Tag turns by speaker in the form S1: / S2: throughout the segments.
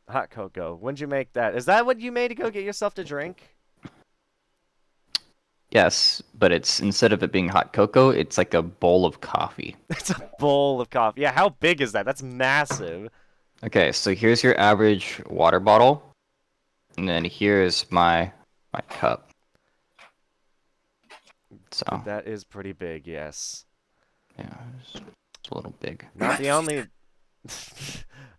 S1: Hot cocoa. When'd you make that? Is that what you made to go get yourself to drink?
S2: Yes, but it's instead of it being hot cocoa, it's like a bowl of coffee.
S1: It's a bowl of coffee. Yeah, how big is that? That's massive.
S2: Okay, so here's your average water bottle, and then here's my cup. So
S1: That is pretty big, yes.
S2: yeah, it's a little big.
S1: Not the only.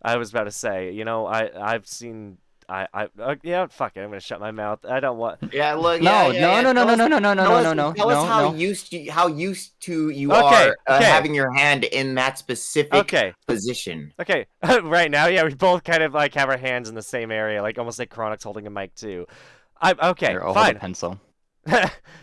S1: I was about to say, I've seen. Yeah, fuck it. I'm gonna shut my mouth. I don't want.
S3: Yeah, look,
S2: No, no, no, no, no, no, no, no, no,
S3: tell
S2: no,
S3: us,
S2: no, no,
S3: tell us
S2: no, no.
S3: how used to you
S1: Okay,
S3: are
S1: okay.
S3: having your hand in that specific position.
S1: Okay, right now, yeah, we both kind of like have our hands in the same area, like almost like Chronic's holding a mic too. Okay,
S2: Here, I'll hold a
S1: fine.
S2: pencil.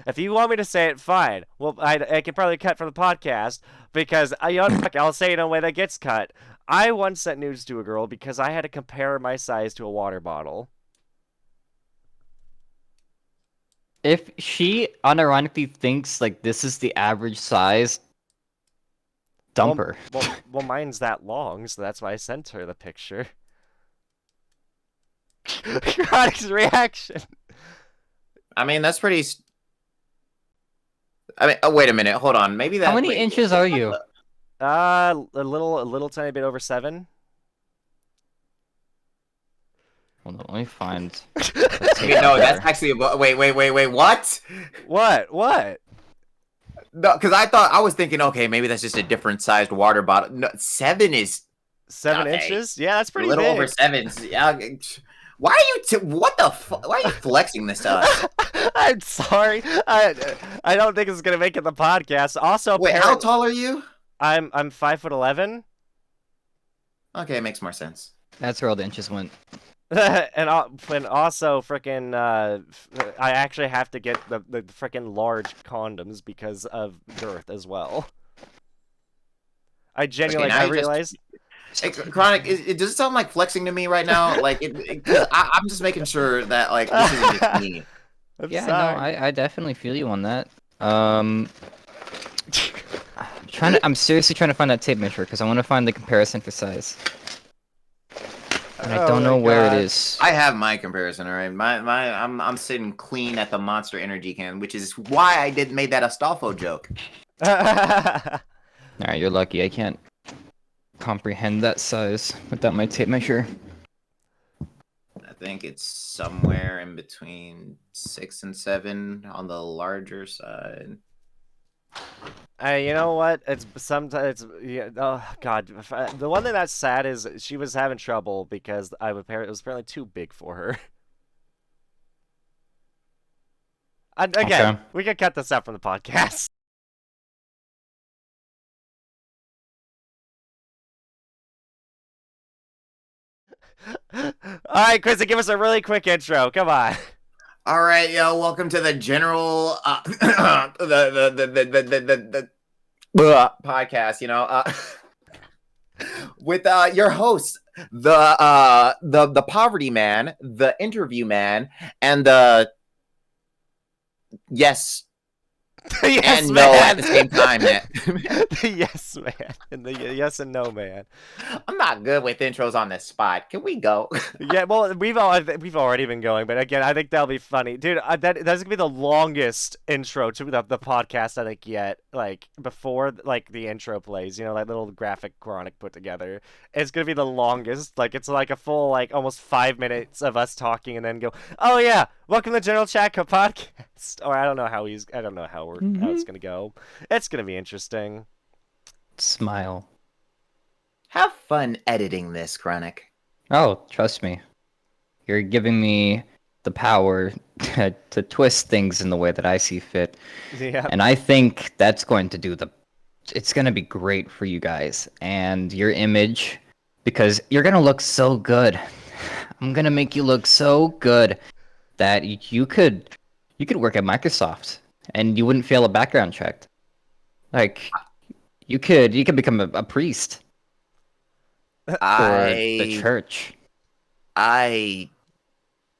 S1: If you want me to say it, fine. Well, I could probably cut from the podcast because I'll say it in a way that gets cut. I once sent nudes to a girl because I had to compare my size to a water bottle.
S2: If she unironically thinks like this is the average size, dump her.
S1: Well, mine's that long, so that's why I sent her the picture. Chronic's reaction.
S3: I mean, that's pretty. I mean, oh, wait a minute, hold on. Maybe that.
S2: How many inches are you?
S1: A little tiny bit over 7.
S2: Hold on, let me find.
S3: Okay, no, that's actually. Wait, what?
S1: What?
S3: No, because I was thinking, okay, maybe that's just a different sized water bottle. No, 7 is
S1: 7
S3: okay.
S1: inches? Yeah, that's pretty
S3: a little
S1: big.
S3: over 7. Yeah. Why are you? What the? Why are you flexing this to us?
S1: I'm sorry. I don't think it's gonna make it the podcast. Also,
S3: wait, how tall are you?
S1: I'm 5'11".
S3: Okay, it makes more sense.
S2: That's where all the inches went.
S1: and also, frickin', I actually have to get the frickin' large condoms because of girth as well. I genuinely,
S3: okay,
S1: I realized.
S3: Hey, Chronic, does it sound like flexing to me right now? Like, I'm just making sure that like this isn't just me.
S2: Yeah, no, I definitely feel you on that. I'm seriously trying to find that tape measure because I want to find the comparison for size. And I don't know where it is.
S3: I have my comparison, all right. I'm sitting clean at the Monster Energy can, which is why I made that Astolfo joke.
S2: Alright, you're lucky. I can't comprehend that size without my tape measure.
S3: I think it's somewhere in between 6 and 7 on the larger side.
S1: You know what? It's sometimes yeah. Oh God, the one thing that's sad is she was having trouble because it was apparently too big for her. And again,
S2: Okay.
S1: we can cut this out from the podcast. All right, Quizzy, give us a really quick intro. Come on.
S3: All right, yo, welcome to the general the podcast. With your hosts, the poverty man, the interview man, and the yes.
S1: Yes,
S3: and
S1: man.
S3: no at the same time, man.
S1: The yes man and the yes and no man.
S3: I'm not good with intros on the spot. Can we go?
S1: Yeah, well, we've already been going, but again, I think that'll be funny, dude. That's gonna be the longest intro to the podcast I think yet. Like before, like the intro plays, that little graphic Chronic put together. It's gonna be the longest. Like it's like a full like almost 5 minutes of us talking, and then go, oh yeah, welcome to General Chatco podcast. Or I don't know how it's gonna go. It's gonna be interesting.
S2: Smile.
S3: Have fun editing this, Chronic.
S2: Oh, trust me. You're giving me the power to twist things in the way that I see fit.
S1: Yeah.
S2: And I think that's going to do it's going to be great for you guys and your image because you're going to look so good. I'm going to make you look so good that you could work at Microsoft and you wouldn't fail a background check. Like you could become a priest. For the church.
S3: I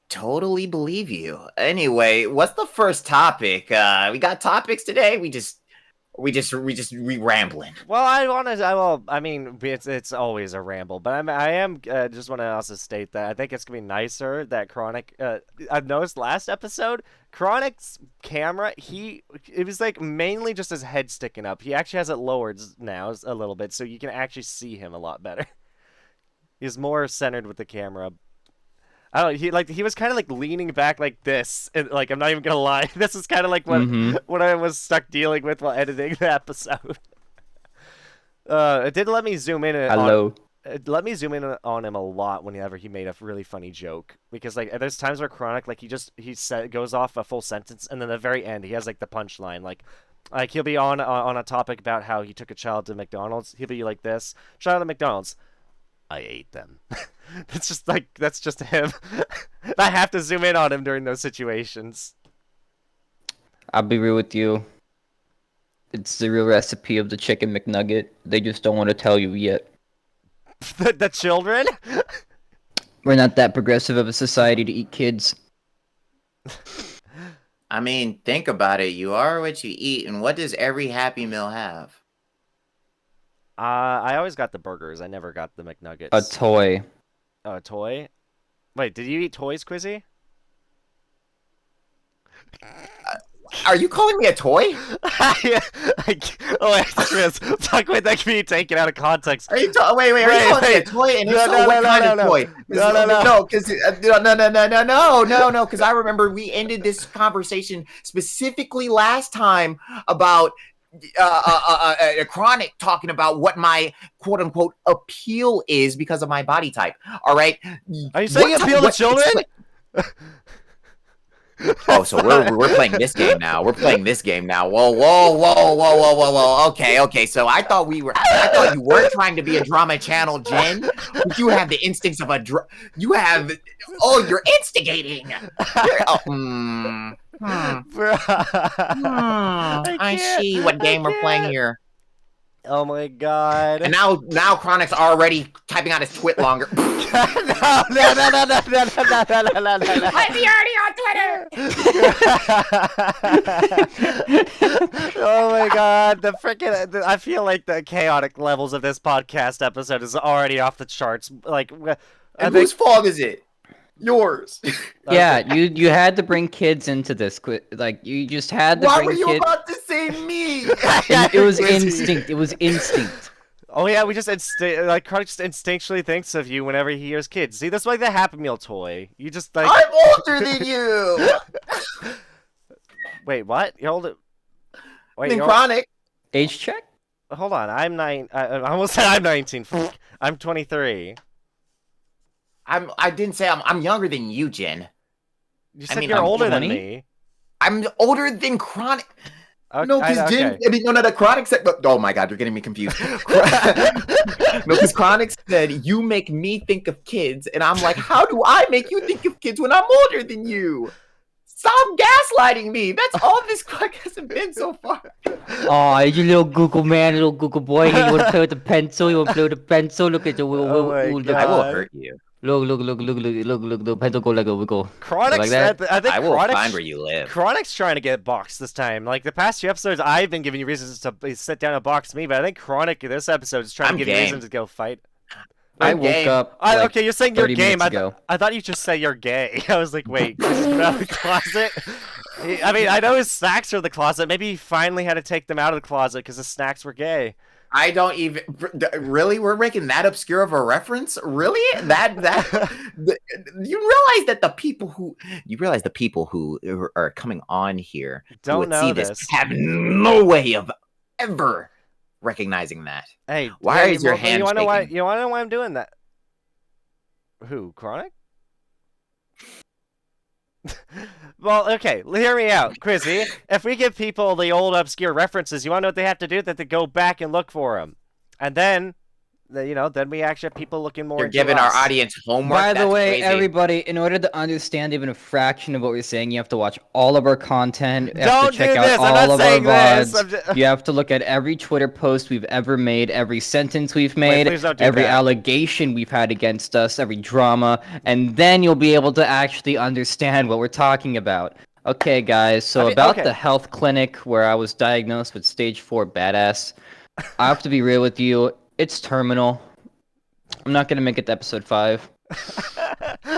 S3: totally believe you. Anyway, what's the first topic? We got topics today. We rambling.
S1: Well, I mean, it's always a ramble, but I am just want to also state that I think it's gonna be nicer that Chronic. I've noticed last episode, Chronic's camera, it was like mainly just his head sticking up. He actually has it lowered now a little bit, so you can actually see him a lot better. He's more centered with the camera. I don't know, he was kind of like leaning back like this, and like I'm not even gonna lie, this is kind of like what I was stuck dealing with while editing the episode. It did let me zoom in. It let me zoom in on him a lot whenever he made a really funny joke, because like there's times where Chronic like goes off a full sentence, and then at the very end he has like the punchline, like he'll be on a topic about how he took a child to McDonald's. He'll be like this: child at McDonald's, I ate them. That's just him. I have to zoom in on him during those situations.
S2: I'll be real with you. It's the real recipe of the chicken McNugget. They just don't want to tell you yet.
S1: The children?
S2: We're not that progressive of a society to eat kids.
S3: I mean, think about it. You are what you eat, and what does every Happy Meal have?
S1: I always got the burgers. I never got the McNuggets.
S2: A toy.
S1: Oh, a toy? Wait, did you eat toys, Quizzy?
S3: Are you calling me a toy?
S1: Chris, talk about that can be taken out of context.
S3: Are you wait, are you calling me a toy? And if so, what kind of toy? No, because no, because I remember we ended this conversation specifically last time about Chronic talking about what my quote unquote appeal is because of my body type. All right.
S1: Are you saying appeal to children?
S3: Oh, so we're playing this game now. We're playing this game now. Whoa. Okay. So I thought you weren't trying to be a drama channel, Jen. But you have the instincts of you're instigating. I see what game we're playing here.
S1: Oh my god.
S3: And now Chronic's already typing out his twit longer.
S1: No.
S3: Why is he already on Twitter?
S1: Oh my god, I feel like the chaotic levels of this podcast episode is already off the charts. Like,
S3: whose fault is it? Yours.
S2: Yeah, you had to bring kids into this. Like, you just had to bring kids.
S3: Why were you about to say me?
S2: It was instinct. It was instinct.
S1: Oh yeah, we just Chronic just instinctually thinks of you whenever he hears kids. See, that's like the Happy Meal toy. You just like.
S3: I'm older than you.
S1: Wait, what? You're older. Wait,
S3: than Chronic.
S2: Age check.
S1: Hold on, I'm 9. I almost said I'm 19. I'm 23.
S3: I didn't say I'm younger than you, Jen.
S1: You said you're older than me.
S3: I'm older than Chronic.
S1: Okay,
S3: no, because Jen. I mean, no, the Chronic said. Oh my God, you're getting me confused. No, because Chronic said you make me think of kids, and I'm like, how do I make you think of kids when I'm older than you? Stop gaslighting me. That's all this podcast has been so far.
S2: Oh, you little Google man, little Google boy. You want to play with the pencil? You want to play with the pencil? Look at the.
S3: I will hurt you.
S2: Look, the pencil go like a wiggle.
S1: Chronic's,
S2: like that?
S1: I think
S3: I will
S1: Chronic's,
S3: find where you live.
S1: Chronic's trying to get boxed this time. Like, the past few episodes, I've been giving you reasons to sit down and box me, but I think Chronic this episode is trying to give you reasons to go fight.
S2: I woke up. Like,
S1: okay, you're saying you're game. I thought you just say you're gay. I was like, wait, he's out of the closet? I mean, I know his snacks are in the closet. Maybe he finally had to take them out of the closet because his snacks were gay.
S3: I don't even really. We're making that obscure of a reference. Really? You realize that the people who are coming on here
S1: don't know
S3: this have no way of ever recognizing that.
S1: Hey,
S3: why is your hand?
S1: You want to know why I'm doing that? Who? Chronic? Well, okay, hear me out, Quizzy. If we give people the old obscure references, you want to know what they have to do? They have to go back and look for them. And then, then we actually have people looking more.
S3: You're giving our audience homework.
S2: By the way,
S3: crazy.
S2: Everybody, in order to understand even a fraction of what we're saying, you have to watch all of our content. You have
S1: Don't
S2: to check
S1: do
S2: out
S1: this.
S2: all of our VODs.
S1: You
S2: have to look at every Twitter post we've ever made, every sentence we've made, every allegation we've had against us, every drama, and then you'll be able to actually understand what we're talking about. Okay, guys. So
S1: I mean,
S2: about
S1: okay.
S2: the health clinic where I was diagnosed with stage 4 badass. I have to be real with you. It's terminal. I'm not gonna make it to episode 5.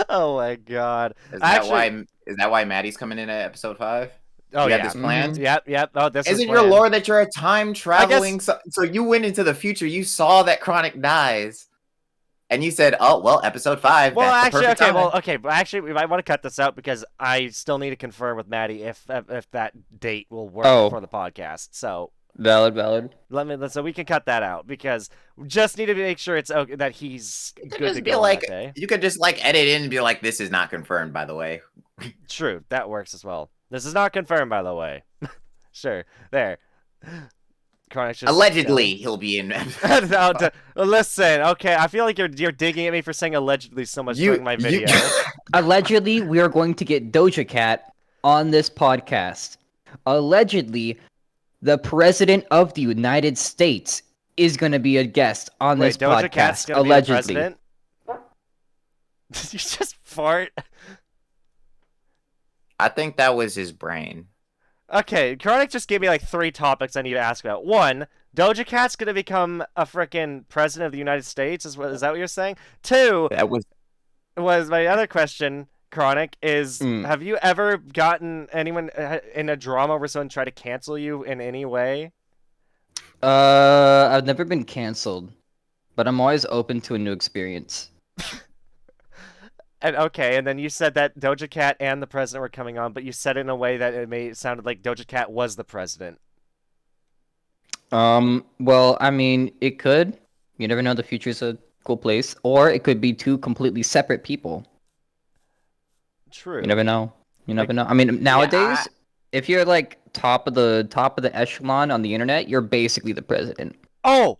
S1: Oh my god.
S3: Is that
S1: Actually,
S3: why? Is that why Maddie's coming in at episode 5?
S1: oh
S3: You had
S1: yeah.
S3: this planned?
S1: Yep. Oh, this is
S3: Isn't your
S1: planned.
S3: lore that you're a time traveling?
S1: guess-
S3: So you went into the future. You saw that Chronic dies, and you said, "Oh well, episode 5.
S1: Well,
S3: that's the
S1: actually,
S3: perfect
S1: okay.
S3: time."
S1: Well, okay. But actually, we might want to cut this out because I still need to confirm with Maddie if that date will work
S2: Oh.
S1: for the podcast. So
S2: Valid.
S1: so we can cut that out because we just need to make sure it's okay that he's
S3: You could
S1: good to
S3: just be
S1: go
S3: like,
S1: that day.
S3: you could just like edit in and be like, "This is not confirmed, by the way."
S1: True, that works as well. This is not confirmed, by the way. Sure, there. Chronic's just
S3: Allegedly, he'll be in.
S1: No, listen, okay. I feel like you're digging at me for saying allegedly so much during my video.
S2: Allegedly, we are going to get Doja Cat on this podcast. Allegedly, the president of the United States is going to be a guest on this
S1: Doja
S2: podcast.
S1: Cat's gonna be the president? Did you just fart?
S3: I think that was his brain.
S1: Okay, Chronic just gave me like 3 topics I need to ask about. 1, Doja Cat's gonna become a freaking president of the United States. Is that what you're saying? 2
S3: That was
S1: was my other question. Chronic is:
S2: Mm.
S1: have you ever gotten anyone in a drama where someone tried to cancel you in any way?
S2: I've never been canceled, but I'm always open to a new experience.
S1: And okay, and then you said that Doja Cat and the president were coming on, but you said it in a way that it sounded like Doja Cat was the president.
S2: Well, I mean, it could. You never know. The future's a cool place, or it could be 2 completely separate people.
S1: True.
S2: You never know. You never know. I mean, nowadays,
S3: I-
S2: if you're like top of the echelon on the internet, you're basically the president.
S1: Oh,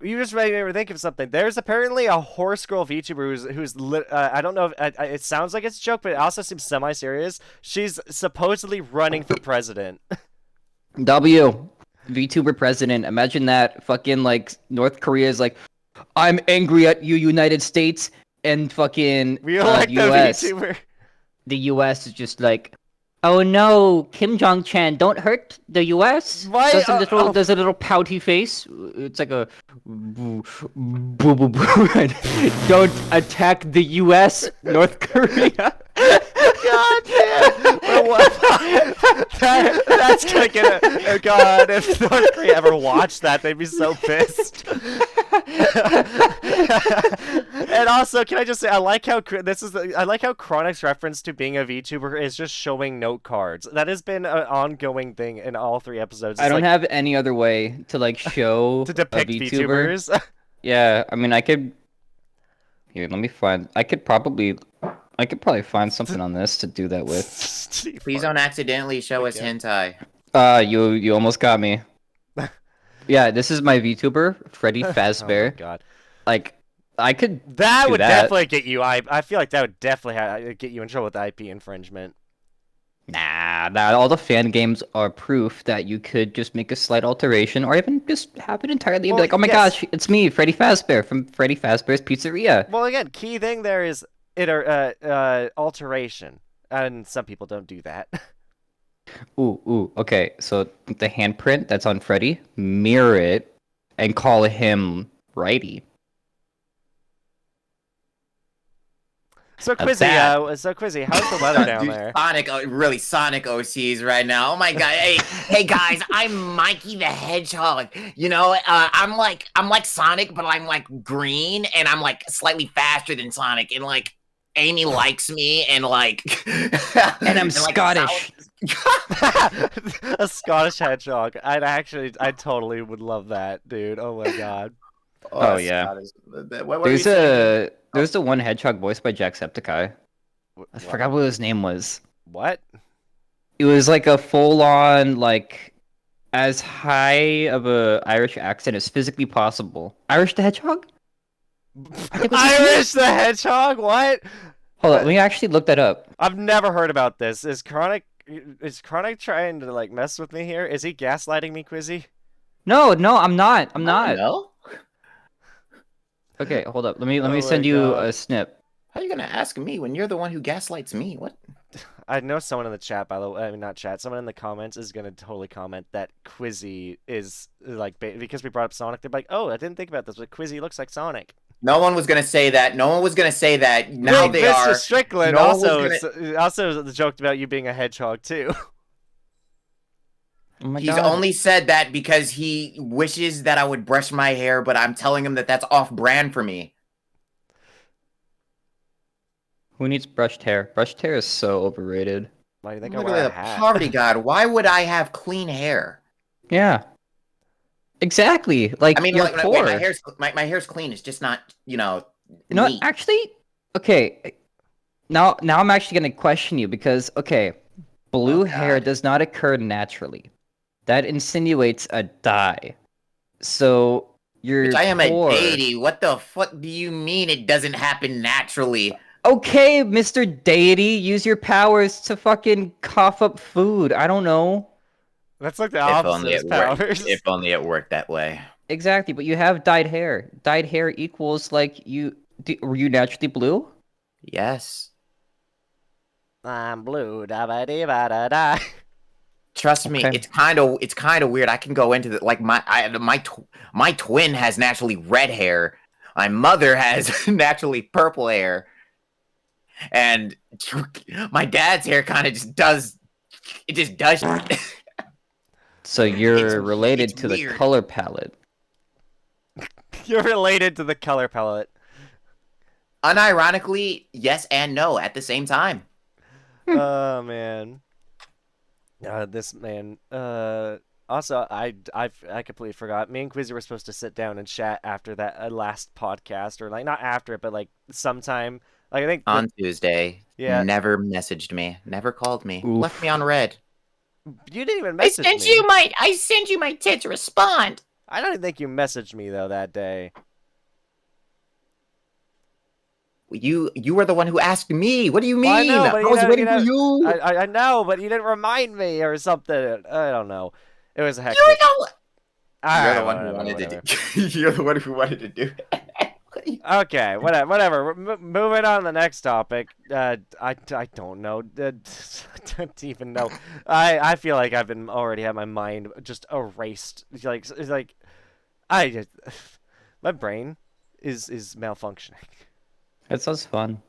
S1: you just made me think of something. There's apparently a horse girl VTuber who's I don't know if it sounds like it's a joke, but it also seems semi-serious. She's supposedly running for president.
S2: VTuber president. Imagine that. Fucking like North Korea is like, I'm angry at you, United States, and fucking
S1: We elect the
S2: US.
S1: VTuber.
S2: The US is just like, oh no, Kim Jong Chan, don't hurt the US.
S1: Why-
S2: There's a little pouty face. It's like a boo boo boo boo. Don't attack the US, North Korea.
S1: God damn! That's gonna get a God. If North Korea ever watched that, they'd be so pissed. And also, can I just say, I like how Chronic's reference to being a VTuber is just showing note cards. That has been an ongoing thing in all 3 episodes. It's
S2: I don't
S1: like,
S2: have any other way to like show
S1: to depict
S2: a VTuber.
S1: VTubers.
S2: Yeah, I mean, I could. Here, let me find. I could probably find something on this to do that with.
S3: Please don't accidentally show us hentai.
S2: You almost got me. Yeah, this is my VTuber, Freddy
S1: Oh my
S2: Fazbear.
S1: God.
S2: Like, I could.
S1: That
S2: do
S1: would
S2: that.
S1: definitely get you. I feel like that would definitely get you in trouble with IP infringement.
S2: Nah, all the fan games are proof that you could just make a slight alteration, or even just have it entirely and be
S1: Well,
S2: like, oh my
S1: yes.
S2: gosh, it's me, Freddy Fazbear from Freddy Fazbear's Pizzeria.
S1: Well, again, key thing there is alteration, and some people don't do that.
S2: Ooh, okay. So the handprint that's on Freddy, mirror it, and call him Righty.
S1: So
S2: That's
S1: Quizzy, how's the weather down
S3: Dude,
S1: there?
S3: Sonic OCs right now. Oh my god! Hey guys, I'm Mikey the Hedgehog. You know, I'm like Sonic, but I'm like green, and I'm like slightly faster than Sonic, and like Amy likes me, and like,
S2: And I'm Scottish.
S1: A Scottish hedgehog. I totally would love that, dude. Oh my god.
S2: Oh, yeah.
S3: What were you saying?
S2: There's the one hedgehog voiced by Jacksepticeye. I forgot what his name was.
S1: What?
S2: It was like a full-on, like, as high of a Irish accent as physically possible. Irish the Hedgehog?
S1: Irish the Hedgehog? What?
S2: Hold on, let me actually look that up.
S1: I've never heard about this. Is Chronic trying to like mess with me here? Is he gaslighting me, Quizzy?
S2: No, I'm not. I'm not.
S3: No.
S2: Okay, hold up. Let me
S1: Oh
S2: send
S1: my
S2: you
S1: God.
S2: a snip.
S3: How are you gonna ask me when you're the one who gaslights me? What?
S1: I know someone in the chat, by the way, I mean not chat, someone in the comments is gonna totally comment that Quizzy is like because we brought up Sonic. They're like, oh, I didn't think about this, but Quizzy looks like Sonic.
S3: No one was gonna say that. No one was gonna say that. Now
S1: Rick,
S3: they
S1: Mr.
S3: are.
S1: Strickland
S3: No one was
S1: also joked about you being a hedgehog too.
S2: Oh my
S3: He's
S2: God.
S3: only said that because he wishes that I would brush my hair, but I'm telling him that that's off-brand for me.
S2: Who needs brushed hair? Brushed hair is so overrated.
S1: Why do you think I
S3: Literally
S1: wear a
S3: a
S1: hat?
S3: poverty god. Why would I have clean hair?
S2: Yeah. Exactly. Like
S3: I mean,
S2: you're
S3: like,
S2: poor.
S3: wait, my hair's clean. It's just not,
S2: You know what?
S3: neat.
S2: Actually, okay. Now I'm actually gonna question you because blue
S3: Oh,
S2: hair
S3: God.
S2: does not occur naturally. That insinuates a dye. So you're
S3: Bitch, I am
S2: poor.
S3: a deity. What the fuck do you mean it doesn't happen naturally?
S2: Okay, Mr. Deity, use your powers to fucking cough up food. I don't know.
S1: That's like the
S3: If
S1: opposite
S3: only
S1: of
S3: it worked.
S1: powers.
S3: If only it worked that way.
S2: Exactly, but you have dyed hair. Dyed hair equals like were you naturally blue?
S3: Yes.
S1: I'm blue, da ba dee ba da da.
S3: Trust me,
S2: Okay.
S3: it's kind of weird. I can go into the like my twin has naturally red hair. My mother has naturally purple hair, and my dad's hair kind of just does. It just does.
S2: So you're
S3: It's
S2: related to the
S3: weird.
S2: color palette.
S1: You're related to the color palette.
S3: Unironically, yes and no at the same time.
S1: Oh man. This man. Also, I completely forgot. Me and Quizzy were supposed to sit down and chat after that last podcast, or like not after it, but like sometime. Like I think
S3: On Tuesday,
S1: Yeah.
S3: never messaged me, never called me,
S2: Oof.
S3: left me on red.
S1: you didn't even message me.
S3: I sent you my tit to respond.
S1: I don't even think you messaged me though that day.
S3: You were the one who asked me. What do you mean?
S1: Well, I know, but
S3: I was waiting for you.
S1: I know, but you didn't remind me or something. I don't know. It was a hectic.
S3: You're the
S1: Alright,
S3: one who wanted to do. You're the one who wanted to do it.
S1: Okay, whatever. Moving on to the next topic. I don't know. I don't even know. I feel like I've been already had my mind just erased. It's like I just my brain is malfunctioning.
S2: That sounds fun.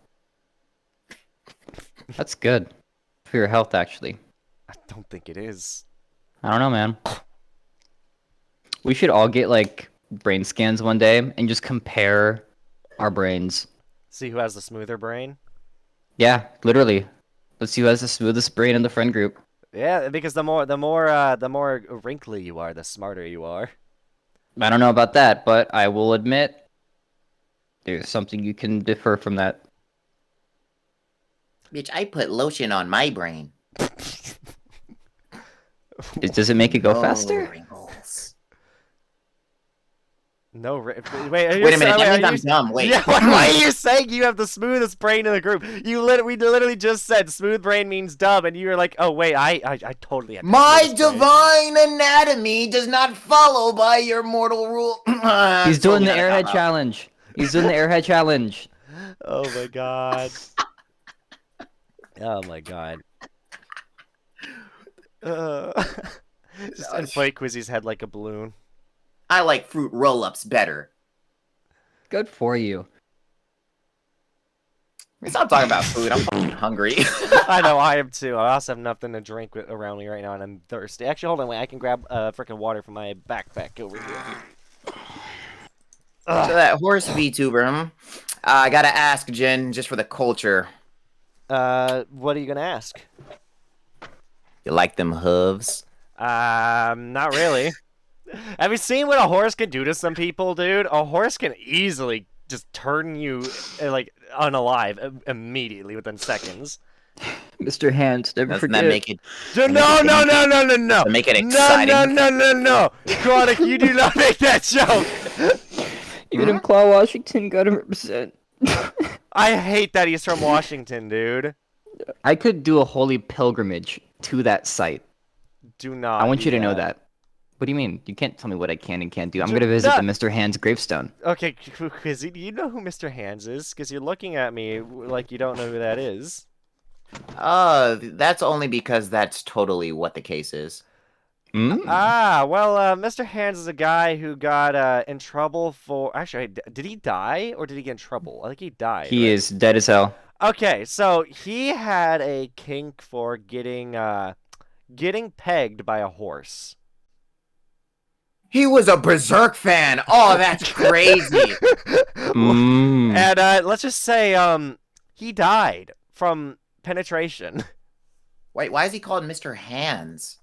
S2: That's good for your health, actually.
S1: I don't think it is.
S2: I don't know, man. We should all get like brain scans one day and just compare our brains.
S1: See who has the smoother brain.
S2: Yeah, literally. Let's see who has the smoothest brain in the friend group.
S1: Yeah, because the more wrinkly you are, the smarter you are.
S2: I don't know about that, but I will admit there's something you can differ from that.
S3: Bitch, I put lotion on my brain.
S2: Does it make it go
S3: No
S2: faster?
S3: wrinkles.
S1: No, wait.
S3: Wait a minute, that means I'm dumb. Wait.
S1: Yeah, why are you saying you have the smoothest brain in the group? We literally just said smooth brain means dumb, and you were like, oh wait, I totally have the
S3: My
S1: smoothest brain.
S3: divine anatomy does not follow by your mortal rule.
S2: He's doing the airhead challenge. He's doing the airhead challenge.
S1: Oh my god. Oh my god. Just inflate Quizzy's head like a balloon.
S3: I like fruit roll-ups better.
S2: Good for you.
S3: Stop talking about food. I'm fucking hungry.
S1: I know, I am too. I also have nothing to drink around me right now, and I'm thirsty. Actually, hold on, wait. I can grab freaking water from my backpack over here.
S3: So that horse VTuber, I gotta ask, Jen, just for the culture.
S1: What are you gonna ask?
S3: You like them hooves?
S1: Not really. Have you seen what a horse can do to some people, dude? A horse can easily just turn you, like, unalive immediately within seconds.
S2: Mr. Hands, never
S3: Doesn't
S2: forget.
S3: that make it?
S1: No, no.
S3: Make it exciting.
S1: No. Chronic, you do not make that joke.
S2: Even in Claw Washington, gotta represent.
S1: I hate that he's from Washington, dude.
S2: I could do a holy pilgrimage to that site.
S1: Do not.
S2: I want
S1: do
S2: you to know that. What do you mean? You can't tell me what I can and can't do. I'm
S1: Do
S2: gonna visit
S1: not-
S2: the Mr. Hands gravestone.
S1: Okay, Quizzy, do you know who Mr. Hands is? Because you're looking at me like you don't know who that is.
S3: That's only because that's totally what the case is.
S2: Mm.
S1: Ah, well, Mr. Hands is a guy who got in trouble for. Actually, did he die or did he get in trouble? I think he died,
S2: He
S1: right?
S2: is dead as hell.
S1: Okay, so he had a kink for getting pegged by a horse.
S3: He was a Berserk fan. Oh, that's crazy.
S2: Mm.
S1: And let's just say he died from penetration.
S3: Wait, why is he called Mr. Hands?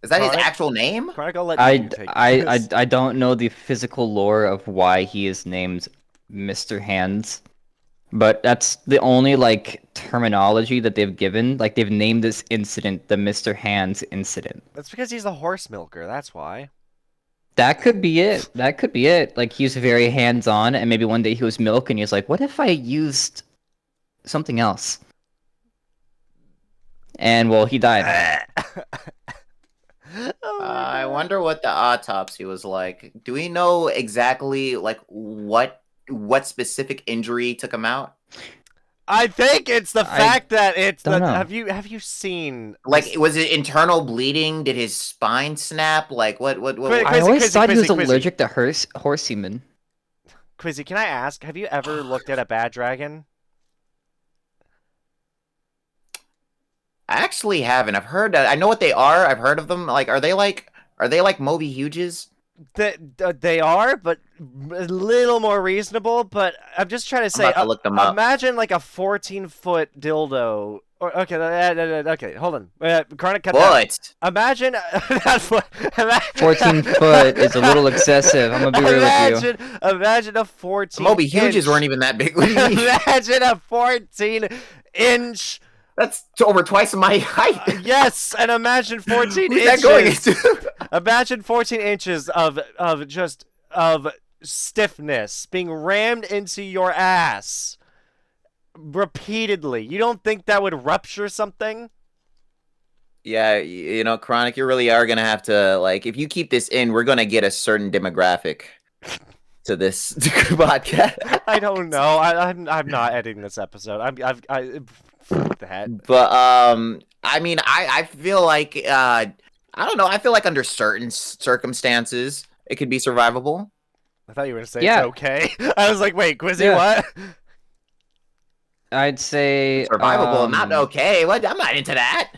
S3: Is that his
S1: Chronic?
S3: actual name?
S1: Chronic, I'll let
S2: I,
S1: you take
S2: I, I,
S1: this.
S2: I don't know the physical lore of why he is named Mr. Hands, but that's the only like terminology that they've given. Like they've named this incident the Mr. Hands incident.
S1: That's because he's a horse milker, that's why.
S2: That could be it. That could be it. Like he's very hands-on, and maybe one day he was milk, and he was like, "What if I used something else?" And well, he died.
S1: Oh my
S3: I
S1: God.
S3: wonder what the autopsy was like. Do we know exactly like what specific injury took him out?
S1: I think it's the
S2: I
S1: fact that it's
S2: don't
S1: the.
S2: know.
S1: Have you seen
S3: Like, was it internal bleeding? Did his spine snap? Like, what?
S1: Quick,
S2: I
S1: Quizzy,
S2: always
S1: Quizzy,
S2: thought he was
S1: Quizzy, Quizzy.
S2: allergic to horse semen.
S1: Quizzy, can I ask, have you ever looked at a bad dragon?
S3: I actually haven't. I've heard. I know what they are. I've heard of them. Like, are they like Moby Huges?
S1: They are, but a little more reasonable. But I'm just trying to
S3: I'm
S1: say,
S3: about to look them up.
S1: imagine like a 14-foot dildo. Or okay, okay, hold on. Chronic, cut that.
S3: What?
S1: Imagine not foot.
S2: 14 foot is a little excessive. I'm gonna be real with you.
S1: Imagine a
S3: The
S1: 14.
S3: Moby Huges
S1: inch.
S3: weren't even that big. What do you mean?
S1: Imagine a 14-inch.
S3: That's over twice my height.
S1: Yes, and imagine 14
S3: Who's
S1: inches.
S3: that going into?
S1: Imagine 14 inches of stiffness being rammed into your ass repeatedly. You don't think that would rupture something?
S3: Yeah, you know, Chronic, you really are gonna have to like. If you keep this in, we're gonna get a certain demographic to this podcast.
S1: I don't know. I'm not editing this episode. Fuck that.
S3: But I mean, I feel like I don't know. I feel like under certain circumstances, it could be survivable.
S1: I thought you were gonna say
S2: Yeah.
S1: it's okay. I was like, wait, Quizzy,
S2: Yeah.
S1: what?
S2: I'd say
S3: Survivable, not okay. What? I'm not into that.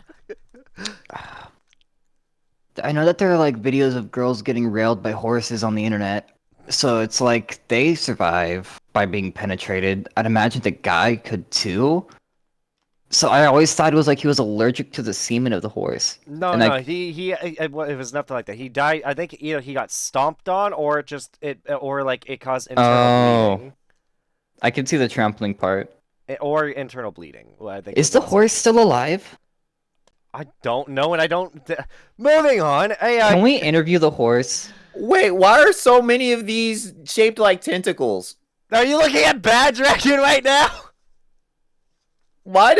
S2: I know that there are like videos of girls getting railed by horses on the internet. So it's like they survive by being penetrated. I'd imagine the guy could too. So I always thought it was like he was allergic to the semen of the horse.
S1: No,
S2: And
S1: no,
S2: I-
S1: it was nothing like that. He died. I think either he got stomped on, or it caused internal
S2: Oh.
S1: bleeding,
S2: I can see the trampling part.
S1: or internal bleeding. Well, I think
S2: Is
S1: it
S2: the
S1: was.
S2: horse still alive?
S1: I don't know, and I don't. Moving on. Hey,
S2: Can we interview the horse?
S3: Wait, why are so many of these shaped like tentacles?
S1: are you looking at Bad Dragon right now?
S3: Wait,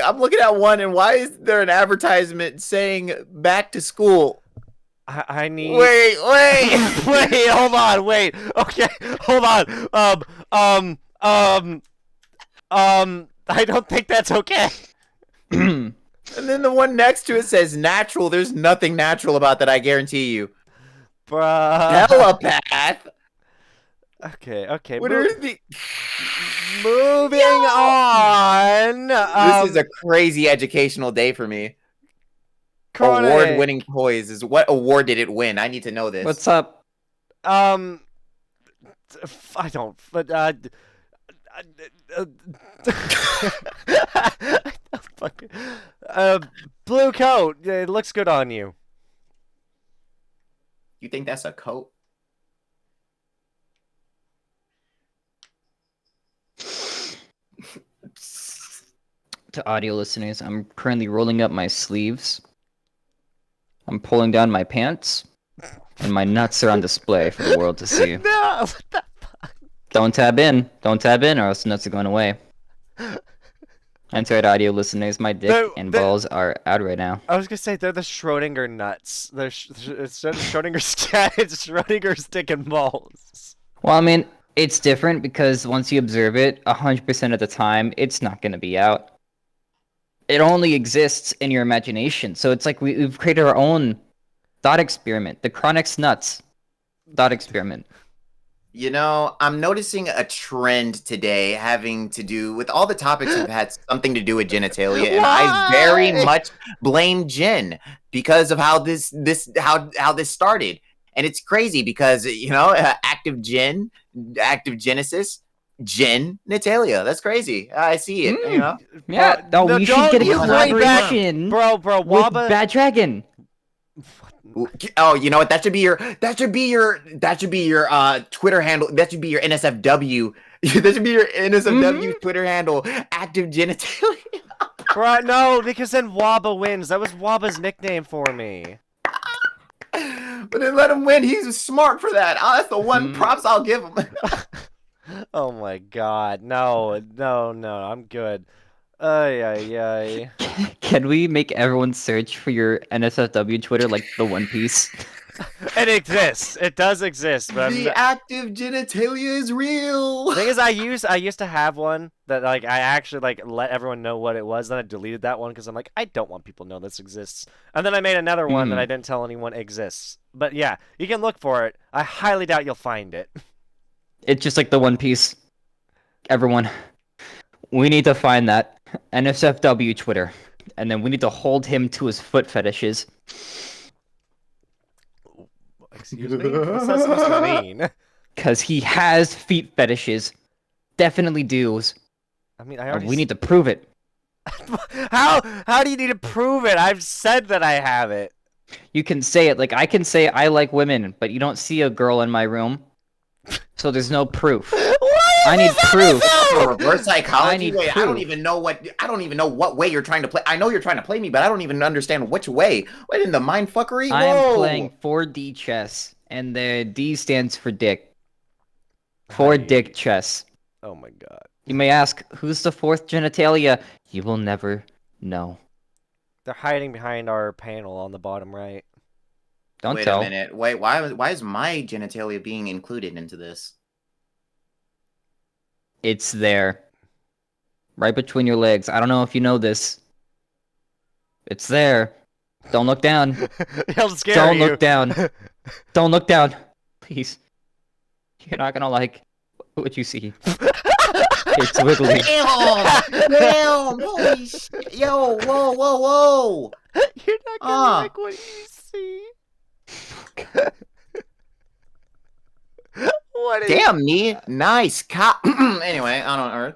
S3: I'm looking at one, and why is there an advertisement saying back to school?
S1: I need.
S3: Wait.
S1: Wait, hold on, wait. Okay, hold on. I don't think that's okay.
S3: And then the one next to it says natural. There's nothing natural about that, I guarantee you.
S1: Bruh.
S3: Telepath?
S1: Okay.
S3: What are the...
S1: Moving on.
S3: This is a crazy educational day for me.
S1: Chronic.
S3: Award-winning toys is what award did it win? I need to know this.
S2: What's up?
S1: I don't. But fuck. Blue coat. It looks good on you.
S3: You think that's a coat?
S2: To audio listeners, I'm currently rolling up my sleeves. I'm pulling down my pants, and my nuts are on display for the world to see.
S1: No. What the fuck?
S2: Don't tab in, or else the nuts are going away. I'm sorry, to audio listeners, my dick and balls are out right now.
S1: I was gonna say they're the Schrodinger nuts. They're it's Schrodinger's cat. It's Schrodinger's dick and balls.
S2: Well, I mean, It's different because once you observe it, 100% of the time, it's not going to be out. It only exists in your imagination. So it's like we've created our own thought experiment. The Chronic's Nuts thought experiment.
S3: You know, I'm noticing a trend today having to do with all the topics have had something to do with genitalia, and I very
S1: Why?
S3: much blame Jen because of how this started. And it's crazy because active Genesis, Jen Natalia. That's crazy. I see it.
S2: Yeah,
S1: Bro,
S2: we should
S1: don't
S2: get a
S1: you bring back-
S2: collaboration
S1: Bro,
S2: with
S1: Waba.
S2: Bad Dragon.
S3: Oh, you know what? That should be your Twitter handle. That should be your NSFW. That should be your NSFW Twitter handle. Active genitalia.
S1: Bro, no, because then Waba wins. That was Waba's nickname for me.
S3: But then let him win. He's smart for that. That's the one props I'll give him.
S1: Oh my god. No, I'm good. Ay, ay, ay.
S2: Can we make everyone search for your NSFW Twitter like the One Piece?
S1: It exists. It does exist, but
S3: The active genitalia is real.
S1: The thing is, I used to have one that I actually let everyone know what it was. Then I deleted that one because I'm like, I don't want people to know this exists. And then I made another one that I didn't tell anyone exists. But yeah, you can look for it. I highly doubt you'll find it.
S2: It's just like the One Piece. Everyone, we need to find that NSFW Twitter, and then we need to hold him to his foot fetishes.
S1: Excuse me? What's that supposed to mean?
S2: Because he has feet fetishes. Definitely does.
S1: I mean, I
S2: And
S1: already.
S2: we need to prove it.
S1: How do you need to prove it? I've said that I have it.
S2: You can say it. Like, I can say I like women, but you don't see a girl in my room. So there's no proof. I need proof.
S3: Reverse psychology. Wait,
S2: proof.
S3: I don't even know what way you're trying to play. I know you're trying to play me, but I don't even understand which way. Wait, in the mind fuckery?
S2: I am
S3: Whoa.
S2: playing 4D chess, and the D stands for dick. For dick chess.
S1: Oh my god.
S2: You may ask, who's the fourth genitalia? You will never know.
S1: They're hiding behind our panel on the bottom right.
S2: Don't
S3: Wait
S2: tell.
S3: a minute. Wait, why is my genitalia being included into this?
S2: It's there. Right between your legs. I don't know if you know this. It's there. Don't look down.
S1: He'll scare
S2: Don't
S1: you.
S2: look down. Don't look down. Please. You're not gonna like what you see. It's wiggly.
S3: Damn! Holy shit! Yo! Whoa!
S1: You're not gonna like what you see. What is
S3: Damn me! Nice cop. Anyway, I don't know.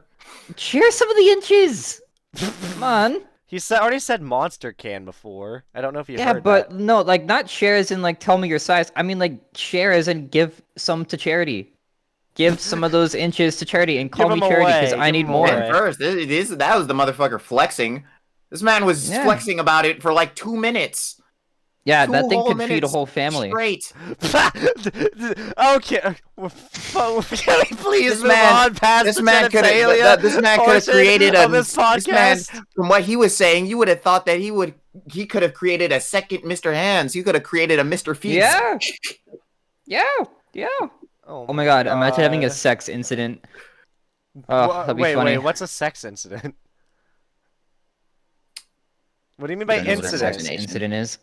S2: Share some of the inches. Come on.
S1: He already said monster can before. I don't know if you
S2: Yeah,
S1: heard
S2: but
S1: that.
S2: no, like not share as in like tell me your size. I mean like share as in give some to charity. Give some of those inches to charity and call
S1: Give
S2: me
S1: 'em
S2: charity because
S1: away,
S2: I
S1: give
S2: need
S1: 'em
S2: more.
S1: away.
S3: First, that was the motherfucker flexing. This man was flexing about it for like 2 minutes.
S2: Yeah,
S3: 2
S2: that thing
S3: whole
S2: could feed a
S3: minutes
S2: whole family.
S3: Straight.
S1: Okay. Can we please
S3: This
S1: move on past
S3: This
S1: the
S3: man could
S1: genitalia
S3: have. This man could have
S1: portion
S3: created a.
S1: of this
S3: This man,
S1: podcast?
S3: from what he was saying, you would have thought that he could have created a second Mr. Hands. He could have created a Mr. Feet.
S2: Yeah. Yeah. Oh my god, imagine having a
S1: God.
S2: sex incident. Oh, that'd be
S1: wait,
S2: funny.
S1: what's a sex incident? What do you mean by
S2: I don't know what a sex
S1: incident?
S2: incident is.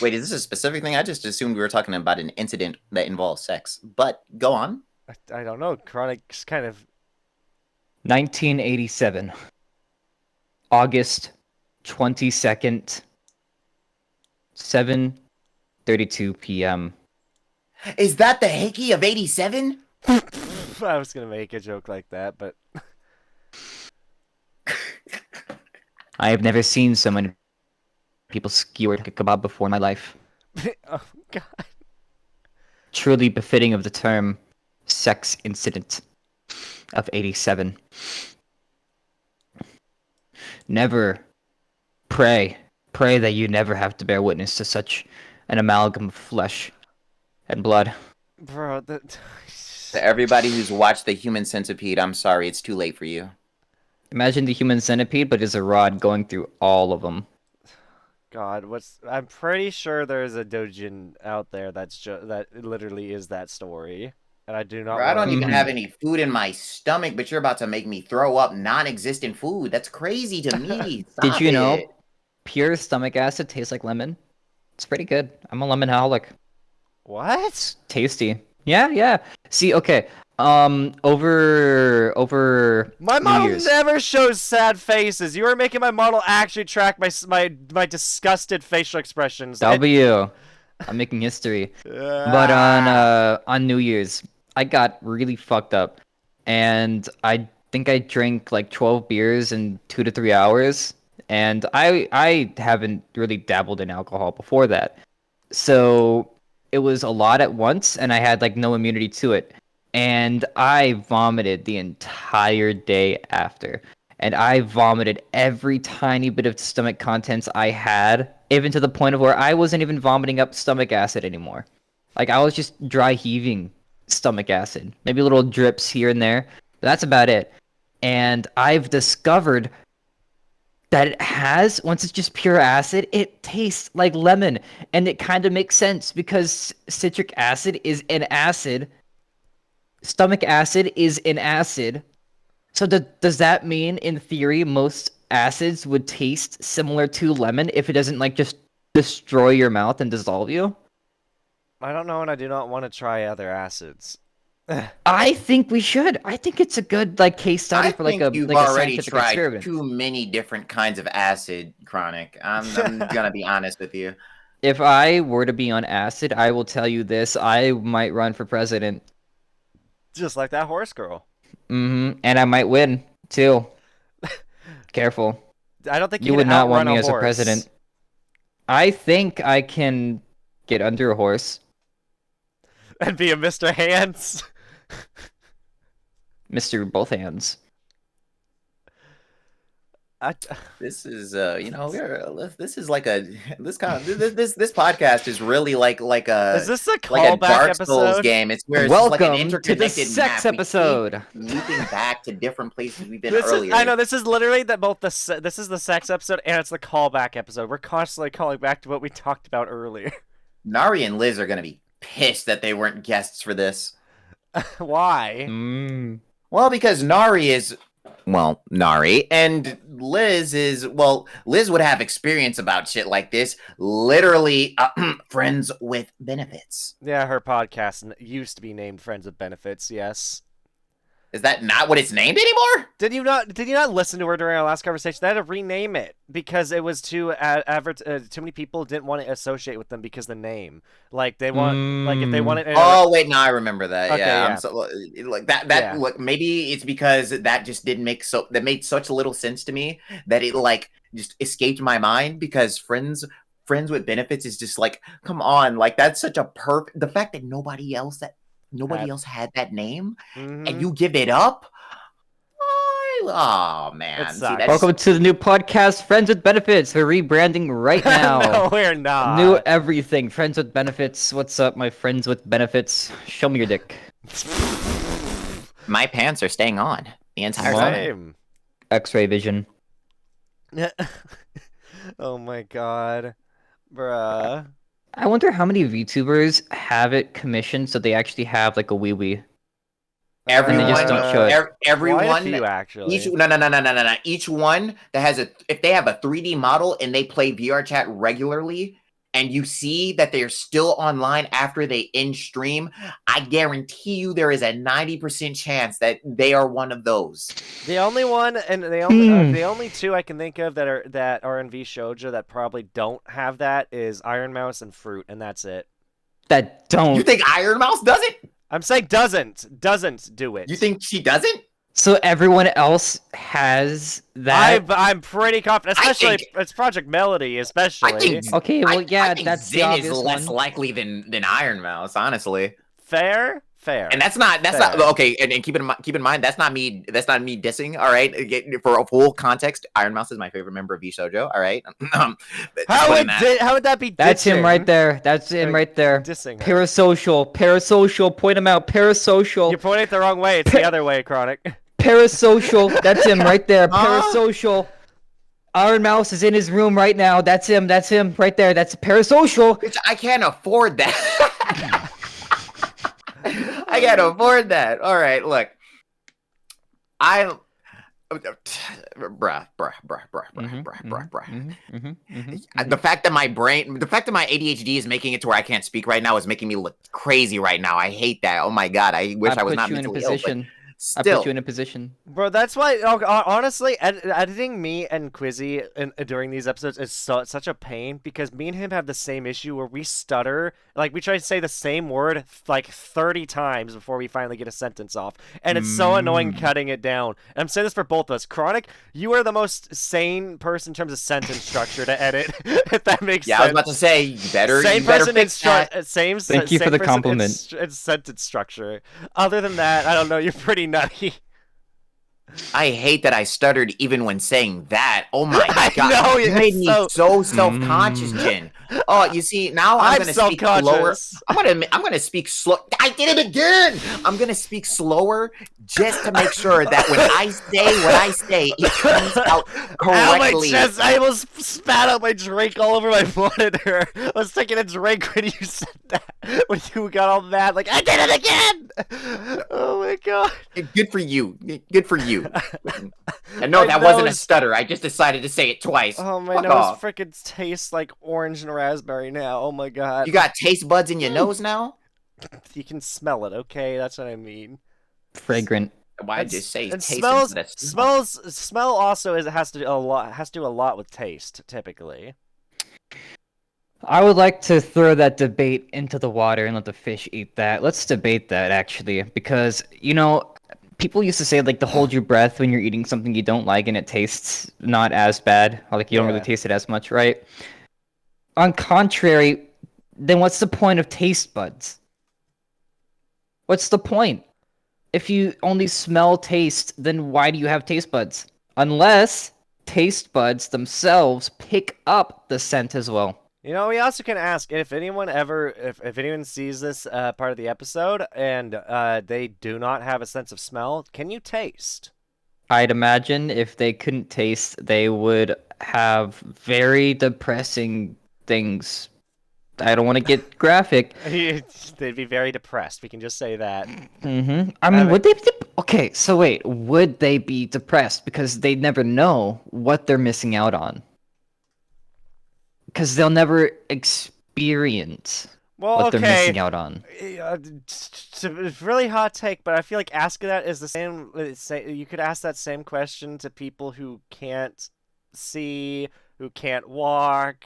S3: Wait, is this a specific thing? I just assumed we were talking about an incident that involves sex. But go on.
S1: I don't know. Chronic's kind of
S2: 1987. August 22nd. 7:32 p.m.
S3: Is that the hickey of 87?
S1: I was gonna make a joke like that, but
S2: I have never seen so many people skewer a kebab before in my life.
S1: oh god.
S2: Truly befitting of the term sex incident of 87. Never pray that you never have to bear witness to such an amalgam of flesh and blood.
S1: Bro,
S3: To everybody who's watched The Human Centipede, I'm sorry, it's too late for you.
S2: Imagine the human centipede, but it's a rod going through all of them.
S1: God, I'm pretty sure there's a doujin out there that literally is that story, and I do not
S3: Bro, I
S1: want
S3: don't
S1: to.
S3: even have any food in my stomach, but you're about to make me throw up non-existent food. That's crazy to me.
S2: Did
S3: Stop
S2: you
S3: it.
S2: know pure stomach acid tastes like lemon? It's pretty good. I'm a lemonaholic.
S1: What?
S2: Tasty. Yeah, yeah. See, okay. Over
S1: My
S2: New
S1: model
S2: Year's.
S1: never shows sad faces. You are making my model actually track my disgusted facial expressions.
S2: W. I'm making history. But on New Year's, I got really fucked up, and I think I drank like 12 beers in 2 to 3 hours, and I haven't really dabbled in alcohol before that, so it was a lot at once, and I had like no immunity to it, and I vomited the entire day after. And I vomited every tiny bit of stomach contents I had, even to the point of where I wasn't even vomiting up stomach acid anymore. Like I was just dry heaving stomach acid, maybe little drips here and there. But that's about it. And I've discovered that once it's just pure acid, it tastes like lemon. And it kind of makes sense because citric acid is an acid, stomach acid is an acid. So does that mean, in theory, most acids would taste similar to lemon if it doesn't like just destroy your mouth and dissolve you?
S1: I don't know, and I do not want to try other acids.
S2: I think we should. I think it's a good like case study
S3: I
S2: for like
S3: think
S2: a
S3: you've
S2: like a
S3: already
S2: scientific
S3: tried
S2: experiment.
S3: too many different kinds of acid, Chronic. I'm gonna be honest with you.
S2: If I were to be on acid, I will tell you this: I might run for president.
S1: Just like that horse girl.
S2: And I might win too. Careful.
S1: I don't think
S2: You
S1: can
S2: would not want
S1: outrun
S2: me
S1: a
S2: as a
S1: horse.
S2: president. I think I can get under a horse.
S1: And be a Mr. Hands.
S2: Mr. Both Hands.
S3: This is this is like a this podcast is really like a
S1: Is this a
S3: like a
S1: callback
S3: Dark Souls
S1: episode?
S3: game. It's where it's
S2: Welcome
S3: just like an
S2: to the
S3: interconnected
S2: sex
S3: map. We
S2: episode.
S3: keep looping back to different places we've been
S1: This is,
S3: earlier.
S1: I know this is literally this is the sex episode and it's the callback episode. We're constantly calling back to what we talked about earlier.
S3: Nari and Liz are gonna be pissed that they weren't guests for this.
S1: Why?
S3: Well, because Nari is Nari, and Liz is Liz would have experience about shit like this. Literally, friends with benefits.
S1: Yeah, her podcast used to be named Friends with Benefits. Yes.
S3: Is that not what it's named anymore?
S1: Did you not listen to her during our last conversation? They had to rename it because it was too many people didn't want to associate with them because the name. Like they want like if they want it.
S3: Oh wait, no, I remember that.
S1: Okay,
S3: yeah,
S1: yeah.
S3: So, like that.
S1: Yeah.
S3: Look, maybe it's because that just didn't make that made such little sense to me that it like just escaped my mind because friends with benefits is just like, come on, like that's such a the fact that nobody else had that name and you give it up. Oh man, see,
S2: Welcome to the new podcast, Friends with Benefits. We're rebranding right now.
S1: No, we're not.
S2: New everything. Friends with Benefits. What's up, my friends with benefits? Show me your dick.
S3: My pants are staying on the entire time.
S2: X-ray vision.
S1: Oh my god, bruh.
S2: I wonder how many VTubers have it commissioned so they actually have like a wee-wee.
S3: Everyone,
S2: they just don't show it.
S3: Everyone,
S1: Quite a few, actually.
S3: No. Each one that has if they have a 3D model and they play VR chat regularly, and you see that they're still online after they end stream, I guarantee you there is a 90% chance that they are one of those.
S1: The only one, and the only two I can think of that are in V Shoujo that probably don't have that is Iron Mouse and Fruit, and that's it.
S2: That don't.
S3: You think Iron Mouse doesn't?
S1: I'm saying doesn't do it.
S3: You think she doesn't?
S2: So everyone else has that.
S1: I'm pretty confident, especially it's Project Melody, especially.
S2: Okay, well, yeah,
S3: I think
S2: that's
S3: Zen
S2: the obvious
S3: is less
S2: one.
S3: likely than Iron Mouse, honestly.
S1: Fair.
S3: And that's not okay. And keep in mind that's not me dissing. All right, for a full context, Iron Mouse is my favorite member of VShojo. All right,
S1: how would that be?
S2: That's
S1: dissing?
S2: him right there. That's him right there.
S1: Dissing her.
S2: Parasocial. Point him out. Parasocial.
S1: You're pointing it the wrong way. It's the other way, Chronic.
S2: Parasocial. That's him right there. Parasocial. Iron Mouse is in his room right now. That's him. That's him right there. That's parasocial.
S3: Bitch, I can't afford that. I can't afford that. All right, look. Bruh. The fact that my ADHD is making it to where I can't speak right now is making me look crazy right now. I hate that. Oh my god, I wish I was not mentally ill.
S2: I put you in a position.
S1: Bro, that's why, honestly, editing me and Quizzy during these episodes is such a pain, because me and him have the same issue where we stutter. Like, we try to say the same word like 30 times before we finally get a sentence off. And it's so annoying cutting it down. And I'm saying this for both of us. Chronic, you are the most sane person in terms of sentence structure to edit, if that makes sense.
S3: Yeah, I was about to say, you better fix that.
S2: Thank you for the compliment.
S1: It's sentence structure. Other than that, I don't know, you're pretty nutty.
S3: I hate that I stuttered even when saying that. Oh my god.
S1: know,
S3: you made me so self-conscious, Jin. Oh, you see, now I'm gonna speak slower. I'm gonna speak slow. I did it again! I'm gonna speak slower just to make sure that when I say it comes out correctly.
S1: I almost spat out my drink all over my monitor. I was taking a drink when you said that. When you got all mad, like, I did it again! Oh my god.
S3: Good for you. Good for you. And no, that wasn't a stutter. I just decided to say it twice.
S1: Oh, my nose freaking tastes like orange and raspberry now. Oh my god.
S3: You got taste buds in your nose now?
S1: You can smell it, okay? That's what I mean.
S2: Fragrant.
S3: Why did you say taste?
S1: Smell also has to do a lot with taste, typically.
S2: I would like to throw that debate into the water and let the fish eat that. Let's debate that, actually, because, people used to say, like, to hold your breath when you're eating something you don't like and it tastes not as bad, or, like, you don't really taste it as much, right? On contrary, then what's the point of taste buds? What's the point? If you only smell taste, then why do you have taste buds? Unless taste buds themselves pick up the scent as well.
S1: We also can ask if anyone if anyone sees this part of the episode and they do not have a sense of smell, can you taste?
S2: I'd imagine if they couldn't taste, they would have very depressing things. I don't want to get graphic.
S1: They'd be very depressed. We can just say that.
S2: Mm-hmm. I mean, would they be... Okay, so wait. Would they be depressed? Because they never know what they're missing out on. Because they'll never experience what they're missing out on.
S1: It's a really hot take, but I feel like asking that is the same. You could ask that same question to people who can't see, who can't walk,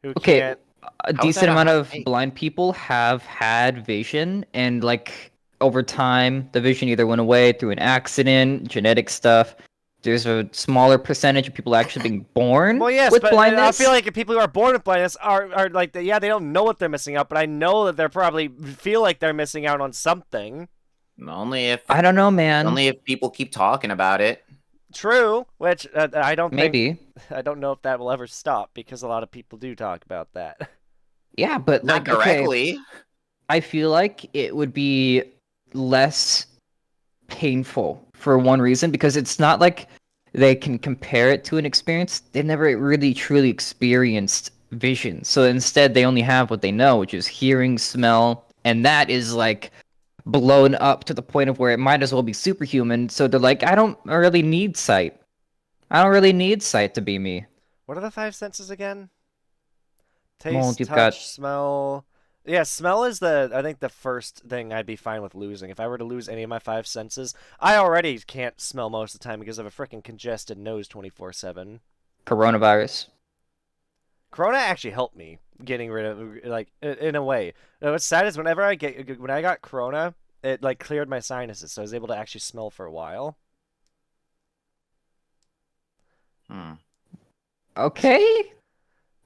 S1: who can't...
S2: A decent amount of blind people have had vision, and, like, over time, the vision either went away through an accident, genetic stuff. There's a smaller percentage of people actually being born with blindness.
S1: I feel like people who are born with blindness are like, they don't know what they're missing out, but I know that they're probably feel like they're missing out on something.
S3: Only if...
S2: I don't know, man.
S3: Only if people keep talking about it.
S1: True, which I don't
S2: Maybe.
S1: I don't know if that will ever stop, because a lot of people do talk about that.
S2: Yeah, but
S3: not directly.
S2: Okay, I feel like it would be less painful for one reason, because it's not like they can compare it to an experience. They've never really truly experienced vision. So instead they only have what they know, which is hearing, smell, and that is like blown up to the point of where it might as well be superhuman. So they're like, I don't really need sight. I don't really need sight to be me.
S1: What are the 5 senses again? Taste, touch, smell. Yeah, smell is I think the first thing I'd be fine with losing. If I were to lose any of my 5 senses, I already can't smell most of the time because I have a freaking congested nose 24/7.
S2: Coronavirus.
S1: Corona actually helped me getting rid of, like, in a way. What's sad is when I got Corona, it, like, cleared my sinuses, so I was able to actually smell for a while.
S2: Okay.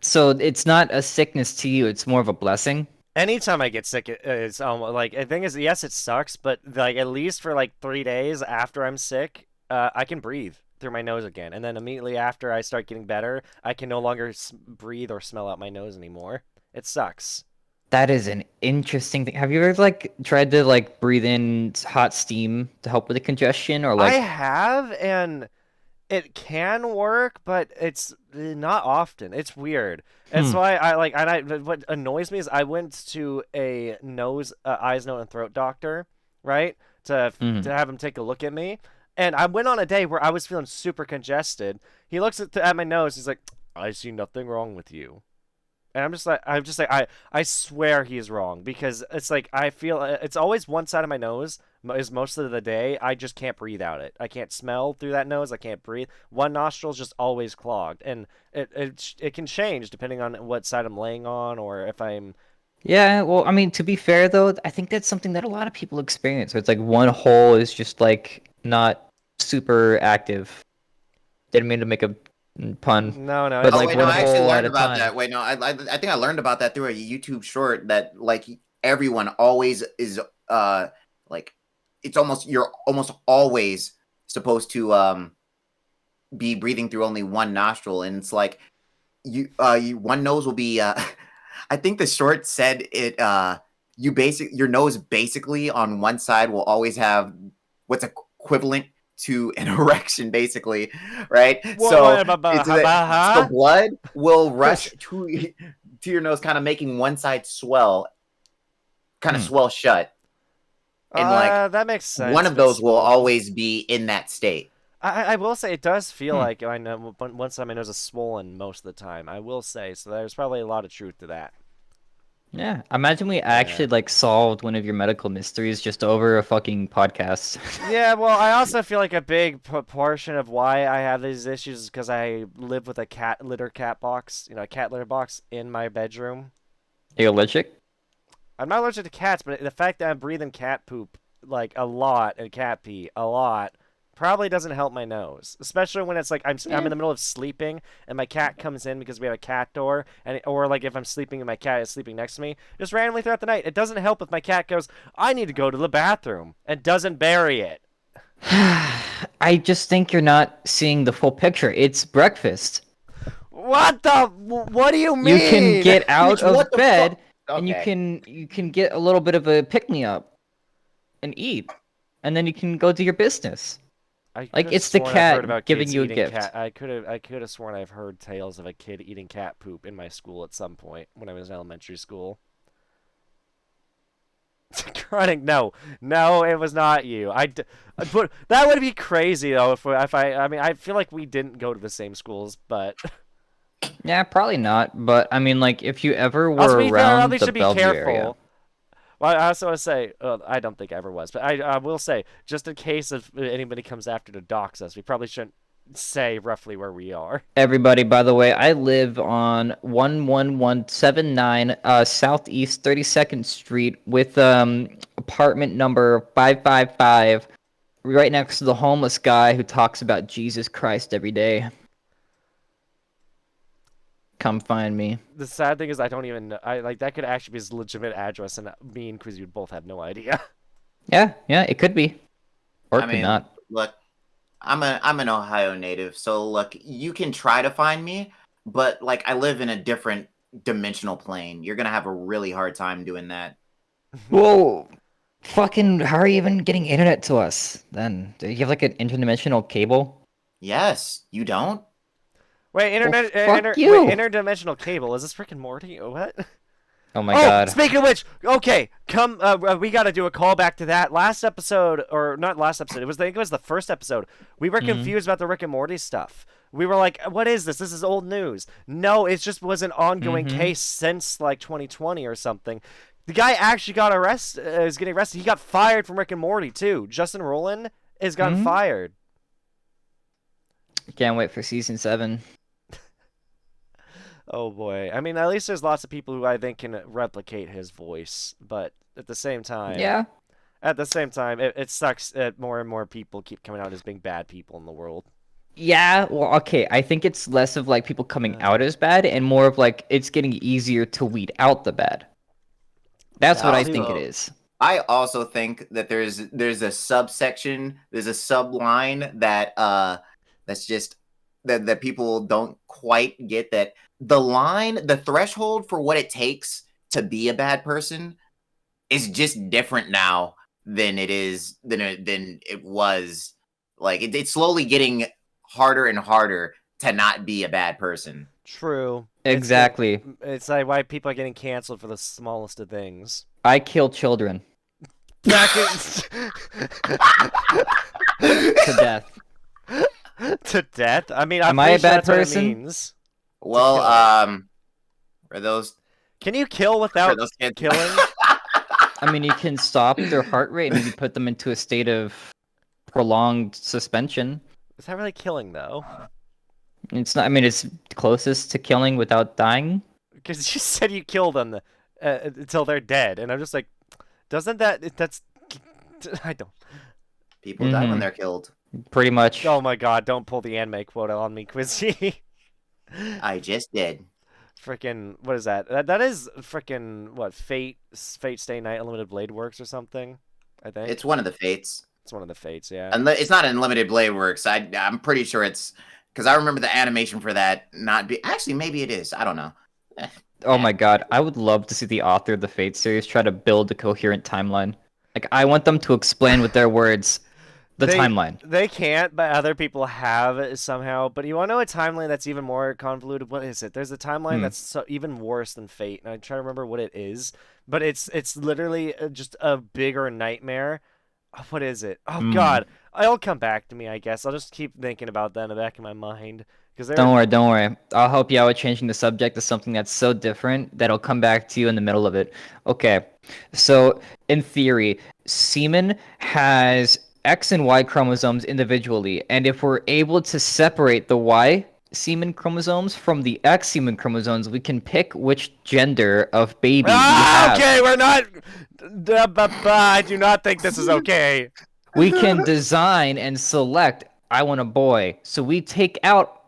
S2: So it's not a sickness to you, it's more of a blessing?
S1: Anytime I get sick, it's like, the thing is, yes, it sucks, but, like, at least for, like, 3 days after I'm sick, I can breathe through my nose again, and then immediately after I start getting better, I can no longer breathe or smell out my nose anymore. It sucks.
S2: That is an interesting thing. Have you ever, like, tried to, like, breathe in hot steam to help with the congestion, or like...
S1: I have, and It can work, but it's not often. It's weird. That's
S2: Hmm.
S1: why I like. And I what annoys me is I went to a eyes, nose, and throat doctor, right,
S2: Hmm.
S1: to have him take a look at me. And I went on a day where I was feeling super congested. He looks at my nose. He's like, "I see nothing wrong with you." And I'm just like, I swear he's wrong because it's like I feel it's always one side of my nose is most of the day. I just can't breathe out it. I can't smell through that nose. I can't breathe. One nostril's just always clogged, and it can change depending on what side I'm laying on or if I'm.
S2: Yeah, well, I mean, to be fair though, I think that's something that a lot of people experience. So it's like one hole is just like not super active. Didn't mean to make a pun,
S1: No, no,
S2: but
S1: it's
S3: Oh
S2: like
S3: wait, no,
S2: one
S3: I
S1: fine.
S3: actually
S2: hole at
S3: learned
S2: a
S3: about
S2: time.
S3: that. Wait, no, I think I learned about that through a YouTube short that like everyone always is like it's almost you're almost always supposed to be breathing through only one nostril, and it's like you one nose will be I think the short said it your nose basically on one side will always have what's equivalent to an erection basically, right? So it's that so
S1: Huh?
S3: blood will rush to your nose, kind of making one side kind of
S2: Hmm.
S3: swell shut, and like
S1: That makes
S3: one
S1: sense
S3: of
S1: if it's
S3: those will
S1: swollen.
S3: always be in that state.
S1: I will say it does feel
S2: Hmm.
S1: like I know one side of my nose is swollen most of the time. I will say so. There's probably a lot of truth to that.
S2: Yeah, imagine we
S1: Yeah.
S2: actually like solved one of your medical mysteries just over a fucking podcast.
S1: Yeah, well, I also feel like a big portion of why I have these issues is because I live with a cat box, a cat litter box in my bedroom.
S2: Are you allergic?
S1: I'm not allergic to cats, but the fact that I'm breathing cat poop like a lot and cat pee a lot probably doesn't help my nose, especially when it's like I'm
S2: Yeah.
S1: in the middle of sleeping and my cat comes in because we have a cat door, or like if I'm sleeping and my cat is sleeping next to me, just randomly throughout the night. It doesn't help if my cat goes, "I need to go to the bathroom," and doesn't bury it.
S2: I just think you're not seeing the full picture. It's breakfast.
S1: What do you
S2: You can
S1: mean?
S2: get out
S3: Bitch, what
S2: of
S3: the fuck?
S2: bed and you
S3: Okay.
S2: can you can get a little bit of a pick me up and eat. And then you can go do your business.
S1: I could
S2: Like
S1: have
S2: it's the
S1: sworn I've heard
S2: cat
S1: about
S2: giving
S1: kids
S2: you a
S1: eating
S2: gift.
S1: cat. I could have sworn I've heard tales of a kid eating cat poop in my school at some point when I was in elementary school. Chronic, no, no, it was not you. But that would be crazy though if I mean I feel like we didn't go to the same schools, but
S2: Yeah, probably not. But I mean, like, if you ever
S1: also
S2: were
S1: be fair, at
S2: around
S1: least
S2: the
S1: should be
S2: Bellevue area,
S1: careful. Well, I also want to say, I don't think I ever was, but I will say, just in case if anybody comes after to dox us, we probably shouldn't say roughly where we are.
S2: everybody, by the way, I live on 11179 Southeast 32nd Street with apartment number 555, right next to the homeless guy who talks about Jesus Christ every day. Come find me.
S1: The sad thing is, I don't even know. I like that could actually be his legitimate address, and me and Quizzy would both have no idea.
S2: Yeah, yeah, it could be. Or
S3: I
S2: it could
S3: mean,
S2: not.
S3: look, I'm an Ohio native, so look, you can try to find me, but like I live in a different dimensional plane. You're gonna have a really hard time doing that.
S2: Whoa! Fucking, how are you even getting internet to us then? Do you have like an interdimensional cable?
S3: Yes, you don't?
S1: Wait,
S2: Well, fuck you!
S1: interdimensional cable. Is this Rick and Morty? What?
S2: Oh my
S1: Oh,
S2: god.
S1: speaking of which, okay, come. We got to do a callback to that last episode, or not last episode. I think it was the first episode. We were
S2: Hmm.
S1: confused about the Rick and Morty stuff. We were like, "What is this? This is old news." No, it just was an ongoing
S2: Hmm.
S1: case since like 2020 or something. The guy actually got arrested. Is getting arrested. He got fired from Rick and Morty too. Justin Roiland has gotten
S2: Hmm.
S1: fired.
S2: Can't wait for season 7.
S1: Oh boy. I mean, at least there's lots of people who I think can replicate his voice, but at the same time,
S2: Yeah.
S1: it sucks that more and more people keep coming out as being bad people in the world.
S2: Yeah, well, okay. I think it's less of like people coming out as bad and more of like it's getting easier to weed out the bad. That's what
S1: That
S2: I
S1: too.
S2: think it
S3: Also,
S2: is.
S3: I also think that there's a subsection, there's a subline that that's just that people don't quite get, that the threshold for what it takes to be a bad person is just different now than it was. Like it's slowly getting harder and harder to not be a bad person.
S1: True.
S2: Exactly.
S1: It's like why people are getting canceled for the smallest of things.
S2: I kill children
S1: Back in...
S2: to death.
S1: To death? I mean,
S2: Am I a bad
S1: that's what it
S2: person?
S1: means.
S3: Well, for those
S1: Can you kill without
S3: kids.
S1: killing?
S2: I mean, you can stop their heart rate and you put them into a state of prolonged suspension.
S1: Is that really killing though?
S2: It's not. I mean, it's closest to killing without dying.
S1: Because you said you kill them until they're dead, and I'm just like, doesn't that's I don't.
S3: People die when they're killed.
S2: Pretty much.
S1: Oh my god! Don't pull the anime quota on me, Quizzy.
S3: I just did.
S1: Frickin' what is that? That is frickin' what? Fate Stay Night Unlimited Blade Works or something. I think
S3: It's one of the fates.
S1: it's one of the fates. Yeah.
S3: And it's not Unlimited Blade Works. I'm pretty sure it's because I remember the animation for that not be. Actually, maybe it is. I don't know.
S2: Oh my god, I would love to see the author of the Fate series try to build a coherent timeline. Like, I want them to explain with their words the timeline.
S1: They can't, but other people have it somehow. But you want to know a timeline that's even more convoluted? What is it? There's a timeline that's even worse than Fate, and I try to remember what it is. But it's literally just a bigger nightmare. Oh, what is it? Oh God, it'll come back to me. I guess I'll just keep thinking about that in the back of my mind.
S2: Don't worry. I'll help you out with changing the subject to something that's so different that'll come back to you in the middle of it. Okay, so in theory, semen has X and Y chromosomes individually, and if we're able to separate the Y semen chromosomes from the X semen chromosomes, we can pick which gender of baby we have.
S1: Okay, we're not. I do not think this is okay.
S2: We can design and select, I want a boy. So we take out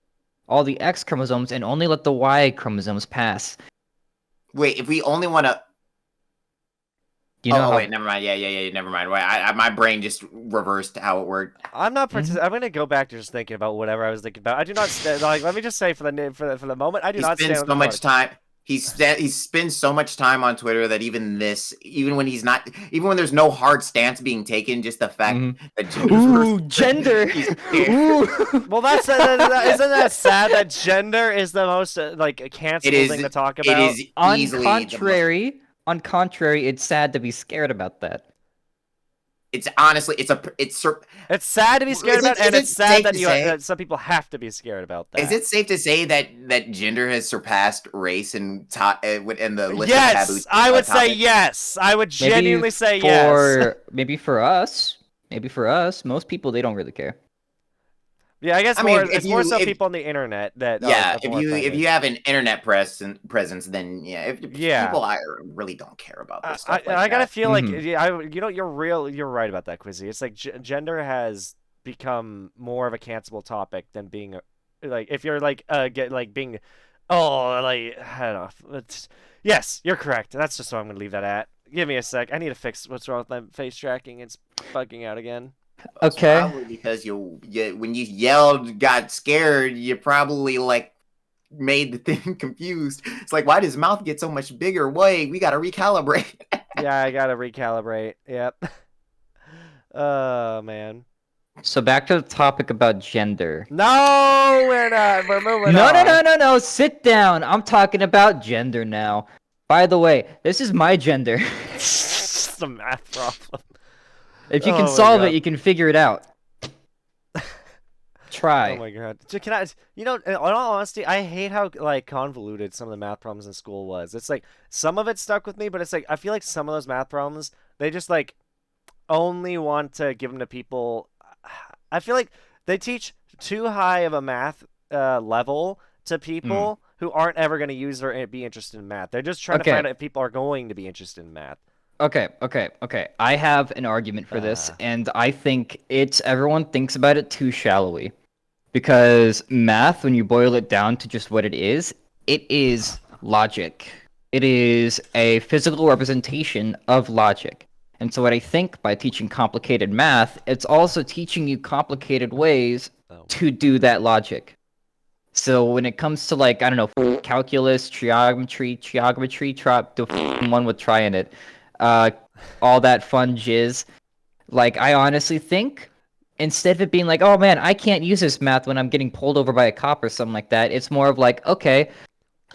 S2: all the X chromosomes and only let the Y chromosomes pass.
S3: Wait, if we only want to. Wait, never mind. Yeah, never mind. Wait, my brain just reversed how it worked.
S1: I'm not. I'm gonna go back to just thinking about whatever I was thinking about. I do not like. Let me just say for the moment, I do not stand
S3: so much time. He spends so much time on Twitter that even when there's no hard stance being taken, just the fact that
S2: gender.
S1: Well, isn't that sad that gender is the most cancelable thing to talk about?
S3: It is easily
S2: On contrary, it's sad to be scared about that.
S3: It's honestly, it's
S1: sad to be scared about, and it's sad that some people have to be scared about that.
S3: Is it safe to say that gender has surpassed race and the list of
S1: yes,
S3: taboo?
S1: I would say yes. I would genuinely say yes.
S2: Maybe for us, most people, they don't really care.
S1: Yeah, I guess it's more so people on the internet that.
S3: Yeah, if you have an internet presence, then people really don't care about this stuff.
S1: I gotta feel like you're right about that, Quizzy. It's like gender has become more of a cancelable topic than being if you're I don't know. Yes, you're correct. That's just what I'm gonna leave that at. Give me a sec. I need to fix what's wrong with my face tracking. It's bugging out again.
S2: Okay.
S3: Probably because when you yelled, got scared, you probably made the thing confused. It's like, why does his mouth get so much bigger? Wait, we gotta recalibrate.
S1: Yeah, I gotta recalibrate. Yep. Oh man.
S2: So back to the topic about gender.
S1: No, we're not. We're moving on.
S2: No. Sit down. I'm talking about gender now. By the way, this is my gender.
S1: It's a math problem.
S2: If you can solve it, you can figure it out. Try.
S1: Oh my god. Can I? In all honesty, I hate how convoluted some of the math problems in school was. It's like some of it stuck with me, but it's like I feel like some of those math problems they just only want to give them to people. I feel like they teach too high of a math level to people who aren't ever going to use or be interested in math. They're just trying to find out if people are going to be interested in math.
S2: Okay. I have an argument for this, and I think everyone thinks about it too shallowly. Because math, when you boil it down to just what it is logic. It is a physical representation of logic. And so what I think by teaching complicated math, it's also teaching you complicated ways to do that logic. So when it comes to I don't know, calculus, trigonometry, the one with try in it, all that fun jizz, I honestly think instead of it being like, oh man, I can't use this math when I'm getting pulled over by a cop or something like that, it's more of like, okay,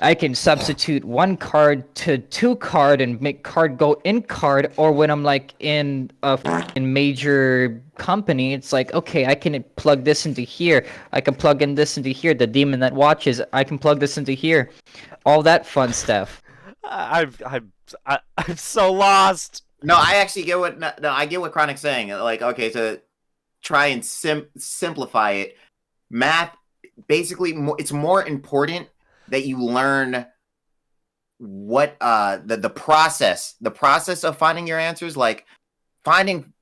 S2: I can substitute one card to two card and make card go in card, or when I'm like in a major company, it's like, okay, I can plug this into here. I can plug in this into here. The demon that watches, I can plug this into here. All that fun stuff.
S1: I'm so lost.
S3: No, I actually get what I get what Chronic's saying. Like, okay, to try and simplify it, math basically it's more important that you learn what the process of finding your answers, like finding.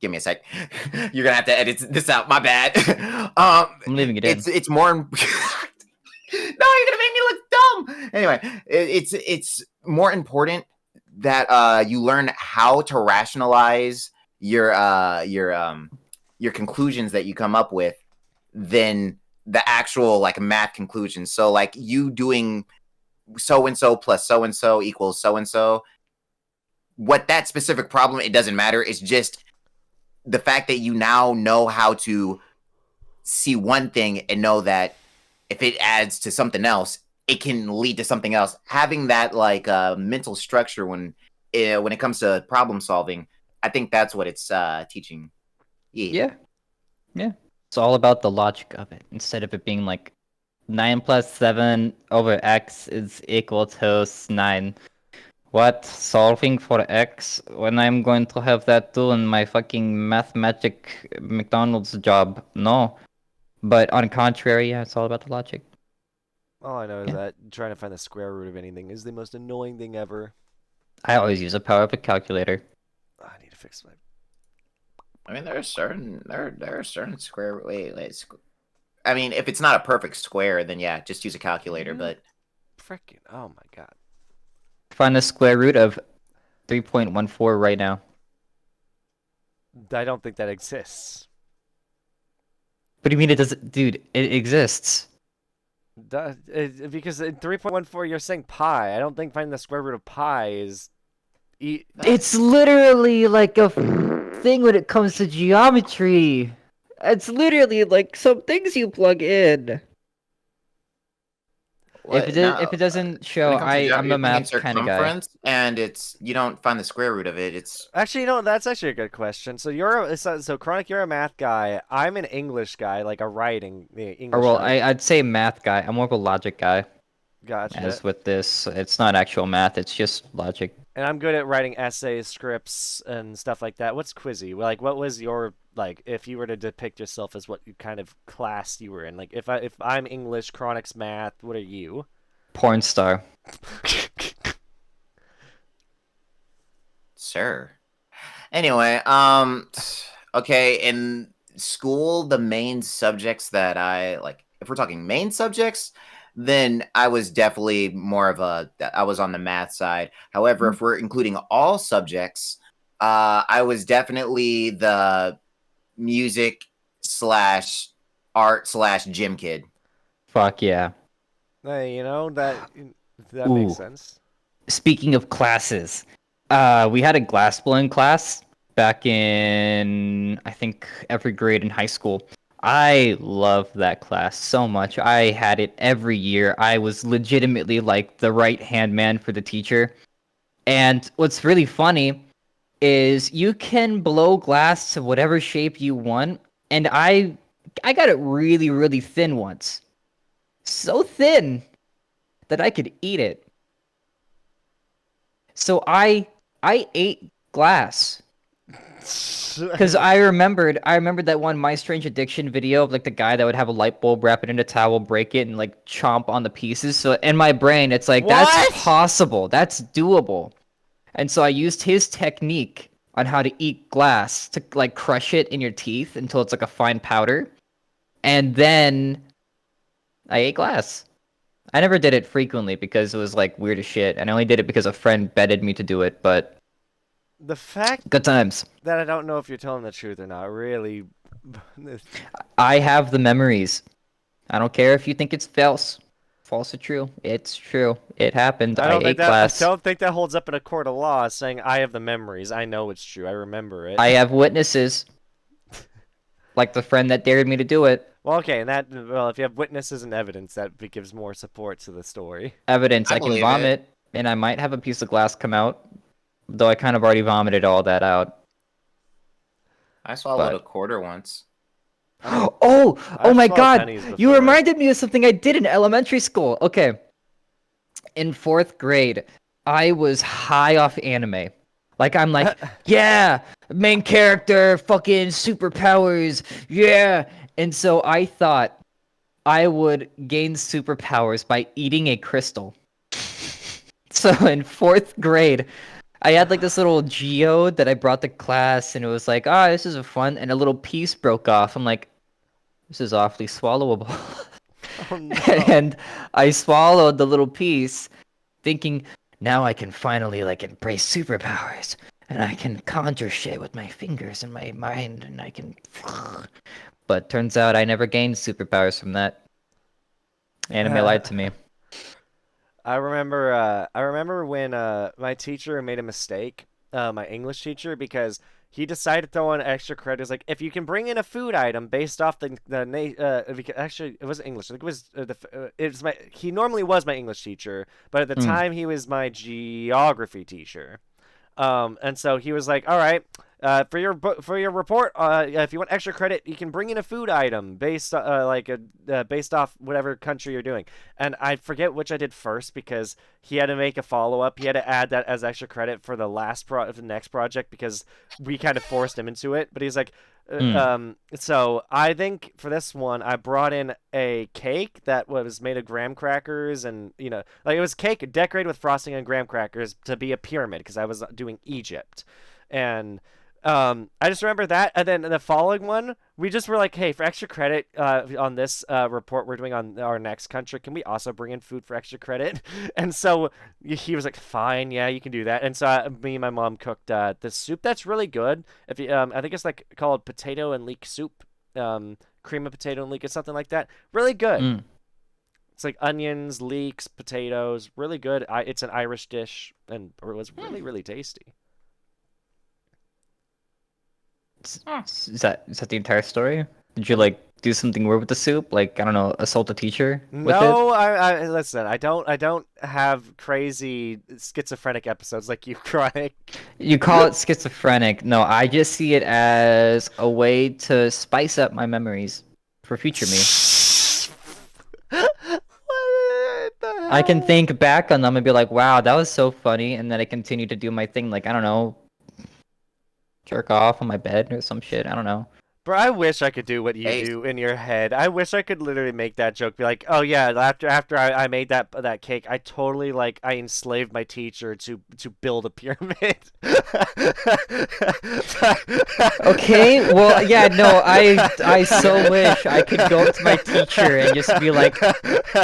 S3: Give me a sec. You're gonna have to edit this out. My bad.
S2: I'm leaving it in.
S3: It's more. No, you're gonna make me look dumb. Anyway, it's more important that you learn how to rationalize your conclusions that you come up with than the actual like math conclusions. So like you doing so and so plus so and so equals so and so. What that specific problem, it doesn't matter. It's just the fact that you now know how to see one thing and know that if it adds to something else, it can lead to something else. Having that like mental structure when it comes to problem solving, I think that's what it's teaching.
S2: Yeah. It's all about the logic of it, instead of it being like 9 plus 7 over x is equal to 9. What? Solving for x when I'm going to have that too in my fucking mathematic McDonald's job? No. But on contrary, yeah, it's all about the logic.
S1: All I know is that trying to find the square root of anything is the most annoying thing ever.
S2: I always use a power of a calculator.
S1: I need to fix my.
S3: I mean, there are certain square. I mean, if it's not a perfect square, then yeah, just use a calculator. But
S1: Frickin', oh my god.
S2: Find the square root of 3.14 right now.
S1: I don't think that exists.
S2: What do you mean it doesn't? Dude, it exists.
S1: Because in 3.14 you're saying pi. I don't think finding the square root of pi is.
S2: It's literally like a thing when it comes to geometry. It's literally like some things you plug in. If it doesn't show, I'm a math kind of guy.
S3: And you don't find the square root of it. It's
S1: actually, that's actually a good question. So so Chronic, you're a math guy. I'm an English guy, like a writing English.
S2: Or well, I'd say math guy. I'm more of a logic guy.
S1: Gotcha.
S2: As with this, it's not actual math. It's just logic.
S1: And I'm good at writing essays, scripts, and stuff like that. What's Quizzy? Like, what was your like? If you were to depict yourself as what kind of class you were in, like, if I'm English, Chronic's math, what are you?
S2: Porn star.
S3: Sir. Anyway, okay. In school, the main subjects that I like, if we're talking main subjects, then I was definitely I was on the math side. However, if we're including all subjects, I was definitely the music / art / gym kid.
S2: Fuck yeah.
S1: Hey, that makes sense.
S2: Speaking of classes, we had a glass blowing class back in, I think, every grade in high school. I loved that class so much. I had it every year. I was legitimately like the right-hand man for the teacher. And what's really funny is you can blow glass to whatever shape you want. And I got it really, really thin once. So thin that I could eat it. So I ate glass. Because I remembered that one My Strange Addiction video of like the guy that would have a light bulb, wrap it in a towel, break it, and like chomp on the pieces. So in my brain, it's like, that's possible. That's doable. And so I used his technique on how to eat glass to like crush it in your teeth until it's like a fine powder. And then I ate glass. I never did it frequently because it was like weird as shit. And I only did it because a friend betted me to do it, but
S1: the fact
S2: good times.
S1: That I don't know if you're telling the truth or not, really.
S2: I have the memories. I don't care if you think it's false. False or true. It's true. It happened. I ate glass.
S1: I don't think that holds up in a court of law saying I have the memories. I know it's true. I remember it.
S2: I have witnesses. like the friend that dared me to do it.
S1: Well, okay, and if you have witnesses and evidence, that gives more support to the story.
S2: Evidence,
S3: I
S2: I can
S3: believe it.
S2: vomit, and I might have a piece of glass come out, though I kind of already vomited all that out.
S3: I swallowed
S2: But-
S3: a quarter once.
S2: Oh
S1: I've
S2: my
S1: swallowed
S2: god!
S1: pennies
S2: You
S1: before.
S2: reminded me of something I did in elementary school. Okay. In 4th grade, I was high off anime. Like, I'm like, yeah, main character, fucking superpowers, yeah. And so I thought I would gain superpowers by eating a crystal. So in 4th grade, I had like this little geode that I brought to class, and it was like, ah, this is a fun, and a little piece broke off. I'm like, this is awfully swallowable.
S1: Oh no.
S2: And I swallowed the little piece, thinking, now I can finally like embrace superpowers, and I can conjure shit with my fingers and my mind, and I can. But turns out I never gained superpowers from that. Anime lied to me.
S1: I remember when my teacher made a mistake, my English teacher, because he decided to throw in extra credit. It was like, if you can bring in a food item based off actually, it wasn't English. I think it was it was he normally was my English teacher, but at the time he was my geography teacher. And so he was like, all right, for your report, if you want extra credit, you can bring in a food item based based off whatever country you're doing. And I forget which I did first because he had to make a follow up. He had to add that as extra credit for the the next project because we kind of forced him into it. But he's like, so I think for this one, I brought in a cake that was made of graham crackers, and like it was cake decorated with frosting and graham crackers to be a pyramid because I was doing Egypt, and I just remember that. And then the following one, we just were like, hey, for extra credit on this report we're doing on our next country, can we also bring in food for extra credit? And so he was like, fine, yeah, you can do that. And so me and my mom cooked this soup that's really good. If you, I think it's like called potato and leek soup, cream of potato and leek, or something like that. Really good. It's like onions, leeks, potatoes, really good. It's an Irish dish, and it was really, really tasty.
S2: Is that the entire story? Did you like do something weird with the soup? Like, I don't know, assault a teacher with it?
S1: No, I listen. I don't have crazy schizophrenic episodes like you, Chronic.
S2: You call it schizophrenic. No, I just see it as a way to spice up my memories for future me.
S1: What the hell?
S2: I can think back on them and be like, wow, that was so funny, and then I continue to do my thing, like, I don't know, jerk off on my bed or some shit. I don't know.
S1: Bro, I wish I could do what you
S3: Hey.
S1: do in your head. I wish I could literally make that joke. Be like, oh yeah, after I made that cake, I totally I enslaved my teacher to build a pyramid.
S2: Okay, well, yeah, no, I so wish I could go to my teacher and just be like,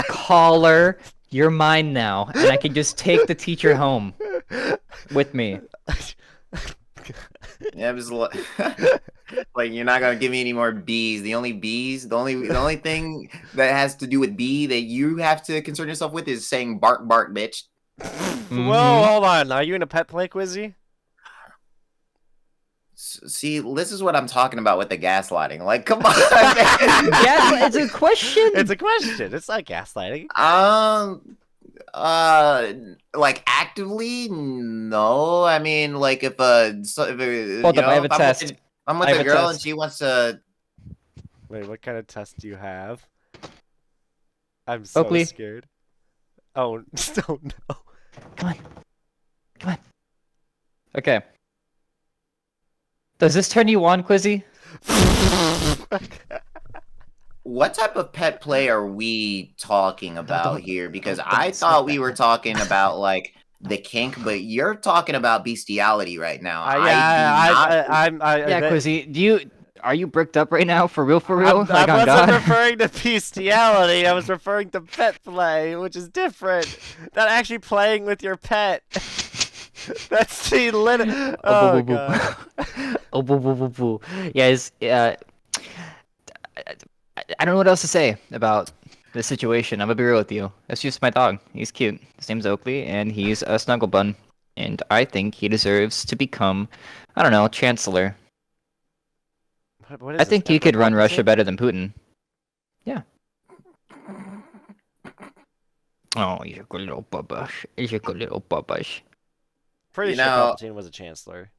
S2: caller, you're mine now, and I could just take the teacher home with me.
S3: Yeah, it was like you're not gonna give me any more B's. The only thing that has to do with B that you have to concern yourself with is saying bark bark, bitch.
S1: Whoa, hold on. Are you in a pet play, Quizzy?
S3: See, this is what I'm talking about with the gaslighting. Like, come on.
S2: Yeah, it's a question.
S1: It's a question. It's not gaslighting.
S3: Like actively, no. I mean, like if
S2: Hold up, I have a test.
S3: I'm with
S2: I have
S3: a
S2: a
S3: girl and
S2: test.
S3: she wants to.
S1: Wait, what kind of test do you have? I'm so
S2: Oakley.
S1: scared. Oh, oh no.
S2: Come on. Okay. Does this turn you on, Quizzy?
S3: What type of pet play are we talking about
S2: don't-
S3: here? Because
S2: don't
S3: I
S2: smack
S3: thought we
S2: that
S3: were
S2: one.
S3: talking about like the kink, but you're talking about bestiality right now.
S2: Yeah, Quizzy, are you bricked up right now? For real, for real?
S1: I
S2: Like, on
S1: wasn't
S2: God?
S1: referring to bestiality. I was referring to pet play, which is different. Not actually playing with your pet. That's the lit. Oh god.
S2: Oh, boo, boo, boo, boo. Yeah, I don't know what else to say about this situation. I'm gonna be real with you. That's just my dog. He's cute. His name's Oakley, and he's a snuggle bun. And I think he deserves to become, I don't know, chancellor.
S1: What is
S2: I
S1: this,
S2: think he
S1: Emperor
S2: could run Russia
S1: Palpatine?
S2: better than Putin. Yeah. Oh, he's a good little bubbash. He's a good little bubbash.
S1: Pretty
S3: You
S1: sure
S3: know,
S1: Palpatine was a chancellor.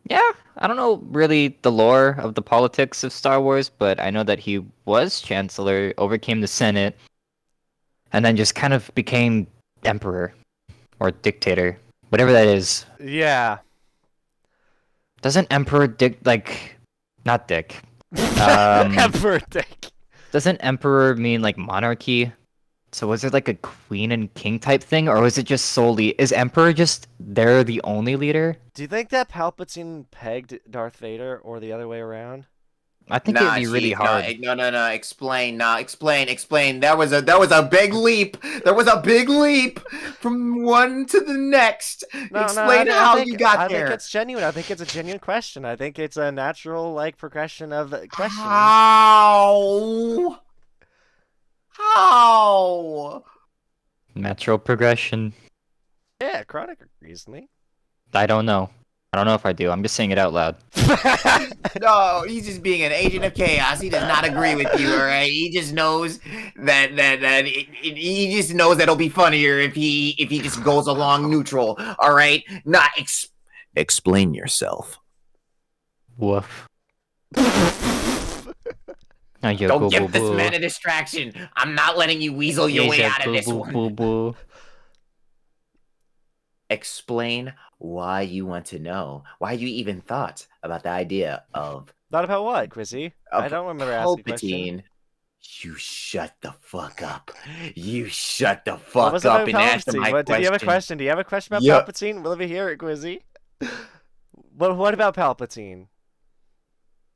S2: Yeah, I don't know really the lore of the politics of Star Wars, but I know that he was Chancellor, overcame the Senate, and then just kind of became Emperor or Dictator, whatever that is.
S1: Yeah.
S2: Doesn't Emperor not Dick? Um,
S1: Emperor Dick.
S2: doesn't Emperor mean like monarchy? So was it like a queen and king type thing, or was it just solely is Emperor just they're the only leader?
S1: Do you think that Palpatine pegged Darth Vader or the other way around?
S2: I think it'd
S3: nah,
S2: be really
S3: Chief.
S2: hard.
S3: No. Explain. Nah, explain. That was a big leap. There was a big leap from one to the next. Explain how you got
S1: I
S3: there.
S1: think it's genuine. I think it's a genuine question. I think it's a natural like progression of questions.
S3: How? How?
S2: Natural progression.
S1: Yeah, Chronic agrees with me.
S2: I don't know. I don't know if I do. I'm just saying it out loud.
S3: No, he's just being an agent of chaos. He does not agree with you, all right? He just knows he just knows that it'll be funnier if he just goes along neutral, all right? Not explain yourself.
S2: Woof.
S3: Don't give this man a distraction. I'm not letting you weasel your way out of this one. Explain why you want to know, why you even thought about the idea of
S1: Not about what, Quizzy? I don't remember asking a question.
S3: Palpatine. You shut the fuck up. You shut the
S1: What
S3: fuck
S1: was it
S3: up
S1: about
S3: and answer
S1: Palpatine?
S3: my
S1: What,
S3: question.
S1: did you have a question? Do you have a question about
S3: Yep.
S1: Palpatine? Let me hear it, Quizzy. What about Palpatine?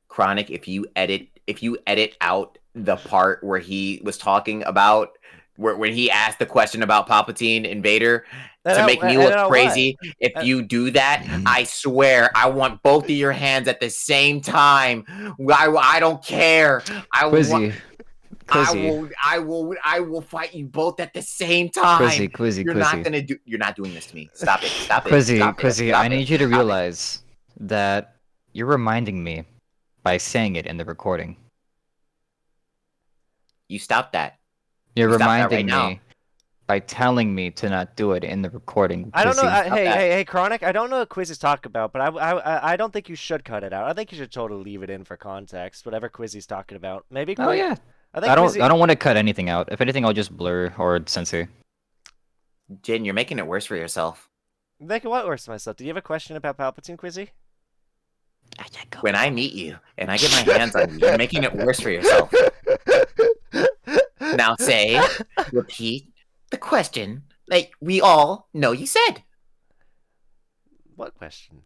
S3: Chronic, if you edit out the part where he was talking about when he asked the question about Palpatine and Vader to make me look crazy, if you do that, I swear I want both of your hands at the same time. I don't care.
S2: Quizzy.
S3: I will fight you both at the same time.
S2: Quizzy.
S3: You're not doing this to me. Stop it.
S2: Quizzy, I need you to realize that you're reminding me by saying it in the recording.
S3: You stop that.
S2: You're
S3: Stop that
S2: reminding
S3: right
S2: me
S3: now.
S2: by telling me to not do it in the recording.
S1: I don't know.
S2: Quizzy.
S1: Hey, Chronic. I don't know what Quizzy's talking about, but I don't think you should cut it out. I think you should totally leave it in for context. Whatever Quizzy's talking about. Maybe.
S2: Oh yeah.
S1: I
S2: don't want to cut anything out. If anything, I'll just blur or censor.
S3: Jin, you're making it worse for yourself.
S1: Make it what worse for myself? Do you have a question about Palpatine, Quizzy?
S3: When I meet you and I get my hands on you, you're making it worse for yourself. Now repeat the question like we all know you said.
S1: What question?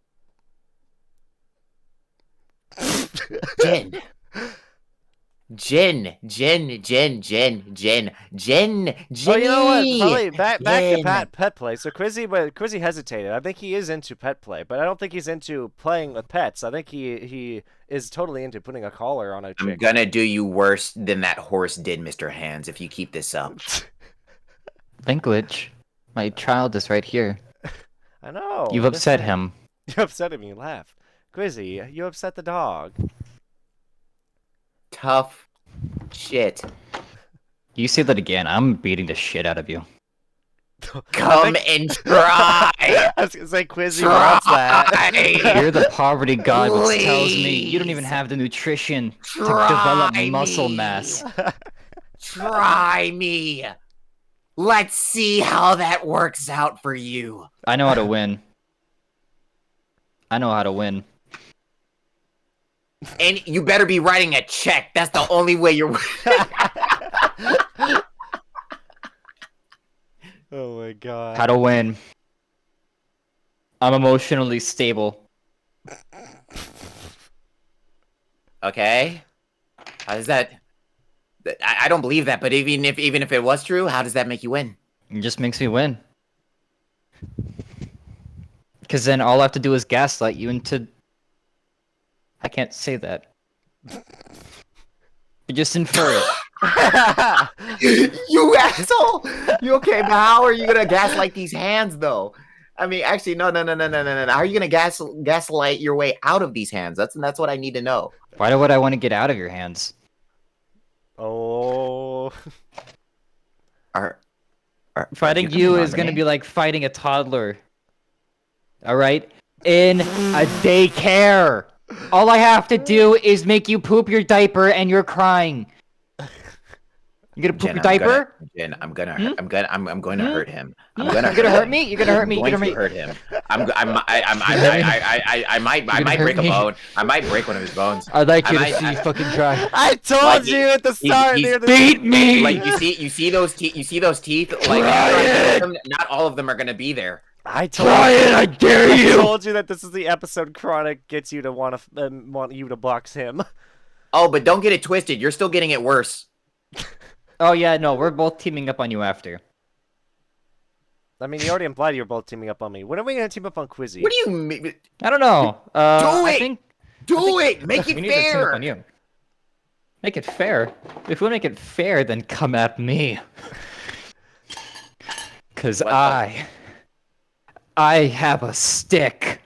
S3: Jen.
S1: Oh, you know what? Probably back to pet play. So Quizzy hesitated. I think he is into pet play, but I don't think he's into playing with pets. I think he is totally into putting a collar on a chick.
S3: I'm gonna do you worse than that horse did, Mr. Hands, if you keep this up.
S2: Language. My child is right here.
S1: I know.
S2: You've upset him.
S1: You upset him. You laugh. Quizzy, you upset the dog.
S3: Tough shit.
S2: You say that again, I'm beating the shit out of you.
S3: Come and try.
S1: I was gonna say Quizzy wants that.
S2: You're the poverty god, which tells me you don't even have the nutrition to develop muscle mass.
S3: Try me. Let's see how that works out for you.
S2: I know how to win. I know how to win.
S3: And you better be writing a check. That's the only way you're.
S1: Oh my god.
S2: How to win. I'm emotionally stable.
S3: Okay. How does that? I don't believe that. But even if it was true, how does that make you win?
S2: It just makes me win. Because then all I have to do is gaslight you into... I can't say that. But just infer it.
S3: You asshole! You okay, but how are you gonna gaslight these hands, though? I mean, actually, no. How are you gonna gaslight your way out of these hands? That's what I need to know.
S2: Why would I want to get out of your hands?
S1: Oh.
S3: Are, do
S2: Fighting
S3: have any
S2: you is gonna
S3: harmony?
S2: be like fighting a toddler. All right, in a daycare. All I have to do is make you poop your diaper, and you're crying. You gonna poop
S3: Jen,
S2: your diaper?
S3: I'm gonna
S2: Hmm?
S3: I'm going to
S2: Hmm?
S3: hurt him. I'm
S2: You're
S3: gonna
S2: gonna
S3: hurt
S2: hurt
S3: him.
S2: me? You're gonna hurt me?
S3: I'm
S2: You're
S3: going
S2: gonna
S3: to hurt him. I might
S2: gonna hurt
S3: break a
S2: me?
S3: bone. I might break one of his bones.
S2: I'd like
S3: I
S2: you to
S3: might-
S2: see
S3: I-
S2: you fucking try.
S1: I told
S3: Like,
S1: you at the start.
S3: he's
S1: near the-
S2: Beat me!
S3: Like you see those teeth. You see those teeth. Like
S2: Try
S3: after I
S2: it!
S3: hit them, not all of them are gonna be there.
S1: I told
S2: Try it! I dare
S1: I
S2: you!
S1: told you that this is the episode Chronic gets you to want you to box him.
S3: Oh, but don't get it twisted. You're still getting it worse.
S2: Oh yeah, no, we're both teaming up on you after.
S1: I mean, you already implied you were both teaming up on me. When are we gonna team up on Quizzy?
S3: What do you mean?
S2: I don't know.
S3: Do
S2: I
S3: it!
S2: think
S3: Do it! Make
S2: we
S3: it
S2: need to team up
S3: fair!
S2: on you. Make it fair. If we make it fair, then come at me. Cause
S3: What
S2: I have a stick.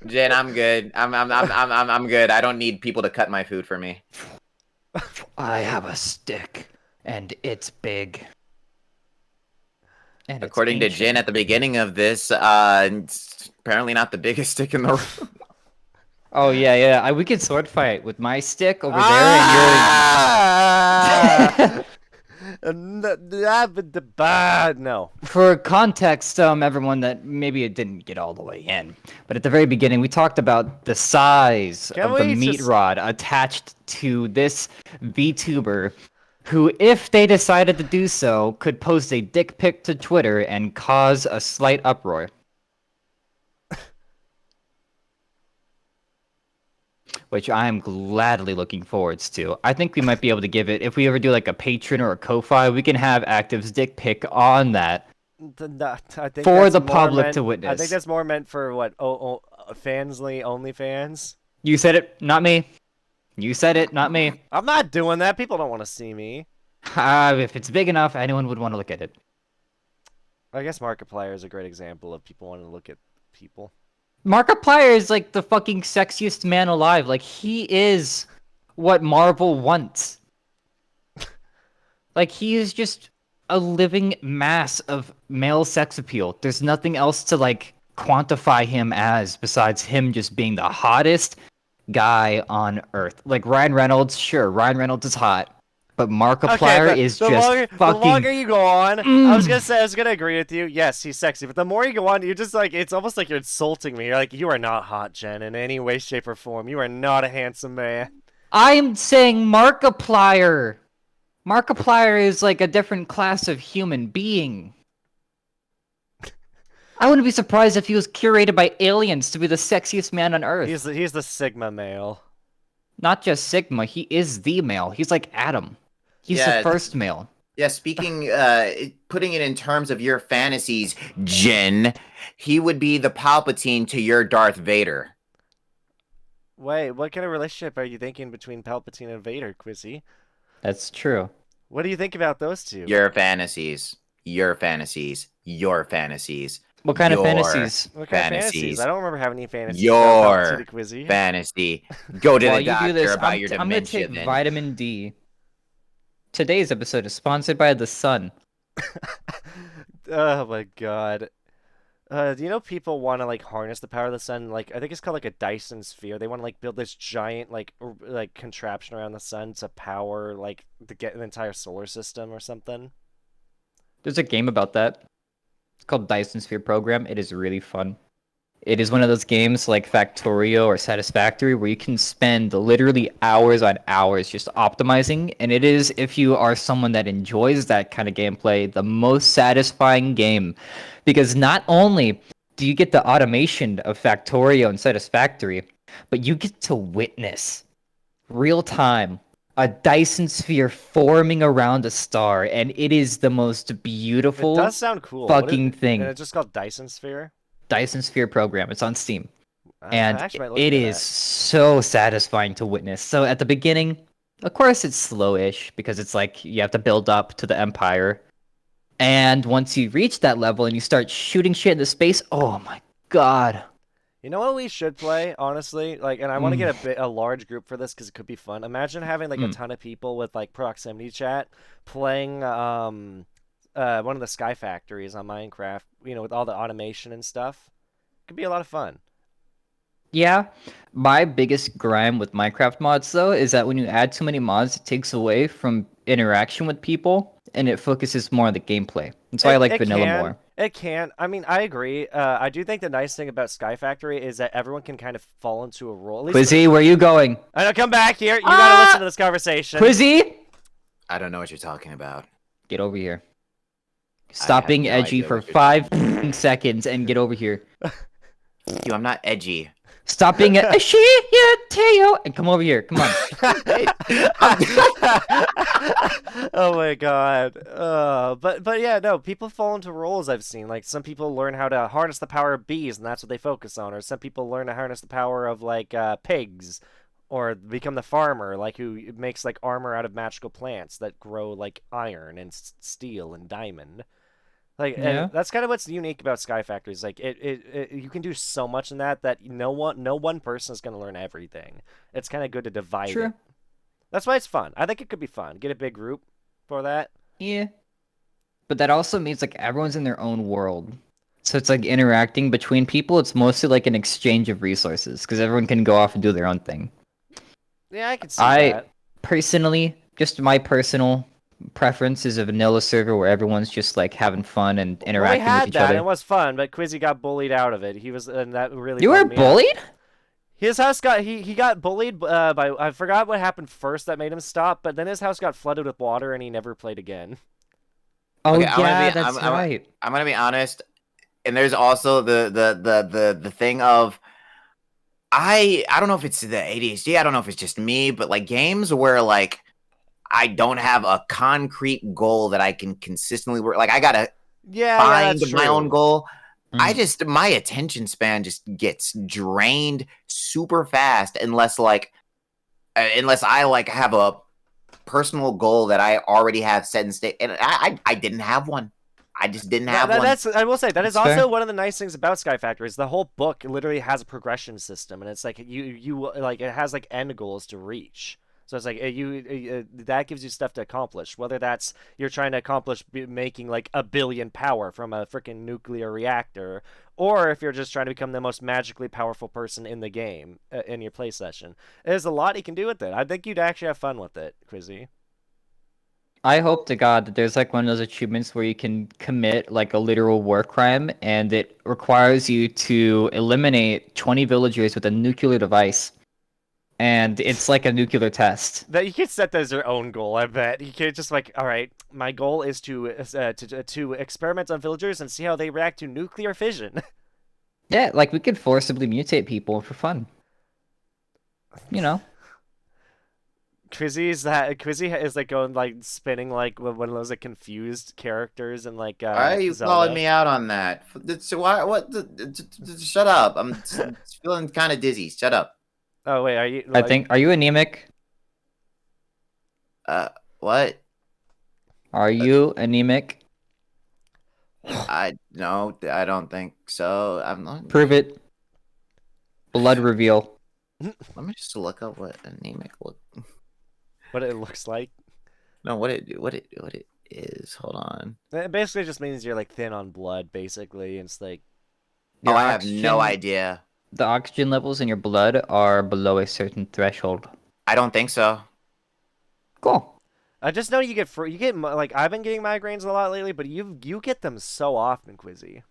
S3: Jen, I'm good. I'm good. I don't need people to cut my food for me.
S2: I have a stick, and it's big. And it's
S3: According to Jen
S2: ancient.
S3: at the beginning of this, it's apparently not the biggest stick in the room.
S2: Oh yeah. We could sword fight with my stick over there,
S1: Ah! No.
S2: For context, everyone that maybe it didn't get all the way in, but at the very beginning, we talked about the size
S1: Can
S2: of the
S1: we
S2: meat
S1: just-
S2: rod attached to this VTuber, who, if they decided to do so, could post a dick pic to Twitter and cause a slight uproar. Which I am gladly looking forwards to. I think we might be able to give it, if we ever do like a Patreon or a Ko-Fi, we can have Active's dick pic on that.
S1: I think
S2: For
S1: that's
S2: the
S1: more
S2: public
S1: meant-
S2: to
S1: I
S2: witness.
S1: think that's more meant for what? Fansly, OnlyFans.
S2: You said it, not me. You said it, not me.
S1: I'm not doing that. People don't want to see me.
S2: If it's big enough, anyone would want to look at it.
S1: I guess Markiplier is a great example of people wanting to look at people.
S2: Markiplier is like the fucking sexiest man alive. Like, he is what Marvel wants. Like, he is just a living mass of male sex appeal. There's nothing else to, like, quantify him as besides him just being the hottest guy on Earth. Like, Ryan Reynolds, sure, Ryan Reynolds is hot. But Markiplier
S1: but
S2: is
S1: the
S2: just
S1: longer,
S2: fucking...
S1: The longer you go on, I was gonna agree with you. Yes, he's sexy, but the more you go on, you're just like, it's almost like you're insulting me. You're like, you are not hot, Jen, in any way, shape, or form. You are not a handsome man.
S2: I'm saying Markiplier. Markiplier is like a different class of human being. I wouldn't be surprised if he was curated by aliens to be the sexiest man on Earth.
S1: He's the Sigma male.
S2: Not just Sigma, he is the male. He's like Adam. He's
S3: Yeah.
S2: the first male.
S3: Yeah, speaking, putting it in terms of your fantasies, Jen, he would be the Palpatine to your Darth Vader.
S1: Wait, what kind of relationship are you thinking between Palpatine and Vader, Quizzy?
S2: That's true.
S1: What do you think about those two?
S3: Your fantasies. Your fantasies. Your fantasies.
S2: What kind of
S3: Your
S2: fantasies?
S1: What kind of
S3: fantasies.
S1: fantasies? I don't remember having any fantasies
S3: Your
S1: about Palpatine, Quizzy.
S3: Fantasy. Go to
S2: While
S3: the
S2: you do
S3: doctor
S2: this,
S3: about
S2: I'm
S3: your
S2: gonna
S3: dementia
S2: take
S3: then.
S2: vitamin D. Today's episode is sponsored by the sun.
S1: Oh my god. Do you know people want to like harness the power of the sun? Like I think it's called like a Dyson sphere. They want to like build this giant like contraption around the sun to power like to get an entire solar system or something.
S2: There's a game about that. It's called Dyson Sphere Program. It is really fun. It is one of those games like Factorio or Satisfactory where you can spend literally hours on hours just optimizing. And it is, if you are someone that enjoys that kind of gameplay, the most satisfying game. Because not only do you get the automation of Factorio and Satisfactory, but you get to witness real time a Dyson sphere forming around a star, and it is the most beautiful
S1: It does sound cool.
S2: fucking thing.
S1: And it's just called Dyson sphere.
S2: Dyson Sphere Program. It's on Steam.
S1: I
S2: And
S1: actually might look
S2: it
S1: into
S2: is
S1: that.
S2: so satisfying to witness. So at the beginning, of course, it's slowish because it's like you have to build up to the Empire. And once you reach that level and you start shooting shit into space, oh my god.
S1: You know what we should play, honestly? Like, and I want to get a large group for this because it could be fun. Imagine having like a ton of people with like proximity chat playing one of the Sky Factories on Minecraft. You know, with all the automation and stuff. Could be a lot of fun.
S2: Yeah, my biggest grime with Minecraft mods though is that when you add too many mods, it takes away from interaction with people and it focuses more on the gameplay. That's why I like vanilla more.
S1: It can. I mean, I agree. I do think the nice thing about Sky Factory is that everyone can kind of fall into a role. At least
S2: Quizzy, where are you going?
S1: I know, come back here. You gotta listen to this conversation.
S2: Quizzy,
S3: I don't know what you're talking about.
S2: get over here. Stop being
S3: no
S2: edgy
S3: idea
S2: for
S3: what you're
S2: 5 seconds and get over here.
S3: You, I'm not edgy.
S2: Stop being a Teo and come over here. Come on.
S1: Oh my god. But yeah, no, people fall into roles I've seen. Like some people learn how to harness the power of bees and that's what they focus on, or some people learn to harness the power of like pigs or become the farmer like who makes like armor out of magical plants that grow like iron and steel and diamond. Like,
S2: Yeah.
S1: and that's kind of what's unique about Sky Factory. Is like you can do so much in that no one person is going to learn everything. It's kind of good to divide
S2: True.
S1: it. That's why it's fun. I think it could be fun. Get a big group for that.
S2: Yeah. But that also means like everyone's in their own world. So it's like interacting between people. It's mostly like an exchange of resources because everyone can go off and do their own thing.
S1: Yeah, I could see that.
S2: Personally, just my personal preference is a vanilla server where everyone's just like having fun and interacting with each other.
S1: It was fun, but Quizzy got bullied out of it. He was, and that really.
S2: You were
S1: bummed me out.
S2: bullied?
S1: His house got he got bullied by I forgot what happened first that made him stop, but then his house got flooded with water and he never played again.
S2: Oh
S3: Okay,
S2: yeah, that's right.
S3: I'm gonna be honest, and there's also the thing of I don't know if it's the ADHD, I don't know if it's just me, but like games where like I don't have a concrete goal that I can consistently work. Like I gotta find my own goal. My attention span just gets drained super fast unless I like have a personal goal that I already have set in state, and I didn't have one. I just didn't have one.
S1: I will say that is
S2: That's
S1: also
S2: fair.
S1: one of the nice things about Sky Factory is the whole book literally has a progression system, and it's like you like it has like end goals to reach. So it's like that gives you stuff to accomplish. Whether that's you're trying to accomplish making like 1 billion power from a freaking nuclear reactor, or if you're just trying to become the most magically powerful person in the game in your play session. There's a lot you can do with it. I think you'd actually have fun with it, Quizzy.
S2: I hope to God that there's like one of those achievements where you can commit like a literal war crime and it requires you to eliminate 20 villagers with a nuclear device. And it's like a nuclear test.
S1: That you could set that as your own goal. I bet you could just like, all right, my goal is to experiment on villagers and see how they react to nuclear fission.
S2: Yeah, like we could forcibly mutate people for fun. You know.
S1: Quizzy is like going like spinning like one of those like confused characters and like.
S3: Why are you
S1: Zelda.
S3: calling me out on that? So why? What? Shut up! I'm feeling kind of dizzy. Shut up.
S1: Oh wait, are you? Like...
S2: Are you anemic?
S3: What?
S2: Are you anemic?
S3: No, I don't think so. I'm not.
S2: Prove it. Blood reveal.
S3: Let me just look up what anemic look.
S1: What it looks like.
S3: No, what it is. Hold on.
S1: It basically just means you're like thin on blood, basically. And it's like.
S3: Oh, I have no idea.
S2: The oxygen levels in your blood are below a certain threshold.
S3: I don't think so.
S2: Cool.
S1: I just know you get like I've been getting migraines a lot lately, but you get them so often, Quizzy.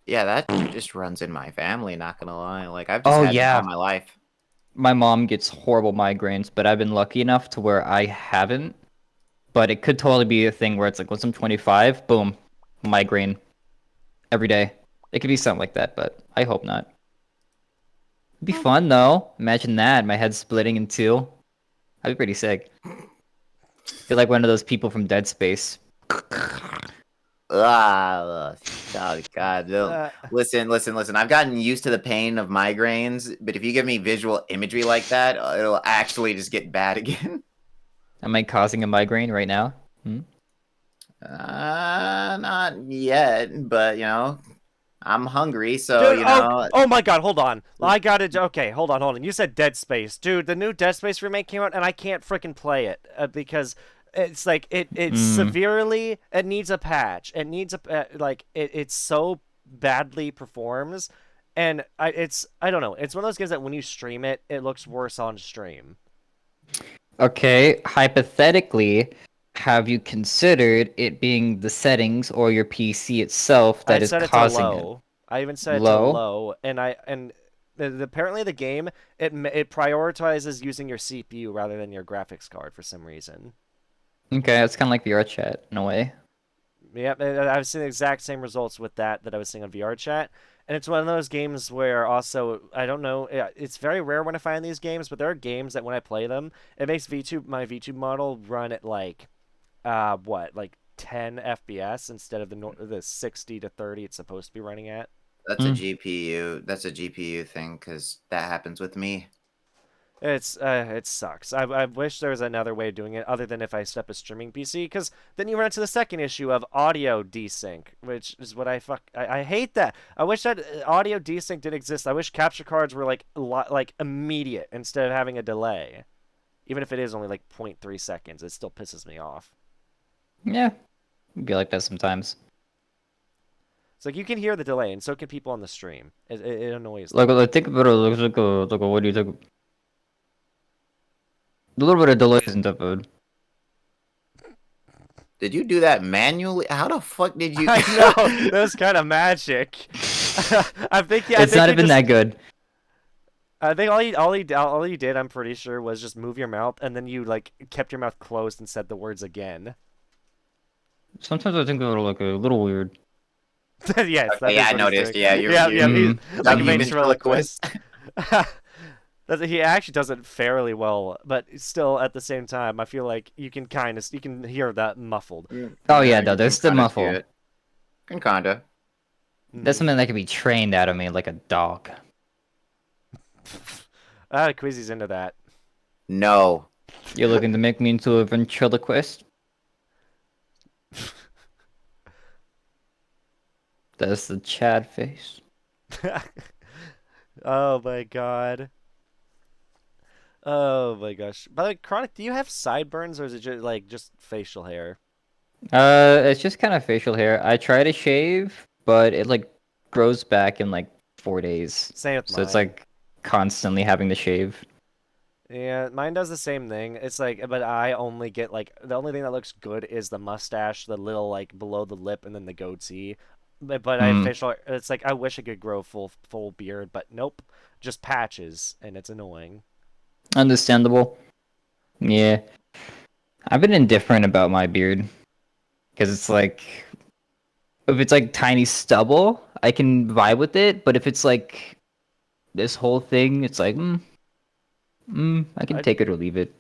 S3: Yeah, that just runs in my family. Not gonna lie, like I've just had it all my life.
S2: My mom gets horrible migraines, but I've been lucky enough to where I haven't. But it could totally be a thing where it's like once I'm 25, boom, migraine every day. It could be something like that, but I hope not. It'd be fun though. Imagine that, my head splitting in two. That'd be pretty sick. Feel like one of those people from Dead Space.
S3: Oh God! Listen. I've gotten used to the pain of migraines, but if you give me visual imagery like that, it'll actually just get bad again.
S2: Am I causing a migraine right now?
S3: Not yet, but I'm hungry, so
S1: Dude, oh my god, hold on. I got it. Okay, hold on. You said Dead Space. Dude, the new Dead Space remake came out and I can't freaking play it because it's like it's severely it needs a patch. It needs it's so badly performs and I don't know. It's one of those games that when you stream it, it looks worse on stream.
S2: Okay, hypothetically, have you considered it being the settings or your PC itself that
S1: I
S2: is
S1: set it to
S2: causing it?
S1: low. I even set it to
S2: Low?
S1: low, and apparently the game it prioritizes using your CPU rather than your graphics card for some reason.
S2: Okay, it's kind of like VR chat in a way.
S1: Yep, I've seen the exact same results with that I was seeing on VR chat, and it's one of those games where also I don't know, it's very rare when I find these games, but there are games that when I play them, it makes my VTube model run at like like 10 FPS instead of the 60 to 30 it's supposed to be running at.
S3: That's a GPU. That's a GPU thing, because that happens with me.
S1: It sucks. I wish there was another way of doing it other than if I set up a streaming PC, because then you run into the second issue of audio desync, which is what I hate that. I wish that audio desync did exist. I wish capture cards were like immediate instead of having a delay. Even if it is only like 0.3 seconds, it still pisses me off.
S2: Yeah, it'd be like that sometimes.
S1: It's like you can hear the delay, and so can people on the stream. It annoys
S2: Like,
S1: them.
S2: I think about it, looks like a, what do you think? A little bit of delay isn't that bad.
S3: Did you do that manually? How the fuck did you?
S1: I know that was kind of magic. I think
S2: It's not even that good.
S1: I think all you did, I'm pretty sure, was just move your mouth, and then you like kept your mouth closed and said the words again.
S2: Sometimes I think about it like a little weird.
S1: Yes,
S3: Okay, yeah, I noticed. Yeah, you're
S1: like a
S3: you
S1: ventriloquist. He actually does it fairly well, but still, at the same time, I feel like you can hear that muffled.
S2: Oh yeah, though, there's the muffle.
S3: Can kinda.
S2: That's something that can be trained out of me like a dog.
S1: Quizzy's into that.
S3: No.
S2: You're looking to make me into a ventriloquist? That's the Chad face.
S1: Oh my god. Oh my gosh. By the way, Chronic, do you have sideburns or is it just facial hair?
S2: It's just kind of facial hair. I try to shave, but it like grows back in like 4 days.
S1: Same with
S2: So it's
S1: mine.
S2: like constantly having to shave.
S1: Yeah, mine does the same thing. It's like, but I only get like the only thing that looks good is the mustache, the little like below the lip, and then the goatee. But I have facial. It's like I wish I could grow full beard, but nope, just patches, and it's annoying.
S2: Understandable. Yeah. I've been indifferent about my beard. Because it's like, if it's like tiny stubble, I can vibe with it. But if it's like this whole thing, it's like, I can take it or leave it.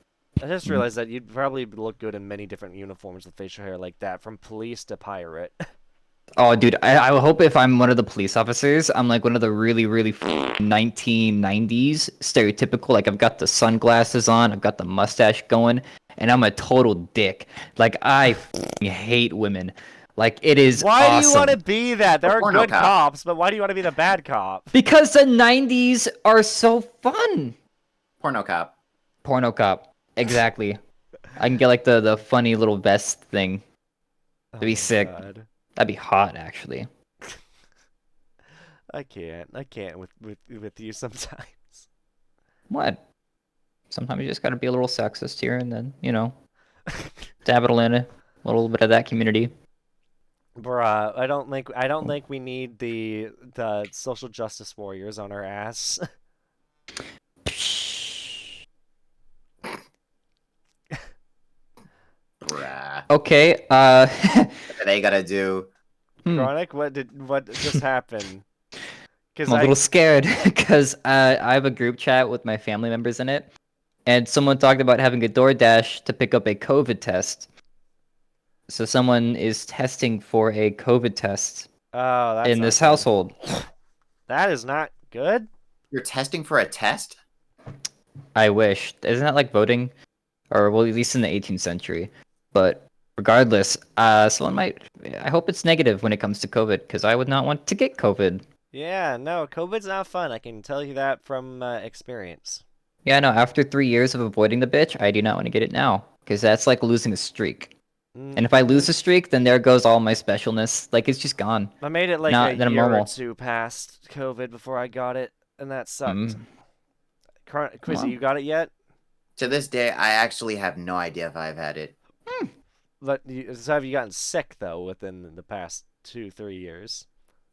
S1: I just realized that you'd probably look good in many different uniforms with facial hair like that, from police to pirate.
S2: Oh, dude, I hope if I'm one of the police officers, I'm like one of the really, really 1990s stereotypical. Like, I've got the sunglasses on, I've got the mustache going, and I'm a total dick. Like, I hate women. Like, it is
S1: Why
S2: awesome.
S1: do you want to be that? There are
S3: porno
S1: good
S3: cop.
S1: cops, but why do you want to be the bad cop?
S2: Because the 90s are so fun.
S3: Porno cop.
S2: Porno cop. Exactly. I can get like the funny little vest thing. That'd be sick.
S1: God.
S2: That'd be hot, actually.
S1: I can't with you sometimes.
S2: What? Sometimes you just gotta be a little sexist here and then, dab it in a little bit of that community.
S1: Bruh, I don't think we need the social justice warriors on our ass.
S3: Bruh.
S2: Okay,
S3: What they gotta do?
S1: Chronic, what just happened?
S2: I'm a little scared because I have a group chat with my family members in it, and someone talked about having a DoorDash to pick up a COVID test. So someone is testing for a COVID test in this household.
S1: That is not good.
S3: You're testing for a test?
S2: I wish. Isn't that like voting? Or, well, at least in the 18th century. But Regardless, someone might. I hope it's negative when it comes to COVID, because I would not want to get COVID.
S1: Yeah, no, COVID's not fun. I can tell you that from experience.
S2: Yeah, no. After 3 years of avoiding the bitch, I do not want to get it now, because that's like losing a streak. And if I lose a streak, then there goes all my specialness. Like it's just gone.
S1: I made it like
S2: Not
S1: a
S2: then I'm
S1: year or
S2: normal.
S1: two past COVID before I got it, and that sucked.
S2: Mm.
S1: Quizzy,
S2: Well.
S1: you got it yet?
S3: To this day, I actually have no idea if I've had it.
S1: So have you gotten sick though within the past 2-3 years?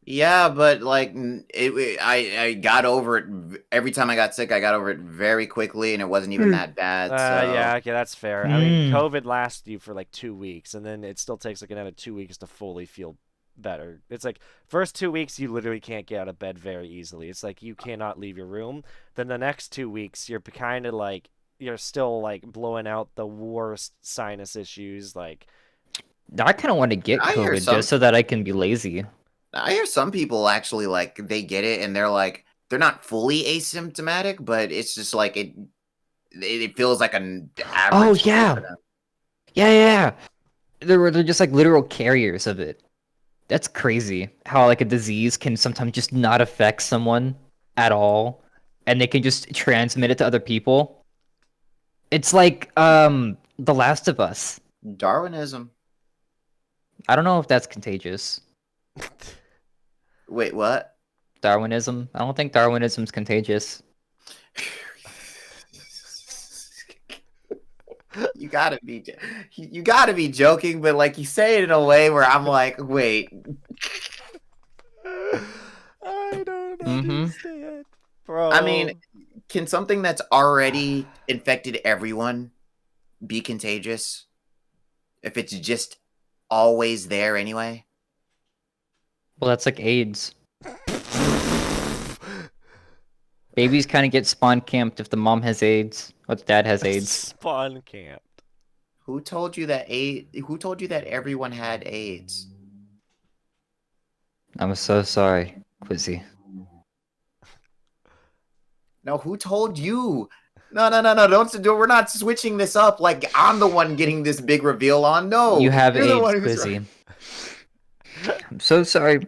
S3: Yeah, but like I got over it every time I got sick. I got over it very quickly, and it wasn't even that bad. So
S1: Yeah, okay, that's fair. I mean, COVID lasts you for like 2 weeks, and then it still takes like another 2 weeks to fully feel better. It's like first 2 weeks you literally can't get out of bed very easily. It's like you cannot leave your room. Then the next 2 weeks you're kind of like you're still like blowing out the worst sinus issues. Like
S2: I kind of want to get
S3: I hear
S2: COVID
S3: some-
S2: just so that I can be lazy.
S3: I hear some people actually like they get it and they're like they're not fully asymptomatic, but it's just like it feels like an average.
S2: Oh
S3: flu
S2: yeah,
S3: for them.
S2: yeah. They're just like literal carriers of it. That's crazy. How like a disease can sometimes just not affect someone at all, and they can just transmit it to other people. It's like The Last of Us.
S3: Darwinism.
S2: I don't know if that's contagious.
S3: Wait, what?
S2: Darwinism? I don't think Darwinism's contagious.
S3: You gotta be joking, but like you say it in a way where I'm like, wait.
S1: I don't
S2: Mhm.
S1: understand, bro.
S3: I mean, can something that's already infected everyone be contagious? If it's just always there anyway?
S2: Well, that's like AIDS. Babies kind of get spawn camped if the mom has AIDS or the dad has AIDS.
S1: Spawn camp.
S3: Who told you that everyone had AIDS?
S2: I'm so sorry, Quizzy.
S3: No, who told you? No, don't do. We're not switching this up. Like I'm the one getting this big reveal on. No,
S2: You have
S3: you're the one
S2: AIDS,
S3: who's
S2: Quizzy. I'm so sorry.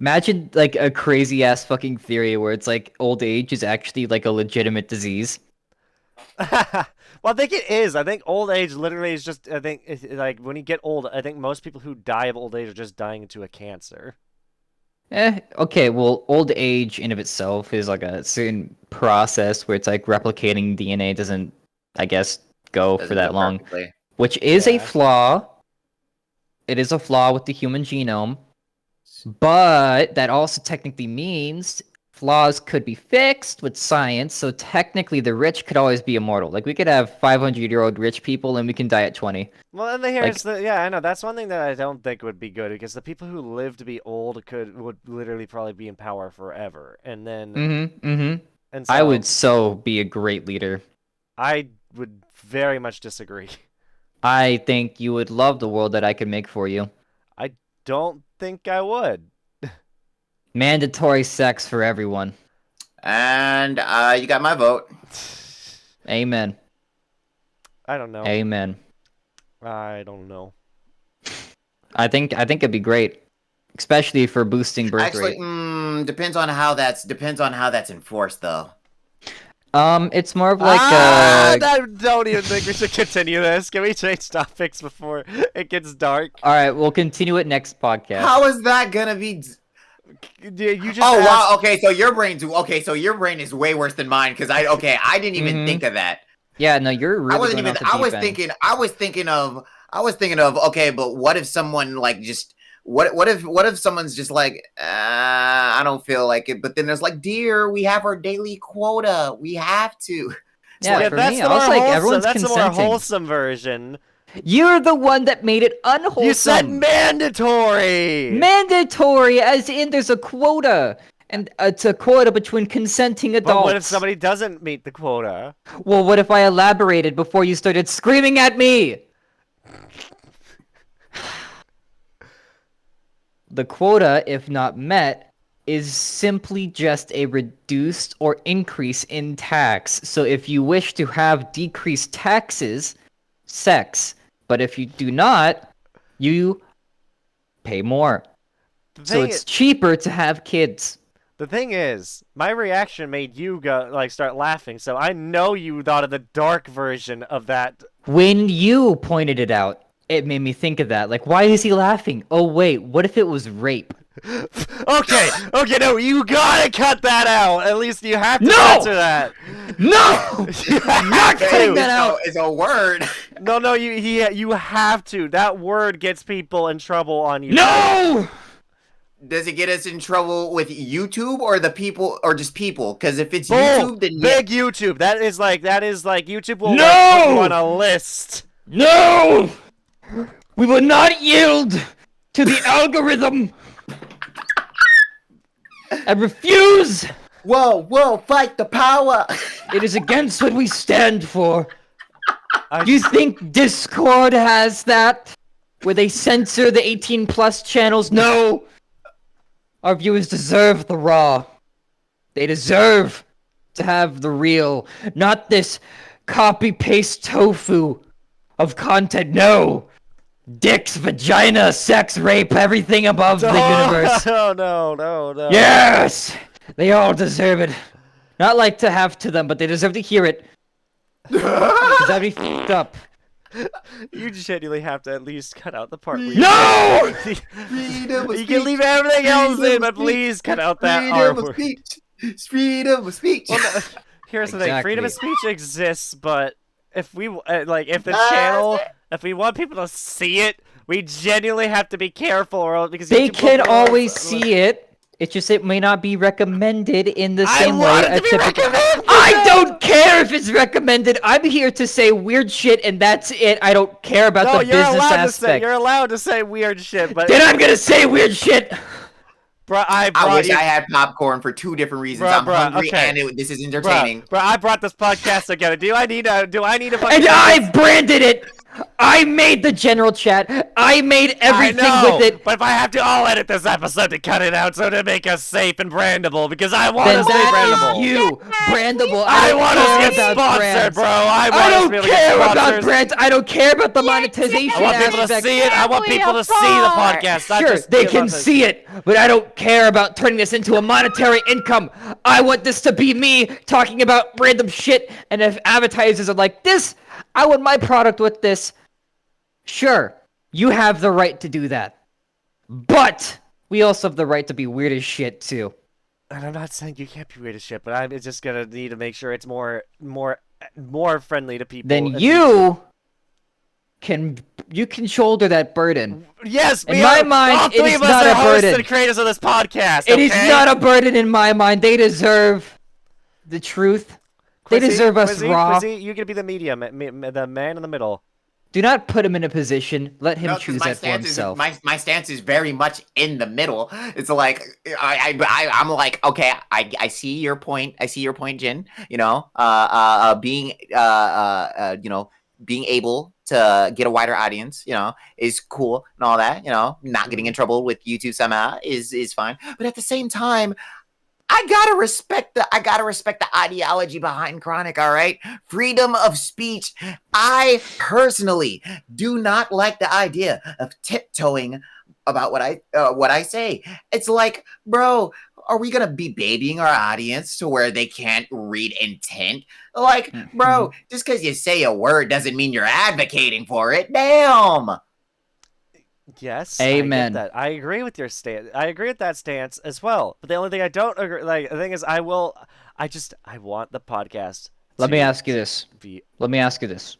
S2: Imagine like a crazy ass fucking theory where it's like old age is actually like a legitimate disease.
S1: Well, I think it is. I think old age literally is just. I think like when you get old, I think most people who die of old age are just dying into a cancer.
S2: Okay, well, old age in of itself is like a certain process where it's like replicating DNA doesn't, I guess, go for that long, which is a flaw. It is a flaw with the human genome, but that also technically means flaws could be fixed with science, so technically the rich could always be immortal. Like, we could have 500-year-old rich people and we can die at 20.
S1: Well, and here's yeah, I know that's one thing that I don't think would be good because the people who live to be old would literally probably be in power forever, and then and so
S2: I would so be a great leader.
S1: I would very much disagree.
S2: I think you would love the world that I could make for you.
S1: I don't think I would.
S2: Mandatory sex for everyone.
S3: And you got my vote.
S2: Amen.
S1: I don't know.
S2: Amen.
S1: I don't know.
S2: I think it'd be great, especially for boosting birth rate.
S3: Actually, depends on how that's enforced, though.
S2: It's more of like
S1: I don't even think we should continue this. Can we change topics before it gets dark?
S2: All right, we'll continue it next podcast.
S3: How is that gonna be?
S1: You just
S3: wow. Okay, so your brain is way worse than mine because I didn't even think of that.
S2: Yeah, no, you're really.
S3: I was thinking of. Okay, but what if someone like just. What if someone's just like, I don't feel like it, but then there's like, dear, we have our daily quota, we have to.
S2: Yeah, for me, I was like, everyone's
S1: that's
S2: consenting.
S1: the more wholesome version.
S2: You're the one that made it unwholesome.
S1: You said mandatory.
S2: Mandatory, as in there's a quota, and it's a quota between consenting adults.
S1: But what if somebody doesn't meet the quota?
S2: Well, what if I elaborated before you started screaming at me? The quota, if not met, is simply just a reduced or increase in tax. So if you wish to have decreased taxes, sex. But if you do not, you pay more. So it's cheaper to have kids.
S1: The thing is, my reaction made you go start laughing, so I know you thought of the dark version of that.
S2: When you pointed it out, it made me think of that. Like, why is he laughing? Oh wait, what if it was rape?
S1: Okay, no, you gotta cut that out. At least you have to
S2: No!
S1: answer that.
S2: No!
S1: I'm
S2: not cutting that out.
S3: It's a word.
S1: No, you have to. That word gets people in trouble on YouTube.
S2: No!
S3: Does it get us in trouble with YouTube or the people or just people? Because if it's
S1: Both.
S3: YouTube, then
S1: Big YouTube. That is like YouTube will
S2: No!
S1: put you on a list.
S2: No! We will not yield to the algorithm. I refuse.
S3: Whoa, fight the power.
S2: It is against what we stand for. You think Discord has that? Where they censor the 18+ channels? No! Our viewers deserve the raw. They deserve to have the real, not this copy-paste tofu of content. No! Dicks, vagina, sex, rape, everything above the universe.
S1: No.
S2: Yes! They all deserve it. Not like to have to them, but they deserve to hear it. Because that'd be f***ed up.
S1: You genuinely have to at least cut out the part where
S2: No!
S1: you can leave everything else in, but please cut out that R word.
S3: Freedom of speech.
S1: Well, no, here's the thing:
S2: Exactly.
S1: freedom of speech exists, but if we if the channel, if we want people to see it, we genuinely have to be careful, or else, because
S2: They
S1: YouTube
S2: can
S1: will-
S2: always see it. It's just it may not be recommended in the same way.
S1: want it to be recommended!
S2: I don't care if it's recommended. I'm here to say weird shit, and that's it. I don't care about
S1: No,
S2: the
S1: you're
S2: business
S1: allowed to say
S2: aspect.
S1: you're allowed to say weird shit, but
S2: Then I'm gonna say weird shit.
S3: I
S1: brought
S3: wish
S1: you.
S3: I had popcorn for two different reasons. I'm hungry
S1: okay.
S3: and this is entertaining.
S1: Bruh, I brought this podcast together. Do I need a fucking
S2: And I branded it. I made the general chat. I made everything
S1: I know,
S2: with it.
S1: but if I have to, I'll edit this episode to cut it out so to make us safe and brandable because I want
S2: Then
S1: us to be
S2: that
S1: brandable.
S2: is you. Brandable.
S1: I
S2: don't
S1: want us
S2: care
S1: to get
S2: about
S1: sponsored,
S2: brands.
S1: bro. I
S2: I don't
S1: want us to
S2: care
S1: get
S2: about
S1: sponsors.
S2: brands. I don't care about the monetization
S1: I want people to
S2: aspect.
S1: see it. I want people to see the podcast. Not
S2: Sure,
S1: just
S2: they
S1: give
S2: can
S1: us a-
S2: see it, but I don't care about turning this into a monetary income. I want this to be me talking about random shit, and if advertisers are like, this, I want my product with this. Sure, you have the right to do that. But we also have the right to be weird as shit, too.
S1: And I'm not saying you can't be weird as shit, but I'm just gonna need to make sure it's more friendly to people.
S2: Then
S1: and
S2: you can shoulder that burden.
S1: Yes,
S2: In my mind,
S1: all
S2: it
S1: three
S2: is
S1: of us
S2: not
S1: are
S2: a
S1: hosts
S2: burden.
S1: and creators of this podcast.
S2: It is
S1: okay?
S2: not a burden in my mind. They deserve the truth. They
S1: Quizzy,
S2: deserve us
S1: Quizzy,
S2: raw.
S1: Quizzy, you can be the medium, the man in the middle.
S2: Do not put him in a position. Let him
S3: No, 'cause
S2: choose that for himself.
S3: My stance is very much in the middle. It's like I'm like, okay, I see your point. I see your point, Jin. You know, being being able to get a wider audience, you know, is cool and all that. You know, not getting in trouble with YouTube somehow is fine. But at the same time, I gotta respect the ideology behind Chronic, all right? Freedom of speech. I personally do not like the idea of tiptoeing about what I say. It's like, bro, are we gonna be babying our audience to where they can't read intent? Like, bro, just because you say a word doesn't mean you're advocating for it. Damn.
S1: Yes,
S2: Amen.
S1: I get that. I agree with your stance. I agree with that stance as well. But the only thing I don't agree, the thing is, I want the podcast.
S2: Let
S1: to
S2: me ask you this.
S1: be-
S2: Let me ask you this.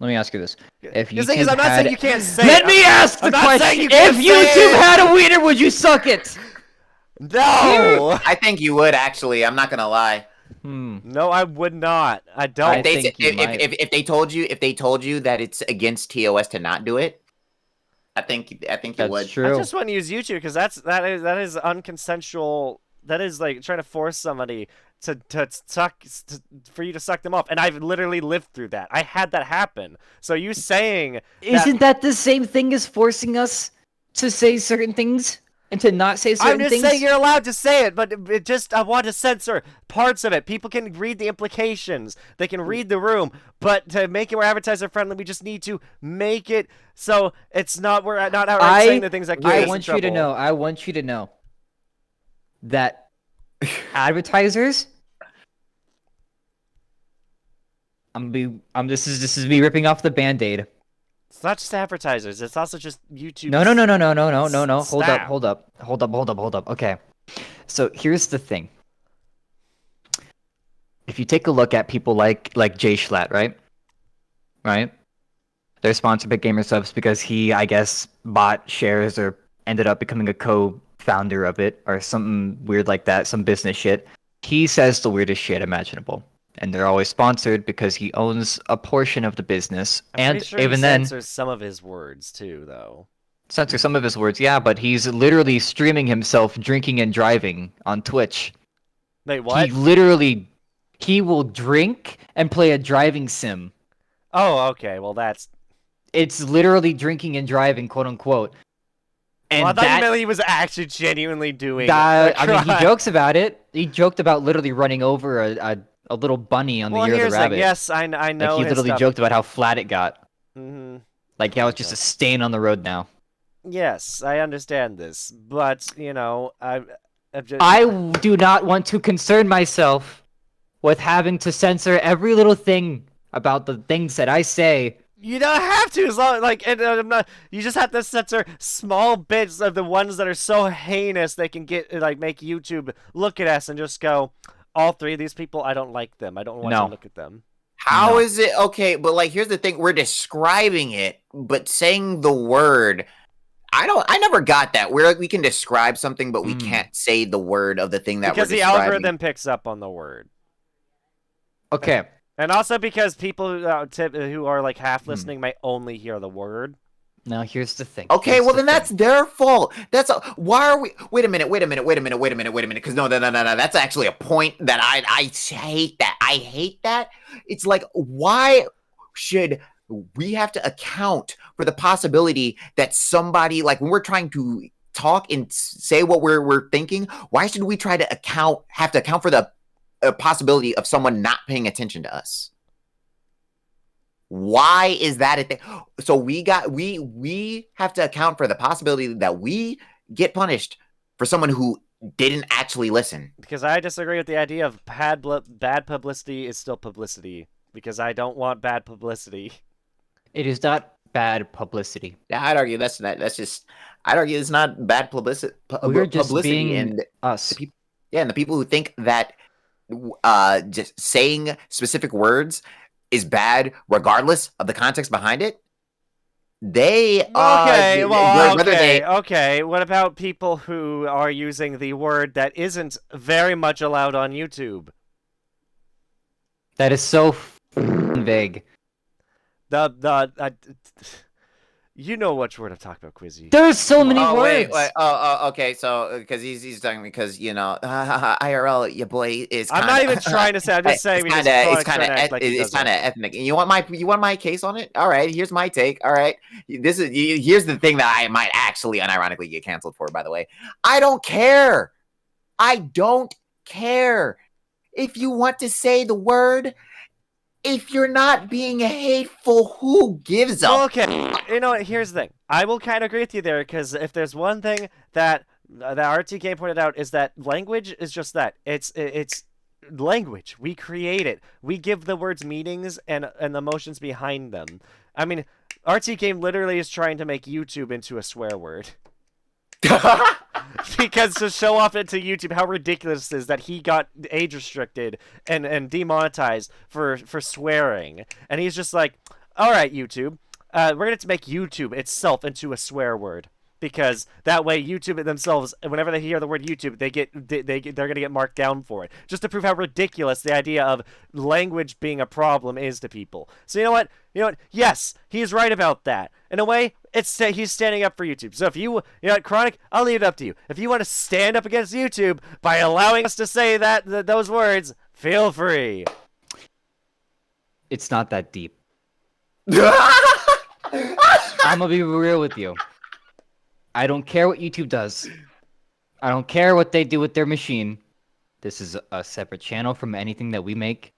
S2: If
S1: The thing is,
S2: YouTube
S1: I'm not
S2: had...
S1: saying you can't say.
S2: Let me ask the
S1: I'm not saying
S2: question.
S1: you can't
S2: If
S1: say
S2: YouTube
S1: it.
S2: had a wiener, would you suck it?
S1: No.
S3: I think you would actually. I'm not gonna lie.
S1: No, I would not. I don't.
S2: I think you might.
S3: If they told you that it's against TOS to not do it, I think you
S2: That's
S3: would.
S2: true.
S1: I just want to use YouTube because that is unconsensual. That is like trying to force somebody for you to suck them off, and I've literally lived through that. I had that happen. So you saying
S2: Isn't that the same thing as forcing us to say certain things? and to not say certain
S1: I'm just
S2: things.
S1: saying you're allowed to say it, but I want to censor parts of it. People can read the implications. They can read the room, but to make it more advertiser friendly, we just need to make it so it's not we're not outright saying the things that get us in
S2: I want you to
S1: trouble.
S2: know. I want you to know that advertisers. This is me ripping off the Band-Aid.
S1: It's not just advertisers. It's also just YouTube.
S2: No. Hold
S1: Staff.
S2: up. Okay. So here's the thing. If you take a look at people like Jay Schlatt, right? Right? They're sponsored by Gamer Subs because he, I guess, bought shares or ended up becoming a co-founder of it or something weird like that, some business shit. He says the weirdest shit imaginable. And they're always sponsored because he owns a portion of the business.
S1: I'm
S2: and
S1: pretty sure
S2: even
S1: he
S2: then,
S1: censors some of his words too, though.
S2: censor some of his words, yeah, but he's literally streaming himself drinking and driving on Twitch.
S1: Wait, what?
S2: He will drink and play a driving sim.
S1: Oh, okay. Well,
S2: It's literally drinking and driving, quote unquote. And
S1: well, I thought you meant he was actually genuinely doing
S2: that,
S1: a
S2: I mean, he
S1: crime.
S2: jokes about it. He joked about literally running over a little bunny on the ear of
S1: here's
S2: the rabbit.
S1: Yes, I know.
S2: Like, he
S1: his
S2: literally
S1: stuff.
S2: joked about how flat it got.
S1: Mm-hmm.
S2: Like how it's just a stain on the road now.
S1: Yes, I understand this, but you know, I'm just.
S2: I do not want to concern myself with having to censor every little thing about the things that I say.
S1: You don't have to, as long and I'm not. You just have to censor small bits of the ones that are so heinous they can get make YouTube look at us and just go, all three of these people, I don't like them. I don't want to look at them.
S3: How is it okay? But like, here's the thing: we're describing it, but saying the word. I never got that. We're like, we can describe something, but we can't say the word of the thing that
S1: because
S3: we're
S1: the
S3: describing.
S1: algorithm picks up on the word.
S2: Okay.
S1: And also because people who are like half listening might only hear the word.
S2: Now here's the thing.
S3: Okay, well then that's their fault. Why are we? Wait a minute. Because no. That's actually a point that I hate that. I hate that. It's like, why should we have to account for the possibility that somebody, like when we're trying to talk and say what we're thinking, why should we have to account for the possibility of someone not paying attention to us? Why is that a thing? So we have to account for the possibility that we get punished for someone who didn't actually listen.
S1: Because I disagree with the idea of bad publicity is still publicity. Because I don't want bad publicity.
S2: It is not bad publicity.
S3: Yeah, I'd argue I'd argue it's not bad publicity.
S2: We're just
S3: publicity
S2: being
S3: and
S2: us.
S3: And the people who think that just saying specific words is bad, regardless of the context behind it. Okay.
S1: What about people who are using the word that isn't very much allowed on YouTube?
S2: That is so vague.
S1: You know which word I'm talking about, Quizzy.
S2: There's so many words.
S3: Wait. Okay. So because he's talking because IRL, your boy is.
S1: I'm not even trying to say. I'm just saying
S3: it's kind of ethnic. And you want my case on it? All right. Here's my take. All right. Here's the thing that I might actually unironically get canceled for. By the way, I don't care. If you want to say the word. If you're not being hateful, who gives a
S1: Okay, you know what, here's the thing. I will kind of agree with you there, because if there's one thing that the RT game pointed out is that language is just that. It's language. We create it. We give the words meanings and the emotions behind them. I mean, RT game literally is trying to make YouTube into a swear word. Because to show off it to YouTube how ridiculous it is that he got age restricted and demonetized for swearing, and he's just like, all right, YouTube, we're gonna make YouTube itself into a swear word, because that way YouTube themselves, whenever they hear the word YouTube, they're gonna get marked down for it, just to prove how ridiculous the idea of language being a problem is to people. So you know what? Yes, he's right about that. In a way, he's standing up for YouTube. So if you know what, Chronic, I'll leave it up to you. If you want to stand up against YouTube by allowing us to say those words, feel free.
S2: It's not that deep. I'm gonna be real with you. I don't care what YouTube does. I don't care what they do with their machine. This is a separate channel from anything that we make.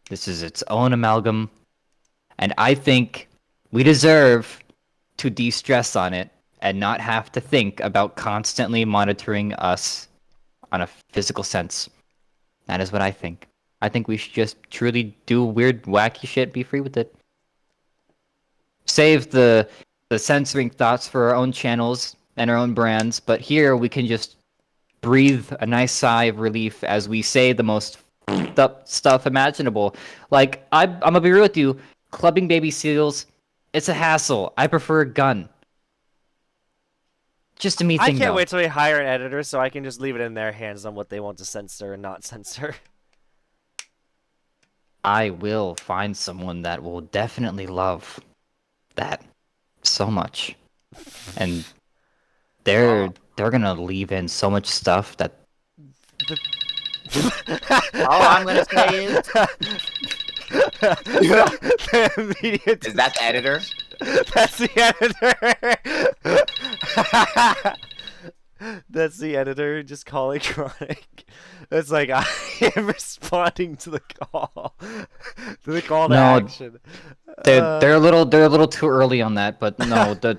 S2: This is its own amalgam. And I think we deserve to de-stress on it and not have to think about constantly monitoring us on a physical sense. That is what I think. I think we should just truly do weird, wacky shit, be free with it. Save the censoring thoughts for our own channels and our own brands, but here we can just breathe a nice sigh of relief as we say the most f***ed up stuff imaginable. Like, I'm gonna be real with you, clubbing baby seals, it's a hassle. I prefer a gun. Just a me
S1: I
S2: thing,
S1: can't
S2: though.
S1: wait till we hire an editor so I can just leave it in their hands on what they want to censor and not censor.
S2: I will find someone that will definitely love that so much. And they're gonna leave in so much stuff that
S3: All I'm gonna say is
S1: The immediate
S3: is that the editor?
S1: That's the editor. That's the editor just calling Chronic. It's like I am responding to the call. To the call to
S2: No,
S1: action.
S2: they're a little too early on that, but no, they're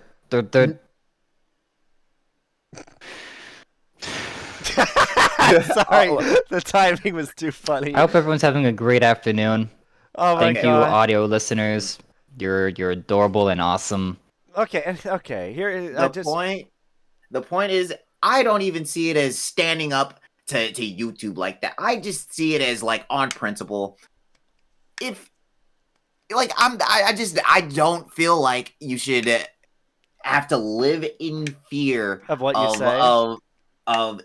S1: Sorry, the timing was too funny.
S2: I hope everyone's having a great afternoon.
S1: Oh my
S2: Thank you,
S1: god.
S2: audio listeners. You're adorable and awesome.
S1: Okay. Here, I just.
S3: The point is, I don't even see it as standing up to YouTube like that. I just see it as like on principle. If like I don't feel like you should have to live in fear
S1: Of what you say?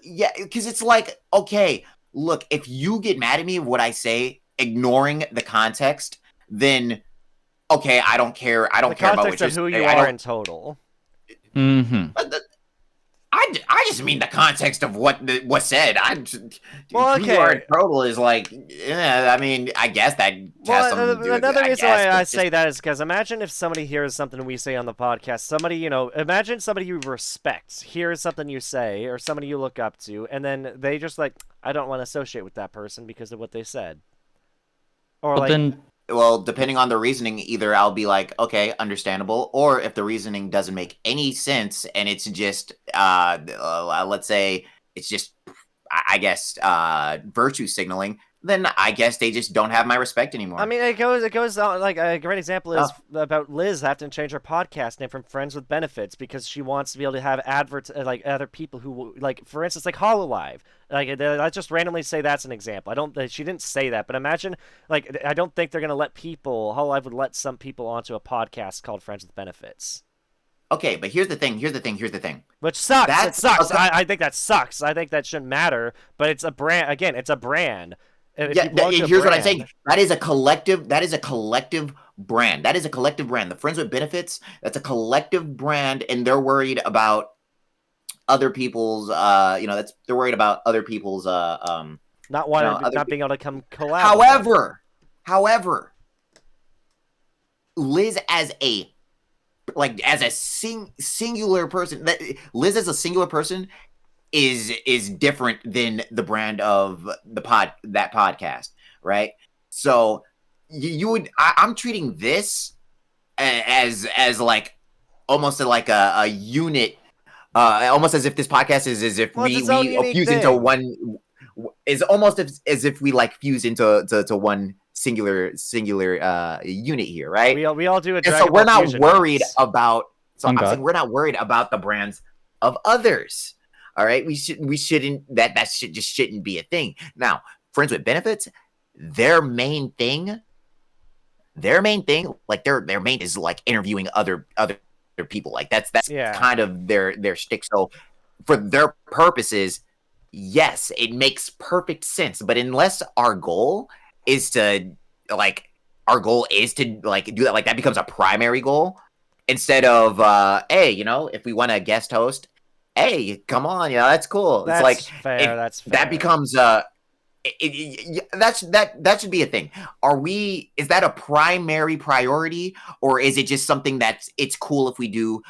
S3: Yeah, because it's like, okay, look, if you get mad at me of what I say, ignoring the context, then okay, I don't care. I don't care about what
S1: The context
S3: you're
S1: of who
S3: saying.
S1: you are in total.
S2: Mm-hmm.
S3: I just mean the context of what said.
S1: Well,
S3: who you are in
S1: okay.
S3: total is like, yeah. I mean, I guess that has something to do with
S1: Another
S3: it.
S1: reason
S3: guess,
S1: why
S3: but
S1: I
S3: just-
S1: say that is because imagine if somebody hears something we say on the podcast. Somebody, imagine somebody you respect hears something you say or somebody you look up to, and then they just like, I don't want to associate with that person because of what they said. Or
S2: But
S1: like,
S2: then
S3: well, depending on the reasoning, either I'll be like, okay, understandable, or if the reasoning doesn't make any sense and it's just, let's say it's just, I guess, virtue signaling, then I guess they just don't have my respect anymore.
S1: I mean, it goes on, like a great example is about Liz having to change her podcast name from Friends with Benefits because she wants to be able to have adverts like other people who like, for instance, like Hololive. Like, I just randomly say that's an example. I don't. She didn't say that, but imagine, like, I don't think they're gonna let people. Hololive would let some people onto a podcast called Friends with Benefits.
S3: Okay, but here's the thing.
S1: Which sucks.
S3: That's-
S1: It sucks.
S3: okay.
S1: I think that sucks. I think that shouldn't matter. But it's a brand. Again, it's a brand. If
S3: Yeah,
S1: you belong to a
S3: here's what I'm saying.
S1: brand-
S3: That is a collective brand. The Friends with Benefits, that's a collective brand, and they're worried about other people's they're worried about other people's
S1: not being able to come collab.
S3: However, Liz as a singular person, Liz as a singular person is different than the brand of that podcast, right? So I'm treating this as like almost like a unit, almost as if this podcast is as if we fuse into one. Is almost as if we like fuse into one singular unit here, right?
S1: We all do it.
S3: And so we're not worried about. So I'm saying we're not worried about the brands of others. All right, we shouldn't that shouldn't be a thing. Now, Friends with Benefits, their main thing, like their main is like interviewing other people. Like that's kind of their shtick. So for their purposes, yes, it makes perfect sense. But unless our goal is to do that, like that becomes a primary goal instead of hey, if we want a guest host, hey, come on, that's cool.
S1: That's
S3: it's like
S1: fair. That's fair.
S3: That becomes that should be a thing. Is that a primary priority, or is it just something it's cool if we do,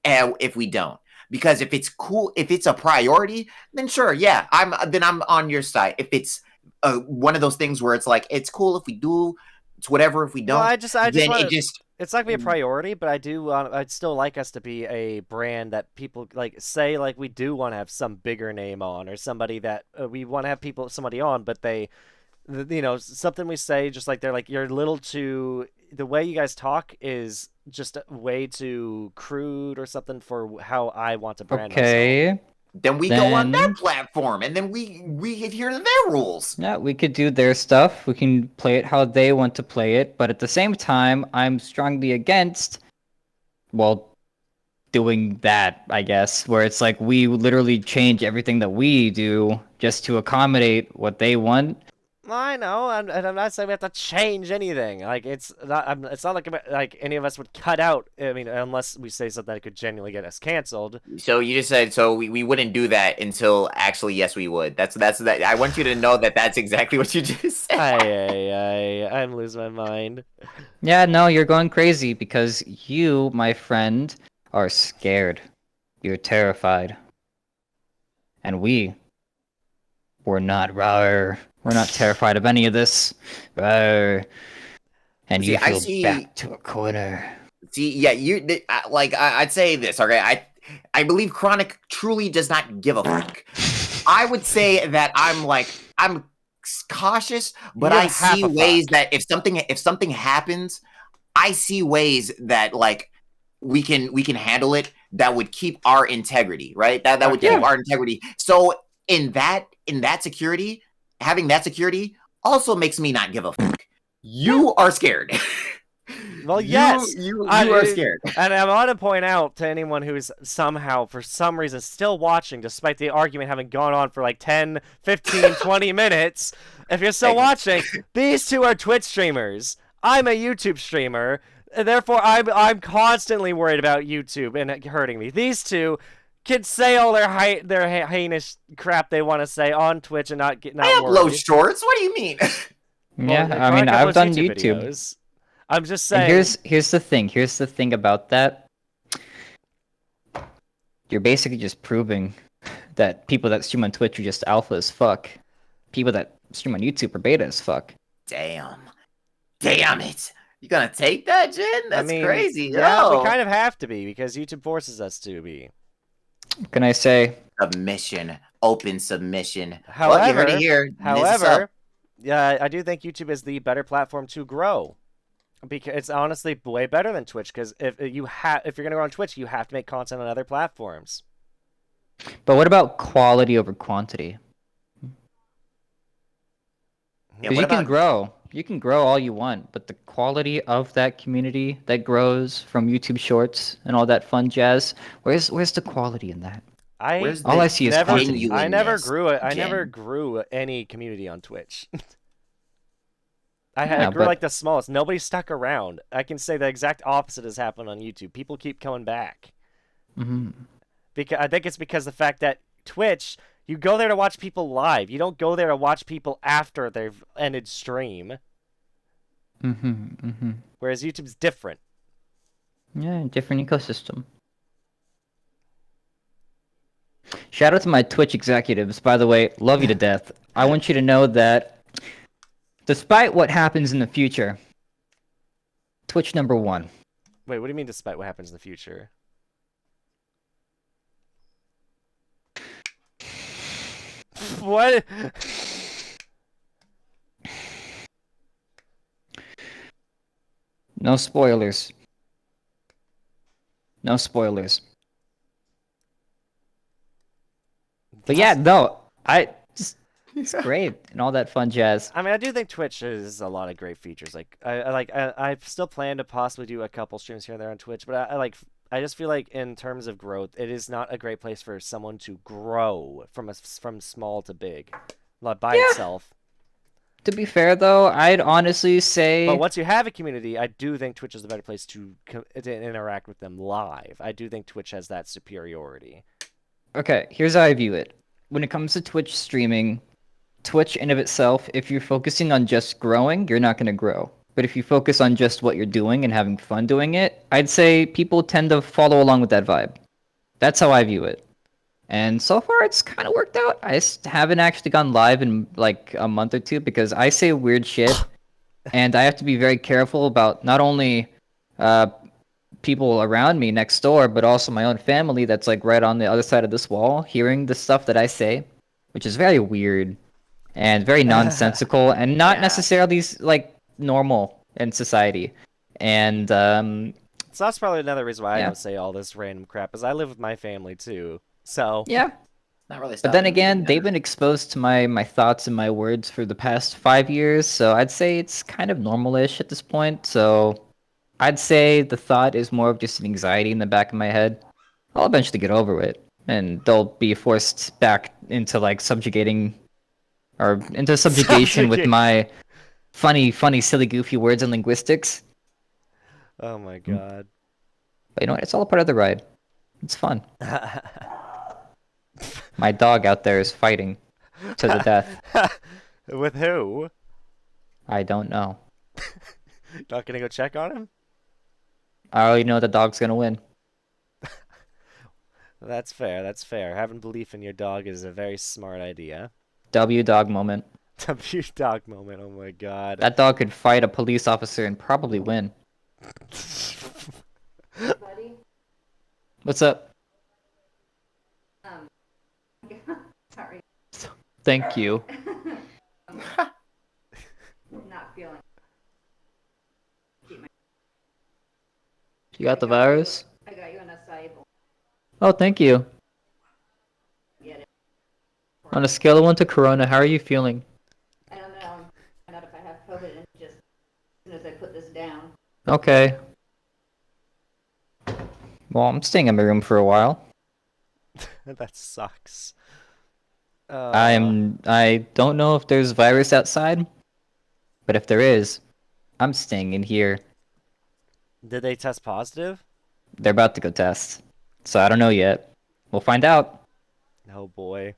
S3: if we don't? Because if it's cool, if it's a priority, then sure, yeah, I'm on your side. If it's one of those things where it's like it's cool if we do, it's whatever if we don't.
S1: Well, I just
S3: then
S1: want
S3: it just
S1: it's not gonna be a priority, but I'd still like us to be a brand that people like say like we do want to have some bigger name on, or somebody that we want to have somebody on, but they, you know, something we say just like they're like you're a little too. The way you guys talk is just way too crude or something for how I want to brand myself.
S2: Okay.
S3: then we go on their platform, and then we adhere to their rules.
S2: Yeah, we could do their stuff. We can play it how they want to play it. But at the same time, I'm strongly against, well, doing that, I guess, where it's like we literally change everything that we do just to accommodate what they want.
S1: I know, and I'm not saying we have to change anything. Like it's not like any of us would cut out. I mean, unless we say something that could genuinely get us canceled.
S3: So you just said so we wouldn't do that until actually yes we would. That's that. I want you to know that that's exactly what you just said.
S1: I'm losing my mind.
S2: Yeah, no, you're going crazy because you, my friend, are scared. You're terrified. And we're not rawr. We're not terrified of any of this. Rawr. And you feel back to a corner.
S3: See, yeah, I'd say this, okay? I believe Chronic truly does not give a fuck. I would say that I'm cautious, but I see ways that if something happens, I see ways that like we can handle it that would keep our integrity, right? That would keep our integrity. So in that security, having that security also makes me not give a fuck. You are scared.
S1: Well, yes,
S3: you are scared.
S1: And I want to point out to anyone who's somehow, for some reason, still watching, despite the argument having gone on for like 10, 15, 20 minutes, if you're still watching, these two are Twitch streamers. I'm a YouTube streamer, and therefore I'm constantly worried about YouTube and it hurting me. These two can say all their heinous crap they want to say on Twitch and not
S3: I upload shorts. What do you mean?
S2: Yeah, well, I mean, I've done YouTube.
S1: Videos. I'm just saying.
S2: And here's the thing. Here's the thing about that. You're basically just proving that people that stream on Twitch are just alpha as fuck. People that stream on YouTube are beta as fuck.
S3: Damn it! You gonna take that, Jen? That's crazy.
S1: Yeah, we kind of have to be because YouTube forces us to be.
S2: What can I say?
S3: Submission, open submission.
S1: However,
S3: well, you heard it here.
S1: Yeah, I do think YouTube is the better platform to grow. Because it's honestly way better than Twitch. Because if you're gonna go on Twitch, you have to make content on other platforms.
S2: But what about quality over quantity? Because you can grow all you want, but the quality of that community that grows from YouTube Shorts and all that fun jazz, where's the quality in that? All I see is quantity.
S1: I never grew any community on Twitch. I grew like the smallest. Nobody stuck around. I can say the exact opposite has happened on YouTube. People keep coming back.
S2: Mm-hmm.
S1: Because I think it's because the fact that Twitch, you go there to watch people live. You don't go there to watch people after they've ended stream.
S2: Mm-hmm. Mm-hmm.
S1: Whereas YouTube's different.
S2: Yeah, different ecosystem. Shout out to my Twitch executives, by the way. Love you to death. I want you to know that despite what happens in the future, Twitch #1.
S1: Wait, what do you mean despite what happens in the future? What?
S2: No spoilers. No spoilers. But yeah, no, it's great and all that fun jazz.
S1: I mean, I do think Twitch has a lot of great features. Like, I still plan to possibly do a couple streams here and there on Twitch, but I just feel like in terms of growth, it is not a great place for someone to grow from small to big, by itself.
S2: To be fair, though, I'd honestly say.
S1: But once you have a community, I do think Twitch is the better place to interact with them live. I do think Twitch has that superiority.
S2: Okay, here's how I view it. When it comes to Twitch streaming, Twitch in of itself, if you're focusing on just growing, you're not going to grow. But if you focus on just what you're doing and having fun doing it, I'd say people tend to follow along with that vibe. That's how I view it. And so far, it's kind of worked out. I haven't actually gone live in like a month or two because I say weird shit, and I have to be very careful about not only uh, people around me next door, but also my own family that's like right on the other side of this wall, hearing the stuff that I say, which is very weird and very nonsensical, and not
S1: Yeah.
S2: necessarily like normal in society. And
S1: So that's probably another reason why I
S2: yeah,
S1: don't say all this random crap, is I live with my family too. So
S2: yeah.
S3: Not really
S2: But then
S3: stopping me, to
S2: again,
S3: be
S2: they've
S3: honest.
S2: been exposed to my thoughts and my words for the past 5 years, so I'd say it's kind of normal-ish at this point. So I'd say the thought is more of just an anxiety in the back of my head. I'll eventually get over it, and they'll be forced back into like subjugating or into subjugation with
S1: Subjugate.
S2: my funny, silly, goofy words and linguistics.
S1: Oh my
S2: But
S1: god.
S2: you know what? It's all part of the ride. It's fun. My dog out there is fighting to the death.
S1: With who?
S2: I don't know.
S1: Not gonna go check on him?
S2: I already know the dog's gonna win.
S1: That's fair, that's fair. Having belief in your dog is a very smart idea.
S2: W dog moment.
S1: W dog moment, oh my god.
S2: That dog could fight a police officer and probably win.
S4: Buddy.
S2: What's up?
S4: Sorry.
S2: Thank you.
S4: Not feeling.
S2: You got the virus?
S4: I got you on a soluble.
S2: Oh, thank you.
S4: Get it.
S2: On a scale of 1 to Corona, how are you feeling?
S4: I don't know. I'm not if I have COVID and just as soon as I put this down.
S2: Okay. Well, I'm staying in my room for a while.
S1: That sucks.
S2: I don't know if there's virus outside, but if there is, I'm staying in here.
S1: Did they test positive?
S2: They're about to go test. So I don't know yet. We'll find out.
S1: Oh boy.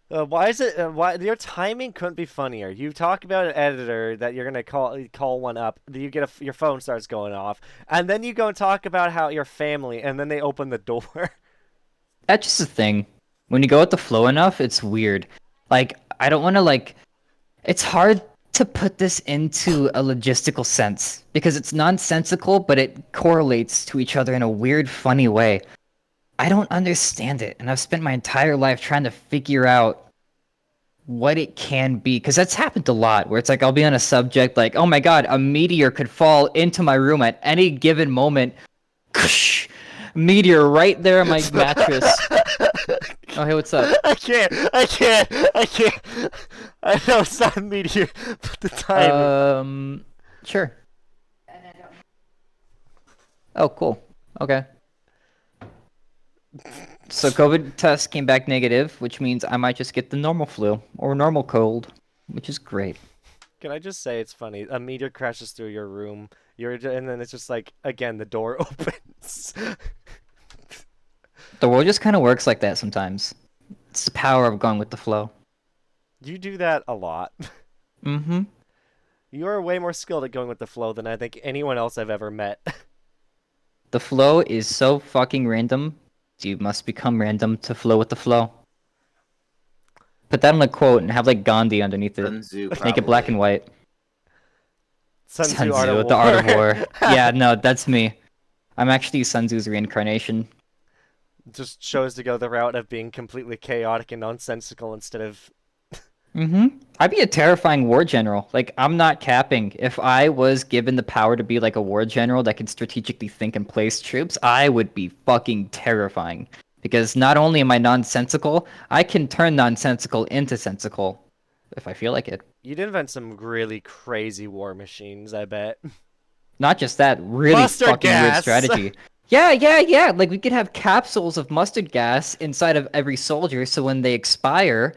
S1: Why is it? Why your timing couldn't be funnier? You talk about an editor that you're gonna call one up. You get your phone starts going off, and then you go and talk about how your family, and then they open the door.
S2: That's just a thing. When you go with the flow enough, it's weird. Like, I don't want to, like... It's hard to put this into a logistical sense, because it's nonsensical, but it correlates to each other in a weird, funny way. I don't understand it, and I've spent my entire life trying to figure out what it can be, because that's happened a lot, where it's like, I'll be on a subject like, oh my god, a meteor could fall into my room at any given moment. Meteor right there on my mattress. Oh, hey, what's up?
S1: I can't. I know it's not a meteor, but the timing.
S2: Sure.
S4: And I don't.
S2: Oh, cool. Okay. So COVID test came back negative, which means I might just get the normal flu or normal cold, which is great.
S1: Can I just say it's funny? A meteor crashes through your room. And then it's just like again the door opens.
S2: The world just kind of works like that sometimes. It's the power of going with the flow.
S1: You do that a lot.
S2: Mm-hmm.
S1: You are way more skilled at going with the flow than I think anyone else I've ever met.
S2: The flow is so fucking random. You must become random to flow with the flow. Put that in a quote and have like Gandhi underneath it.
S3: Sun Tzu,
S2: Make it black
S3: probably.
S2: and white.
S1: Sun Tzu,
S2: The Art of War. Yeah, no, that's me. I'm actually Sun Tzu's reincarnation.
S1: Just chose to go the route of being completely chaotic and nonsensical instead of.
S2: Mm-hmm. I'd be a terrifying war general. Like, I'm not capping. If I was given the power to be like a war general that could strategically think and place troops, I would be fucking terrifying. Because not only am I nonsensical, I can turn nonsensical into sensical. If I feel like it.
S1: You'd invent some really crazy war machines, I bet.
S2: Not just that, really
S1: Mustard
S2: fucking weird
S1: gas!
S2: strategy. Yeah. Like, we could have capsules of mustard gas inside of every soldier, so when they expire,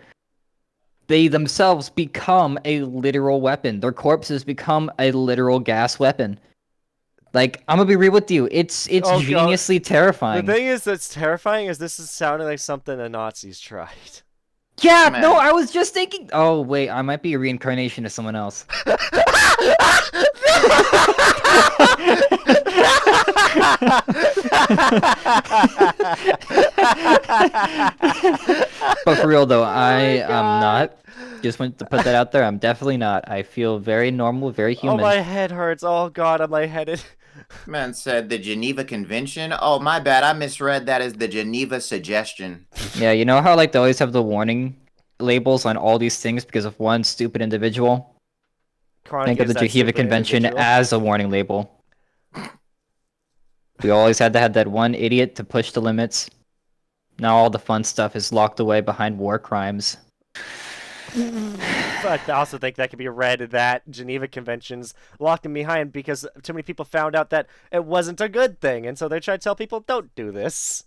S2: they themselves become a literal weapon. Their corpses become a literal gas weapon. Like, I'm gonna be real with you. It's
S1: Oh, God.
S2: geniusly terrifying.
S1: The thing is that's terrifying is this is sounding like something the Nazis tried.
S2: Yeah,
S3: Man.
S2: no, I was just thinking. Oh wait, I might be a reincarnation of someone else. But for real though,
S1: Oh my
S2: I am
S1: God.
S2: not. Just want to put that out there. I'm definitely not. I feel very normal, very
S1: Oh,
S2: human.
S1: my head hurts. Oh God, am I headed?
S3: Man said the Geneva Convention. Oh, my bad. I misread that as the Geneva Suggestion.
S2: Yeah, you know how like they always have the warning labels on all these things because of one stupid individual?
S1: Chronic
S2: Think of
S1: is
S2: the
S1: that
S2: Geneva
S1: stupid
S2: Convention
S1: individual.
S2: as a warning label. We always had to have that one idiot to push the limits. Now all the fun stuff is locked away behind war crimes.
S1: But I also think that could be read that Geneva Conventions locked him behind because too many people found out that it wasn't a good thing, and so they try to tell people don't do this.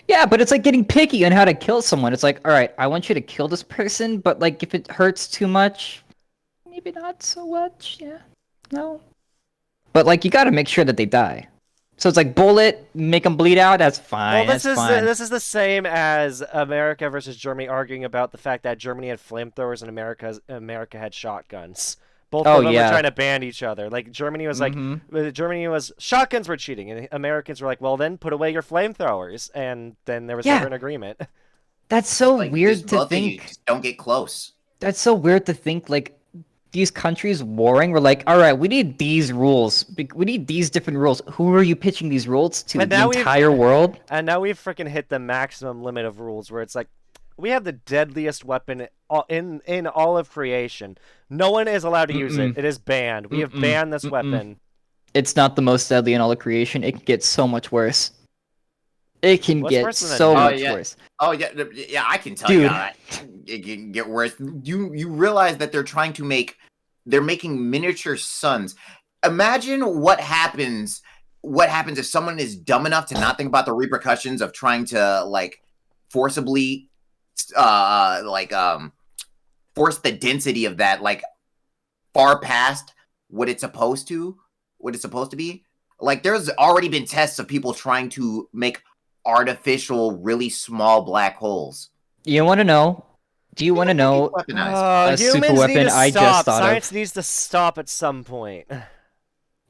S2: Yeah, but it's like getting picky on how to kill someone. It's like, all right, I want you to kill this person, but like if it hurts too much, maybe not so much. Yeah, no. But like you got to make sure that they die. So it's like bullet, make them bleed out. That's fine.
S1: Well, this
S2: That's
S1: is
S2: fine.
S1: this is the same as America versus Germany arguing about the fact that Germany had flamethrowers and America had shotguns. Both
S2: Oh
S1: of them were
S2: yeah.
S1: trying to ban each other. Like Germany was like, Germany was shotguns were cheating, and Americans were like, well then put away your flamethrowers, and then there was
S2: Yeah.
S1: never an agreement.
S2: That's so
S3: Like,
S2: weird
S3: just
S2: to
S3: both of you
S2: think.
S3: just don't get close.
S2: That's so weird to think like these countries warring were like, all right, we need these rules. We need these different rules. Who are you pitching these rules to?
S1: And
S2: The
S1: now we've
S2: entire world?
S1: and now we've freaking hit the maximum limit of rules where it's like we have the deadliest weapon in all of creation. No one is allowed to use it.
S2: Mm-mm.
S1: It is banned. We have
S2: Mm-mm.
S1: banned this
S2: Mm-mm.
S1: weapon.
S2: It's not the most deadly in all of creation. It can get so much worse. It can
S1: What's
S2: get
S1: worse than a
S2: so
S1: nuke?
S2: much
S3: yeah.
S2: worse.
S3: Oh yeah, yeah. I can tell
S2: Dude.
S3: you how it can get worse. You realize that they're making miniature suns. Imagine what happens. What happens if someone is dumb enough to not think about the repercussions of trying to like forcibly, force the density of that like far past what it's supposed to be. Like there's already been tests of people trying to make artificial really small black holes.
S2: You want to know? Do you want to know
S3: Weaponized.
S2: a super
S1: Humans need
S2: weapon
S1: to
S2: I
S1: stop.
S2: just thought
S1: Science
S2: of?
S1: needs to stop at some point.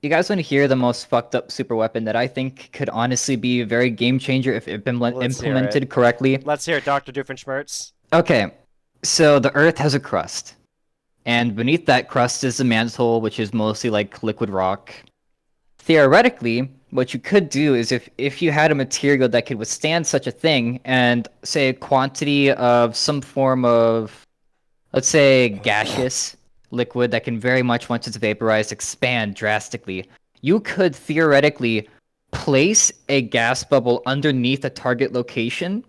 S2: You guys want to hear the most fucked up super weapon that I think could honestly be a very game changer if
S1: Let's hear
S2: implemented
S1: it.
S2: correctly?
S1: Let's hear it, Dr. Doofenshmirtz.
S2: Okay, so the Earth has a crust, and beneath that crust is the mantle, which is mostly like liquid rock. Theoretically, what you could do is if you had a material that could withstand such a thing, and say a quantity of some form of, let's say, gaseous liquid that can very much, once it's vaporized, expand drastically, you could theoretically place a gas bubble underneath a target location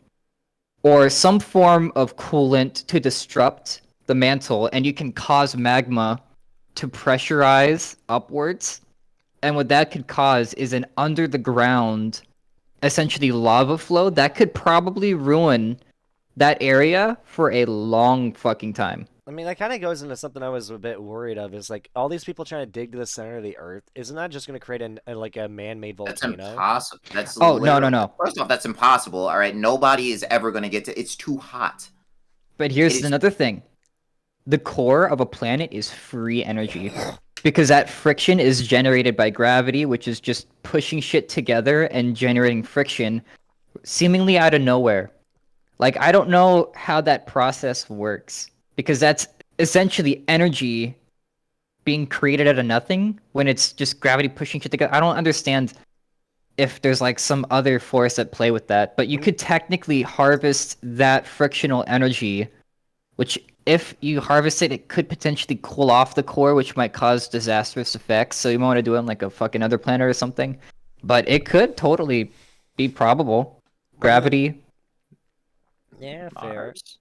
S2: or some form of coolant to disrupt the mantle, and you can cause magma to pressurize upwards. And what that could cause is an under the ground, essentially lava flow that could probably ruin that area for a long fucking time.
S1: I mean, that kind of goes into something I was a bit worried of. Is like all these people trying to dig to the center of the Earth. Isn't that just going to create a man-made
S3: That's
S1: volcano?
S3: impossible. That's
S2: Oh, no.
S3: First off, that's impossible. All right, nobody is ever going to get to. It's too hot.
S2: But here's
S3: It is-
S2: another thing. The core of a planet is free energy. Because that friction is generated by gravity, which is just pushing shit together and generating friction seemingly out of nowhere. Like, I don't know how that process works. Because that's essentially energy being created out of nothing when it's just gravity pushing shit together. I don't understand if there's like some other force at play with that. But you could technically harvest that frictional energy, which if you harvest it, it could potentially cool off the core, which might cause disastrous effects. So you might want to do it on like a fucking other planet or something. But it could totally be probable. Gravity.
S1: Yeah, fair.
S3: Mars.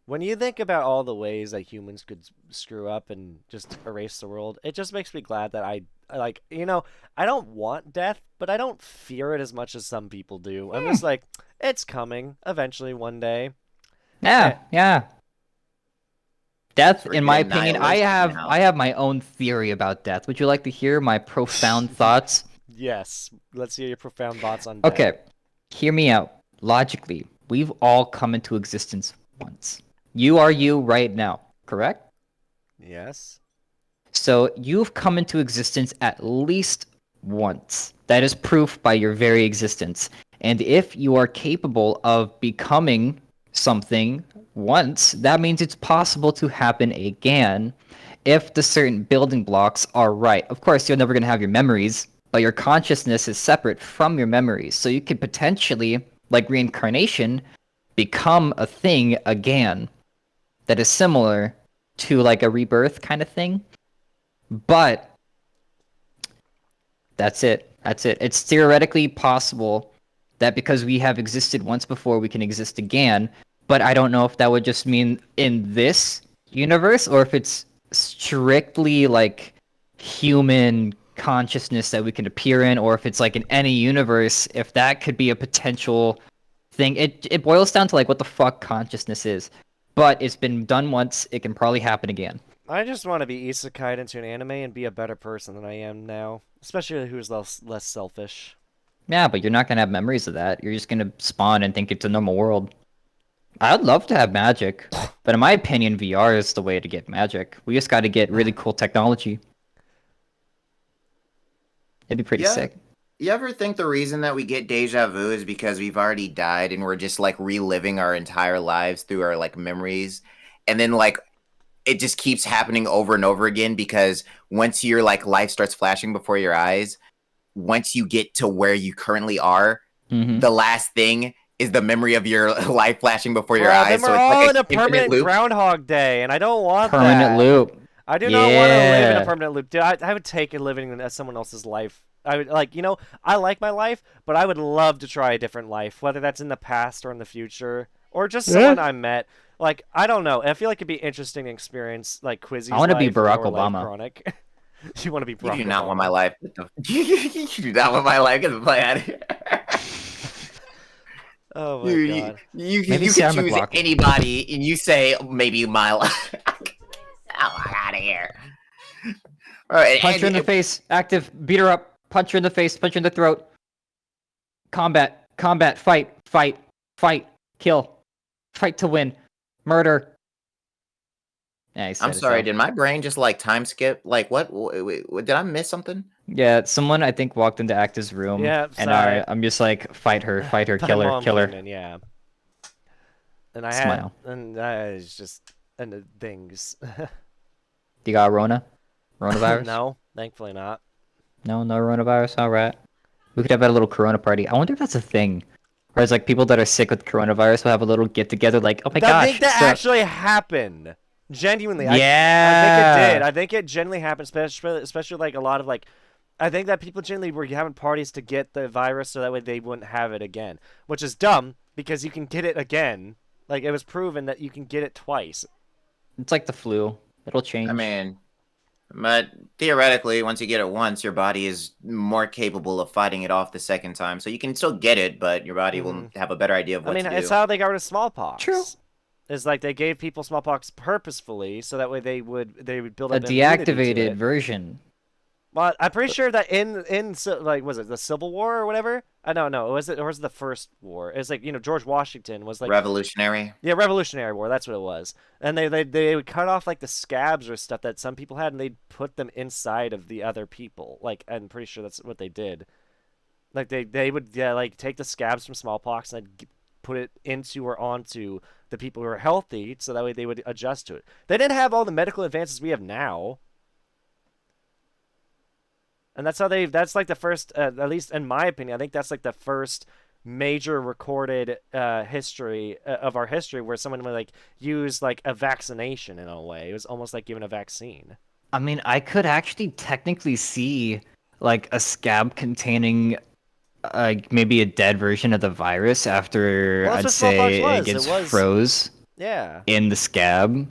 S1: When you think about all the ways that humans could screw up and just erase the world, it just makes me glad that I like, I don't want death, but I don't fear it as much as some people do. I'm just like, it's coming eventually one day.
S2: Yeah. Death,
S3: So
S2: in
S3: we're
S2: my
S3: getting
S2: opinion,
S3: nihilistic now.
S2: I have my own theory about death. Would you like to hear my profound thoughts?
S1: Yes. Let's hear your profound thoughts on death.
S2: Okay, hear me out. Logically, we've all come into existence once. You are you right now, correct?
S1: Yes.
S2: So you've come into existence at least once. That is proof by your very existence. And if you are capable of becoming something once, that means it's possible to happen again if the certain building blocks are right. Of course, you're never going to have your memories, but your consciousness is separate from your memories. So you could potentially, like reincarnation, become a thing again that is similar to like a rebirth kind of thing. But that's it. That's it. It's theoretically possible that because we have existed once before, we can exist again. But I don't know if that would just mean in this universe or if it's strictly like human consciousness that we can appear in, or if it's like in any universe, if that could be a potential thing. It boils down to like what the fuck consciousness is. But it's been done once, it can probably happen again.
S1: I just want to be isekai'd into an anime and be a better person than I am now, especially who's less selfish.
S2: Yeah, but you're not gonna have memories of that. You're just gonna spawn and think it's a normal world. I'd love to have magic, but in my opinion, VR is the way to get magic. We just got to get really cool technology. It'd be pretty
S3: Yeah.
S2: sick.
S3: You ever think the reason that we get deja vu is because we've already died and we're just like reliving our entire lives through our like memories, and then like it just keeps happening over and over again because once your like life starts flashing before your eyes, once you get to where you currently are,
S2: Hmm.
S3: the last thing is the memory of your life flashing before your
S1: Bro,
S3: eyes.
S1: then we're
S3: So it's
S1: all
S3: like
S1: in a
S3: infinite
S1: permanent
S3: loop.
S1: Groundhog Day, and I don't want
S2: Permanent
S1: that.
S2: loop.
S1: I do not want to live in a
S2: Yeah.
S1: permanent loop. Dude, I would take living in someone else's life. I would like, I like my life, but I would love to try a different life, whether that's in the past or in the future, or just someone I met. Like, I don't know. I feel like it'd be interesting to experience like Quizzy's
S2: I want to be
S1: life or
S2: Barack
S1: your life,
S2: Obama.
S1: Chronic. You want to be
S3: You
S1: Barack
S3: do not
S1: Obama.
S3: want my life. You do not want my life. Get the play out of here.
S1: Oh my god.
S3: You
S2: Maybe
S3: can
S2: Sarah
S3: choose
S2: McLachlan.
S3: anybody, and you say maybe my life. Out of here. All right,
S2: Punch her in the face. Active. Beat her up. Punch her in the face. Punch her in the throat. Combat. Combat. Fight. Fight. Fight. Kill. Fight to win. Murder. Yeah, he said
S3: I'm
S2: it,
S3: sorry.
S2: so.
S3: Did my brain just like time skip? Like what? Wait, did I miss something?
S2: Yeah, someone I think walked into Active's room.
S1: Yeah,
S2: and
S1: sorry.
S2: I'm just like, fight her,
S1: My
S2: kill her,
S1: mom
S2: kill
S1: came
S2: her.
S1: in, yeah. And I
S2: Smile.
S1: had, and it's just, and the things.
S2: You got Rona? Coronavirus?
S1: No, thankfully not.
S2: No coronavirus? Alright. We could have a little corona party. I wonder if that's a thing. Whereas like people that are sick with coronavirus will have a little get together like, oh my
S1: I
S2: gosh.
S1: think that
S2: so-
S1: actually happened. Genuinely.
S2: Yeah.
S1: I think it did. I think it genuinely happened, especially like a lot of like, I think that people generally were having parties to get the virus so that way they wouldn't have it again. Which is dumb, because you can get it again. Like, it was proven that you can get it twice.
S2: It's like the flu. It'll change.
S3: I mean, but theoretically, once you get it once, your body is more capable of fighting it off the second time. So you can still get it, but your body will have a better idea of what to do.
S1: It's how they got rid of smallpox.
S2: True.
S1: It's like they gave people smallpox purposefully so that way they would build
S2: a
S1: up immunity to
S2: deactivated
S1: it.
S2: version.
S1: Well, I'm pretty sure that in like, was it the Civil War or whatever? I don't know. Was it, or was it the First War? It's like, George Washington was like
S3: Revolutionary.
S1: Yeah, Revolutionary War. That's what it was. And they would cut off like the scabs or stuff that some people had, and they'd put them inside of the other people. Like, I'm pretty sure that's what they did. Like they would like take the scabs from smallpox and they'd put it into or onto the people who are healthy, so that way they would adjust to it. They didn't have all the medical advances we have now. And that's how that's like the first, at least in my opinion, I think that's like the first major recorded history of our history where someone would like use like a vaccination in a way. It was almost like giving a vaccine.
S2: I mean, I could actually technically see like a scab containing maybe a dead version of the virus after
S1: Well,
S2: I'd
S1: that's what smallpox
S2: say
S1: was.
S2: it gets
S1: It was-
S2: froze
S1: Yeah.
S2: in the scab.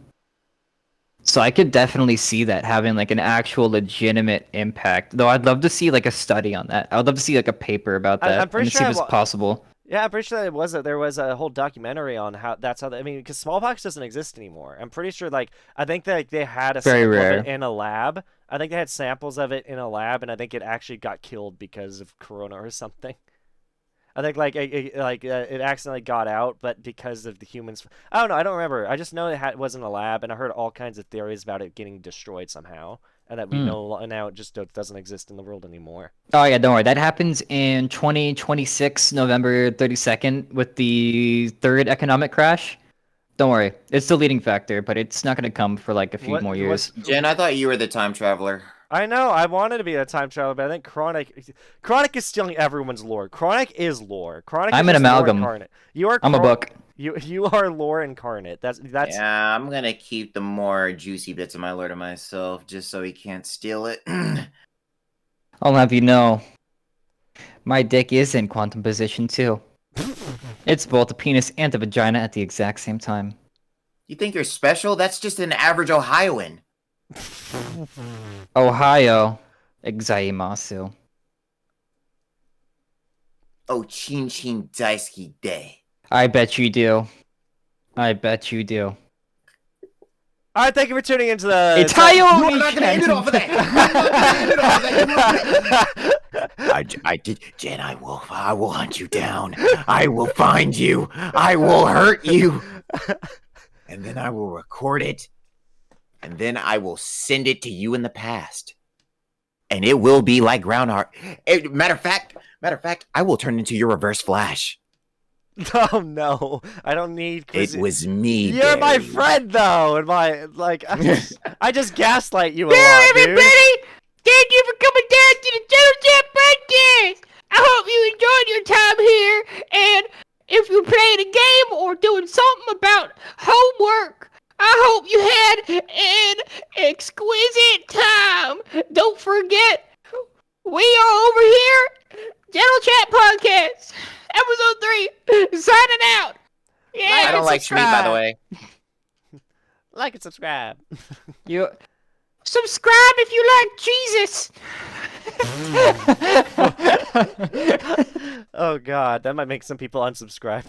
S2: So I could definitely see that having like an actual legitimate impact. Though I'd love to see like a study on that. I would love to see like a paper about that
S1: I'm pretty
S2: and see
S1: sure
S2: if it's possible.
S1: Yeah, I'm pretty sure that there was a whole documentary on how I mean, because smallpox doesn't exist anymore. I'm pretty sure I think that they had a
S2: Very
S1: sample
S2: rare.
S1: of it in a lab. I think they had samples of it in a lab, and I think it actually got killed because of corona or something. I think it accidentally got out, but because of the humans. I don't know. I don't remember. I just know it was in a lab, and I heard all kinds of theories about it getting destroyed somehow. and that we know now it just doesn't exist in the world anymore.
S2: Oh yeah, don't worry. That happens in 2026, November 32nd, with the third economic crash. Don't worry, it's the leading factor, but it's not gonna come for like a few more years.
S3: Jen, I thought you were the time traveler.
S1: I know, I wanted to be a time traveler, but I think Chronic is stealing everyone's lore. Chronic is lore. Chronic
S2: I'm
S1: is
S2: an
S1: just lore
S2: amalgam.
S1: incarnate. You are
S2: I'm a book.
S1: You are lore incarnate. That's
S3: Yeah, I'm gonna keep the more juicy bits of my lore to myself, just so he can't steal it.
S2: I'll have you know, my dick is in quantum position too. It's both a penis and a vagina at the exact same time.
S3: You think you're special? That's just an average Ohioan.
S2: Ohio, exaimasu.
S3: Oh, chin chin daisuki day.
S2: I bet you do. I bet you do.
S1: All right, thank you for tuning into the.
S2: It's
S3: You
S2: Hayoni!
S3: are not gonna end it off of that. I'm not gonna end it off of that. I did, Jen. I will hunt you down. I will find you. I will hurt you, and then I will record it, and then I will send it to you in the past, and it will be like Groundhog. Matter of fact, I will turn into your Reverse Flash.
S1: Oh no, I don't need.
S3: It was me.
S1: You're my
S3: Barry.
S1: friend though, and I just gaslight you a
S5: Hello,
S1: lot, dude.
S5: everybody! Thank you for coming down to the Channel Chat Podcast! I hope you enjoyed your time here, and if you're playing a game or doing something about homework, I hope you had an exquisite time! Don't forget, we are over here, Channel Chat Podcast, Episode 3, signing out! Yeah!
S3: I don't like Schmeat, by the way.
S1: Like and subscribe.
S2: You.
S5: Subscribe if you like Jesus!
S1: Oh god, that might make some people unsubscribe.